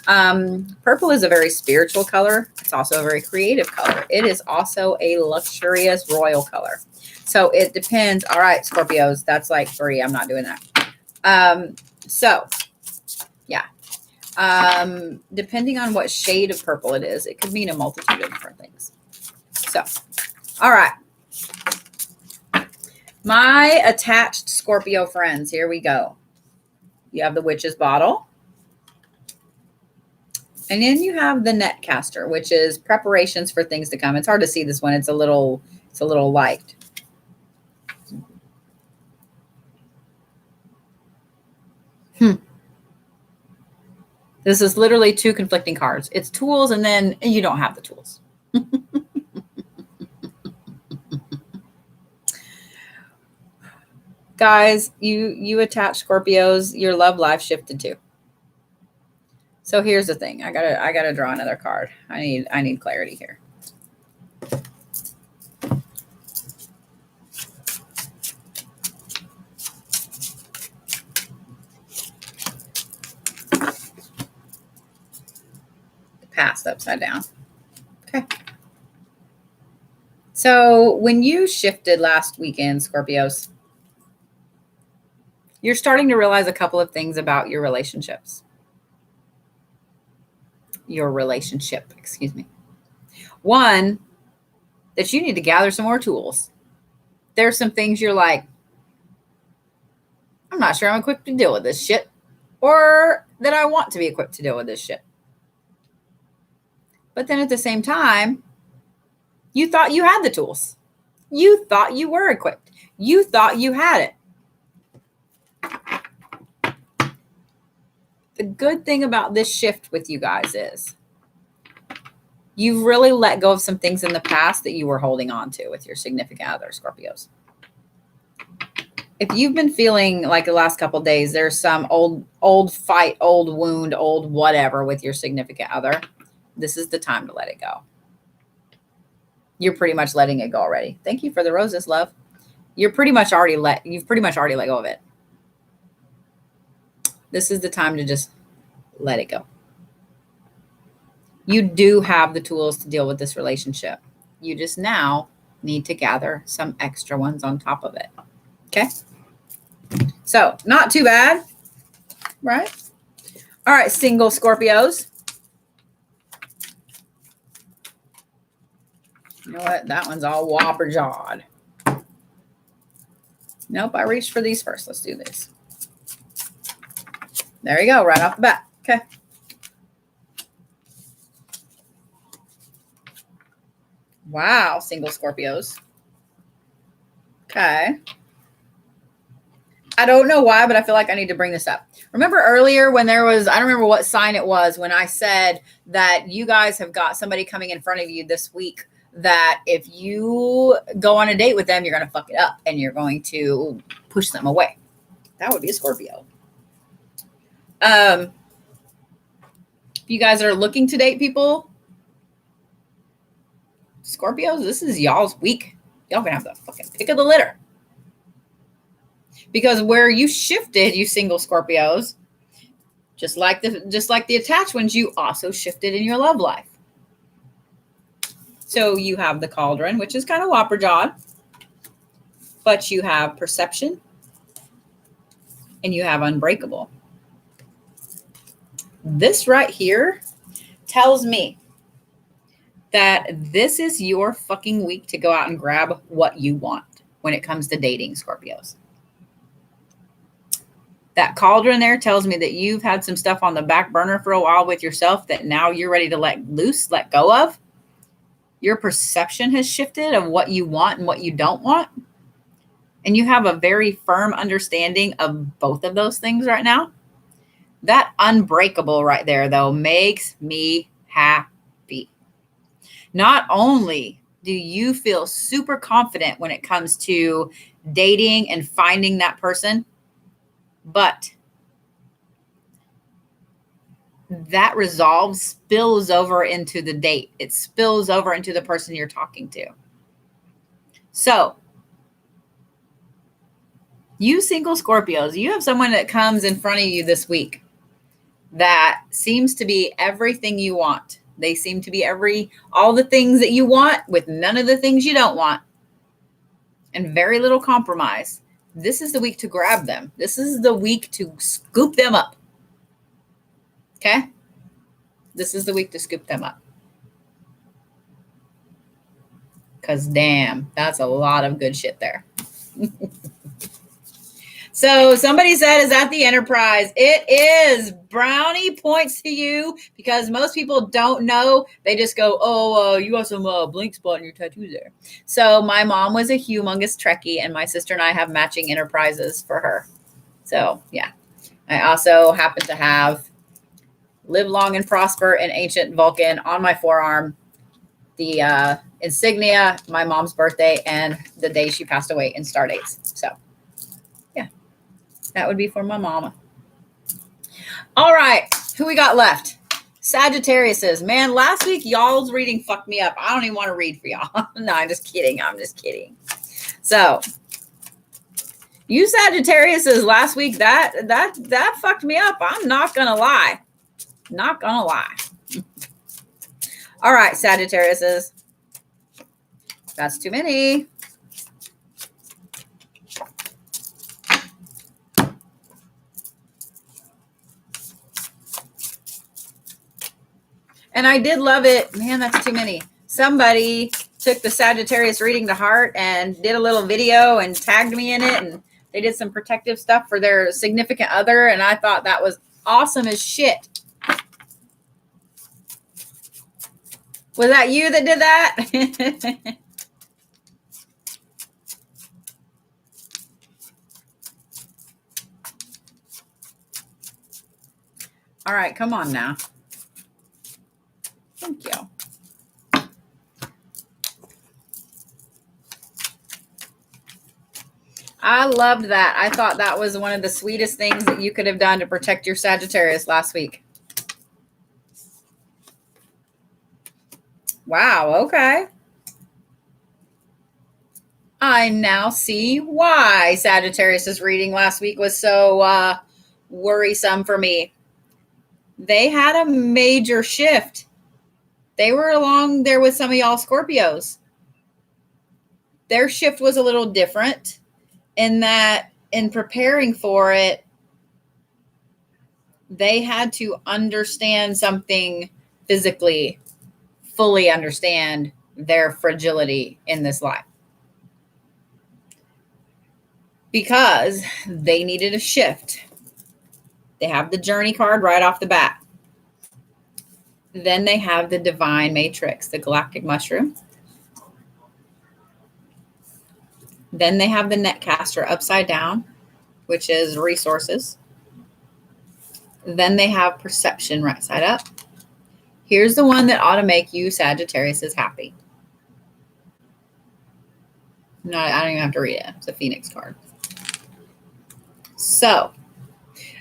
purple is a very spiritual color. It's also a very creative color. It is also a luxurious royal color. So it depends. All right, Scorpios, that's like 3. I'm not doing that. So, yeah. Depending on what shade of purple it is, it could mean a multitude of different things. So, all right. My attached Scorpio friends, here we go. You have the witch's bottle. And then you have the netcaster, which is preparations for things to come. It's hard to see this one. It's a little light. This is literally 2 conflicting cards. It's tools, and then you don't have the tools. Guys, you attach Scorpios, your love life shifted too. So here's the thing. I gotta draw another card. I need clarity here. Passed upside down. Okay. So when you shifted last weekend, Scorpios, you're starting to realize a couple of things about your relationships. Your relationship, excuse me. One, that you need to gather some more tools. There's some things you're like, I'm not sure I'm equipped to deal with this shit, or that I want to be equipped to deal with this shit. But then at the same time, you thought you had the tools. You thought you were equipped. You thought you had it. The good thing about this shift with you guys is you've really let go of some things in the past that you were holding on to with your significant other, Scorpios. If you've been feeling like the last couple of days, there's some old fight, old wound, old whatever with your significant other, this is the time to let it go. You're pretty much letting it go already. Thank you for the roses, love. You've pretty much already let go of it. This is the time to just let it go. You do have the tools to deal with this relationship. You just now need to gather some extra ones on top of it. Okay? So, not too bad, right? All right, single Scorpios. You know what? That one's all whopper jawed. Nope, I reached for these first. Let's do this. There you go, right off the bat. Okay. Wow, single Scorpios. Okay. I don't know why, but I feel like I need to bring this up. Remember earlier when there was, I don't remember what sign it was, when I said that you guys have got somebody coming in front of you this week that if you go on a date with them, you're going to fuck it up and you're going to push them away. That would be a Scorpio. If you guys are looking to date people, Scorpios, this is y'all's week. Y'all gonna have the fucking pick of the litter. Because where you shifted, you single Scorpios, just like the attached ones, you also shifted in your love life. So you have the cauldron, which is kind of whopper jawed, but you have perception and you have unbreakable. This right here tells me that this is your fucking week to go out and grab what you want when it comes to dating, Scorpios. That cauldron there tells me that you've had some stuff on the back burner for a while with yourself that now you're ready to let go of. Your perception has shifted of what you want and what you don't want. And you have a very firm understanding of both of those things right now. That unbreakable right there, though, makes me happy. Not only do you feel super confident when it comes to dating and finding that person, but that resolve spills over into the date. It spills over into the person you're talking to. So, you single Scorpios, you have someone that comes in front of you this week that seems to be everything you want. They seem to be all the things that you want with none of the things you don't want. And very little compromise. This is the week to grab them. This is the week to scoop them up. Okay? This is the week to scoop them up. Because damn, that's a lot of good shit there. So somebody said, is that the Enterprise? It is. Brownie points to you because most people don't know. They just go, oh, you got some blink spot in your tattoo there. So my mom was a humongous Trekkie, and my sister and I have matching Enterprises for her. So, yeah. I also happen to have Live Long and Prosper and Ancient Vulcan on my forearm. The insignia, my mom's birthday, and the day she passed away in star dates. So. That would be for my mama. All right. Who we got left? Sagittariuses. Man, last week, y'all's reading fucked me up. I don't even want to read for y'all. No, I'm just kidding. So, you Sagittariuses last week, that fucked me up. I'm not going to lie. Not going to lie. All right, Sagittariuses. That's too many. And I did love it. Man, that's too many. Somebody took the Sagittarius reading to heart and did a little video and tagged me in it. And they did some protective stuff for their significant other. And I thought that was awesome as shit. Was that you that did that? All right, come on now. Thank you. I loved that. I thought that was one of the sweetest things that you could have done to protect your Sagittarius last week. Wow, okay. I now see why Sagittarius's reading last week was so worrisome for me. They had a major shift. They were along there with some of y'all Scorpios. Their shift was a little different in that in preparing for it, they had to understand something physically, fully understand their fragility in this life. because they needed a shift. They have the journey card right off the bat. Then they have the divine matrix, the galactic mushroom. Then they have the netcaster upside down, which is resources. Then they have perception right side up. Here's the one that ought to make you Sagittariuses happy. No, I don't even have to read it. It's a Phoenix card. So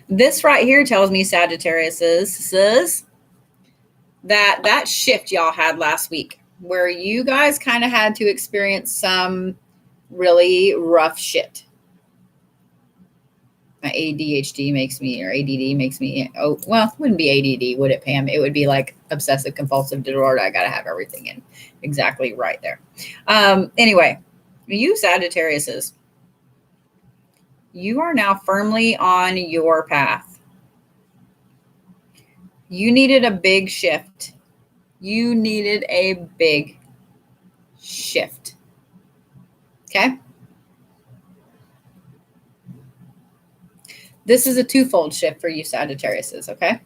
this right here tells me, Sagittariuses, that shift y'all had last week where you guys kind of had to experience some really rough shit. My ADHD makes me, or ADD makes me, oh, well, it wouldn't be ADD, would it, Pam? It would be like obsessive compulsive disorder. I got to have everything in exactly right there. Anyway, you Sagittariuses, you are now firmly on your path. You needed a big shift. You needed a big shift. Okay? This is a twofold shift for you Sagittariuses, okay?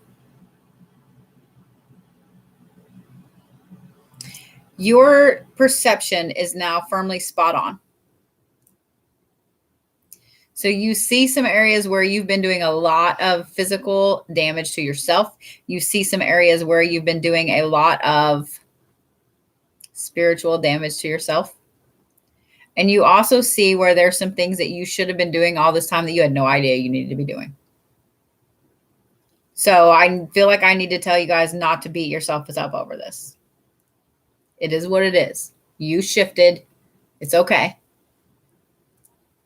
Your perception is now firmly spot on. So you see some areas where you've been doing a lot of physical damage to yourself. You see some areas where you've been doing a lot of spiritual damage to yourself. And you also see where there's some things that you should have been doing all this time that you had no idea you needed to be doing. So I feel like I need to tell you guys not to beat yourself up over this. It is what it is. You shifted. It's okay.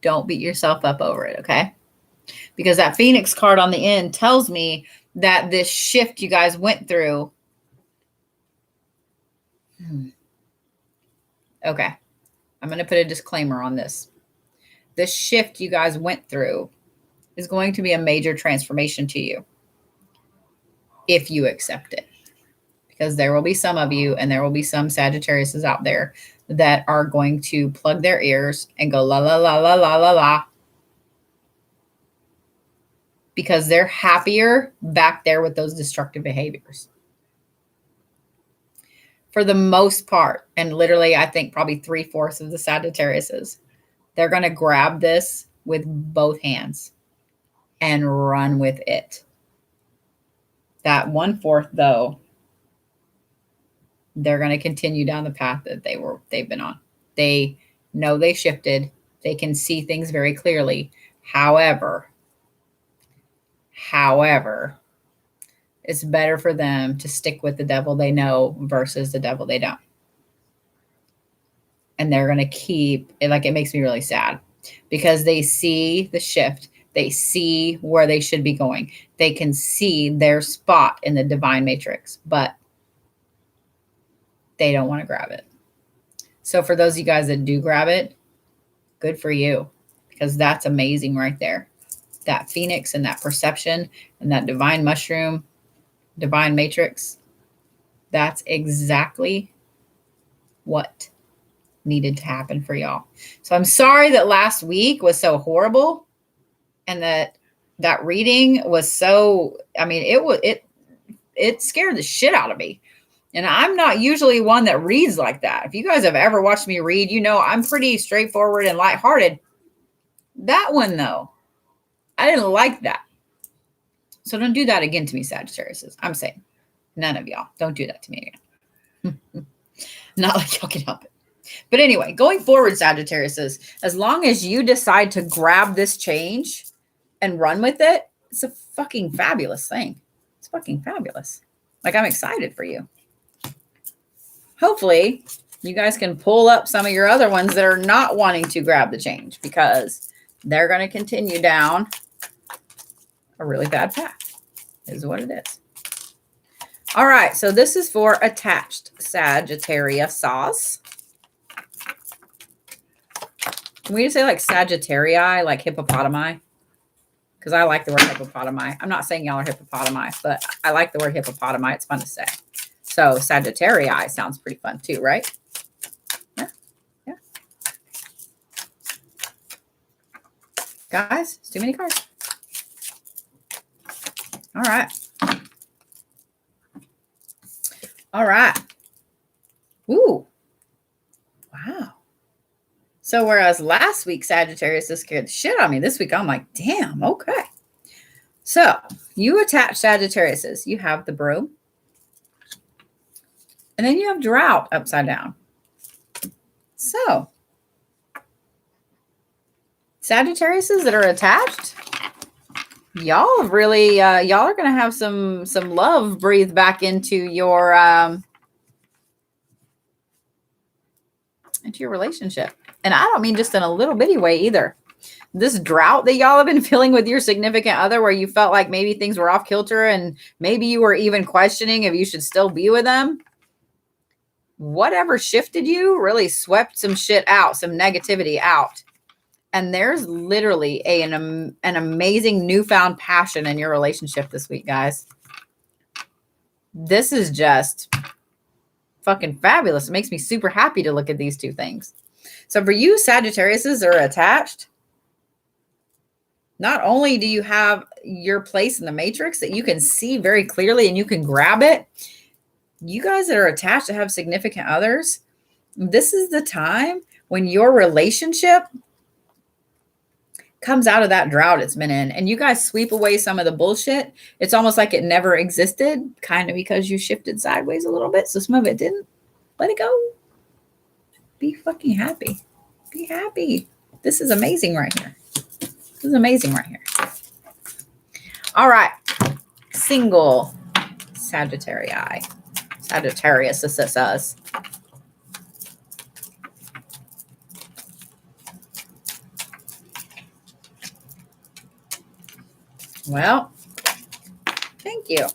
Don't beat yourself up over it, okay? Because that Phoenix card on the end tells me that this shift you guys went through. Okay. I'm going to put a disclaimer on this. This shift you guys went through is going to be a major transformation to you if you accept it. Because there will be some of you, and there will be some Sagittariuses out there that are going to plug their ears and go la, la, la, la, la, la, la. Because they're happier back there with those destructive behaviors. For the most part, and literally I think probably 3/4 of the Sagittariuses, they're going to grab this with both hands and run with it. That 1/4 though, they're going to continue down the path that they've been on. They know they shifted. They can see things very clearly. However, it's better for them to stick with the devil they know versus the devil they don't. And they're going to keep it. Like, it makes me really sad because they see the shift. They see where they should be going. They can see their spot in the divine matrix, but they don't want to grab it. So for those of you guys that do grab it, good for you, because that's amazing right there. That Phoenix and that perception and that divine mushroom, divine matrix, that's exactly what needed to happen for y'all. So I'm sorry that last week was so horrible and that reading was so, I mean, it scared the shit out of me. And I'm not usually one that reads like that. If you guys have ever watched me read, you know I'm pretty straightforward and lighthearted. That one, though, I didn't like that. So don't do that again to me, Sagittarius. I'm saying none of y'all. Don't do that to me again. Not like y'all can help it. But anyway, going forward, Sagittarius, as long as you decide to grab this change and run with it, it's a fucking fabulous thing. It's fucking fabulous. Like, I'm excited for you. Hopefully, you guys can pull up some of your other ones that are not wanting to grab the change, because they're going to continue down a really bad path, is what it is. All right, so this is for attached Sagittariuses. Can we just say like Sagittarii, like hippopotami? Because I like the word hippopotami. I'm not saying y'all are hippopotami, but I like the word hippopotami. It's fun to say. So Sagittarii sounds pretty fun too, right? Yeah. Yeah. Guys, it's too many cards. All right. All right. Ooh. Wow. So whereas last week Sagittarius just scared the shit out of me, this week I'm like, damn, okay. So you attach Sagittariuses. You have the Broom. And then you have Drought upside down. So Sagittariuses that are attached, y'all really, y'all are going to have some love breathed back into your relationship. And I don't mean just in a little bitty way either. This drought that y'all have been feeling with your significant other, where you felt like maybe things were off kilter and maybe you were even questioning if you should still be with them. Whatever shifted you really swept some shit out, some negativity out. And there's literally an amazing newfound passion in your relationship this week, guys. This is just fucking fabulous. It makes me super happy to look at these two things. So for you Sagittariuses that are attached, not only do you have your place in the matrix that you can see very clearly and you can grab it, you guys that are attached to have significant others, this is the time when your relationship comes out of that drought it's been in and you guys sweep away some of the bullshit. It's almost like it never existed, kind of because you shifted sideways a little bit. So some of it didn't. Let it go. Be fucking happy. Be happy. This is amazing right here. This is amazing right here. All right. Single Sagittarius. Sagittarius, this is us. Well, thank you.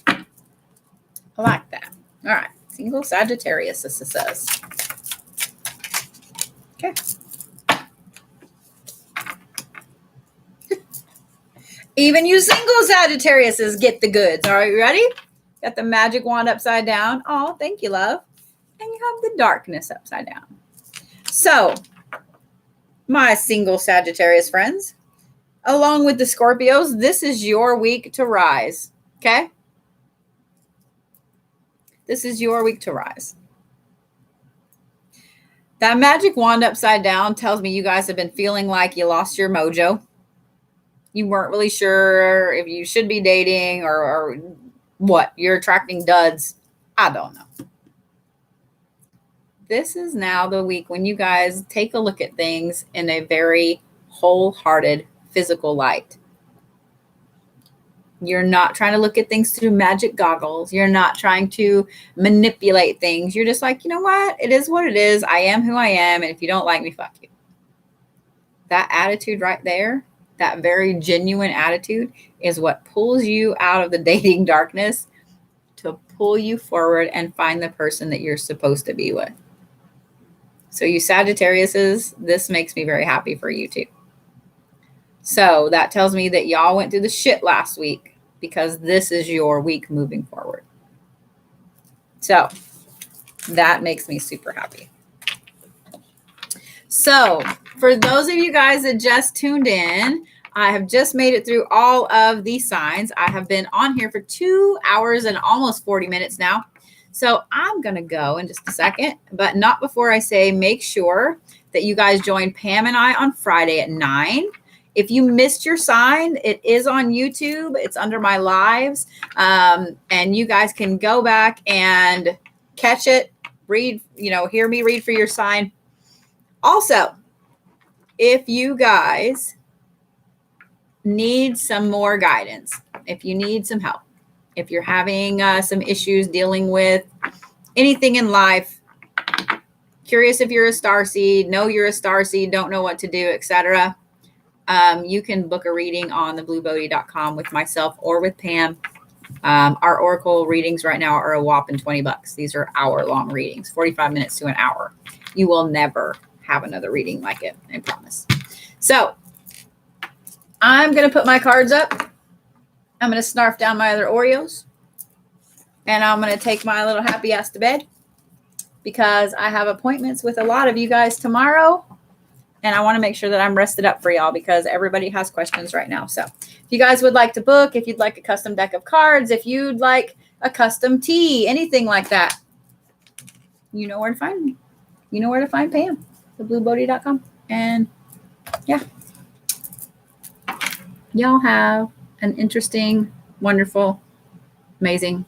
I like that. All right. Single Sagittarius, this is us. Okay. Even you single Sagittariuses get the goods. All right, you ready? Got the magic wand upside down. Oh, thank you, love. And you have the darkness upside down. So, my single Sagittarius friends, along with the Scorpios, this is your week to rise. Okay? This is your week to rise. That magic wand upside down tells me you guys have been feeling like you lost your mojo. You weren't really sure if you should be dating or what. You're attracting duds. I don't know. This is now the week when you guys take a look at things in a very wholehearted physical light. You're not trying to look at things through magic goggles. You're not trying to manipulate things. You're just like, you know what? It is what it is. I am who I am. And if you don't like me, fuck you. That attitude right there, that very genuine attitude, is what pulls you out of the dating darkness to pull you forward and find the person that you're supposed to be with. So you Sagittariuses, this makes me very happy for you too. So that tells me that y'all went through the shit last week, because this is your week moving forward. So that makes me super happy. So for those of you guys that just tuned in, I have just made it through all of these signs. I have been on here for 2 hours and almost 40 minutes now. So I'm going to go in just a second, but not before I say make sure that you guys join Pam and I on Friday at 9. If you missed your sign, it is on YouTube. It's under my lives. And you guys can go back and catch it, read, hear me read for your sign. Also, if you guys need some more guidance, if you need some help, if you're having some issues dealing with anything in life, curious if you're a starseed, know you're a starseed, don't know what to do, etc., you can book a reading on thebluebodie.com with myself or with Pam. Our Oracle readings right now are a whopping $20. These are hour-long readings, 45 minutes to an hour. You will never have another reading like it, I promise. So I'm going to put my cards up. I'm going to snarf down my other Oreos. And I'm going to take my little happy ass to bed, because I have appointments with a lot of you guys tomorrow. And I want to make sure that I'm rested up for y'all because everybody has questions right now. So if you guys would like to book, if you'd like a custom deck of cards, if you'd like a custom tea, anything like that, you know where to find me. You know where to find Pam, thebluebodie.com. And yeah, y'all have an interesting, wonderful, amazing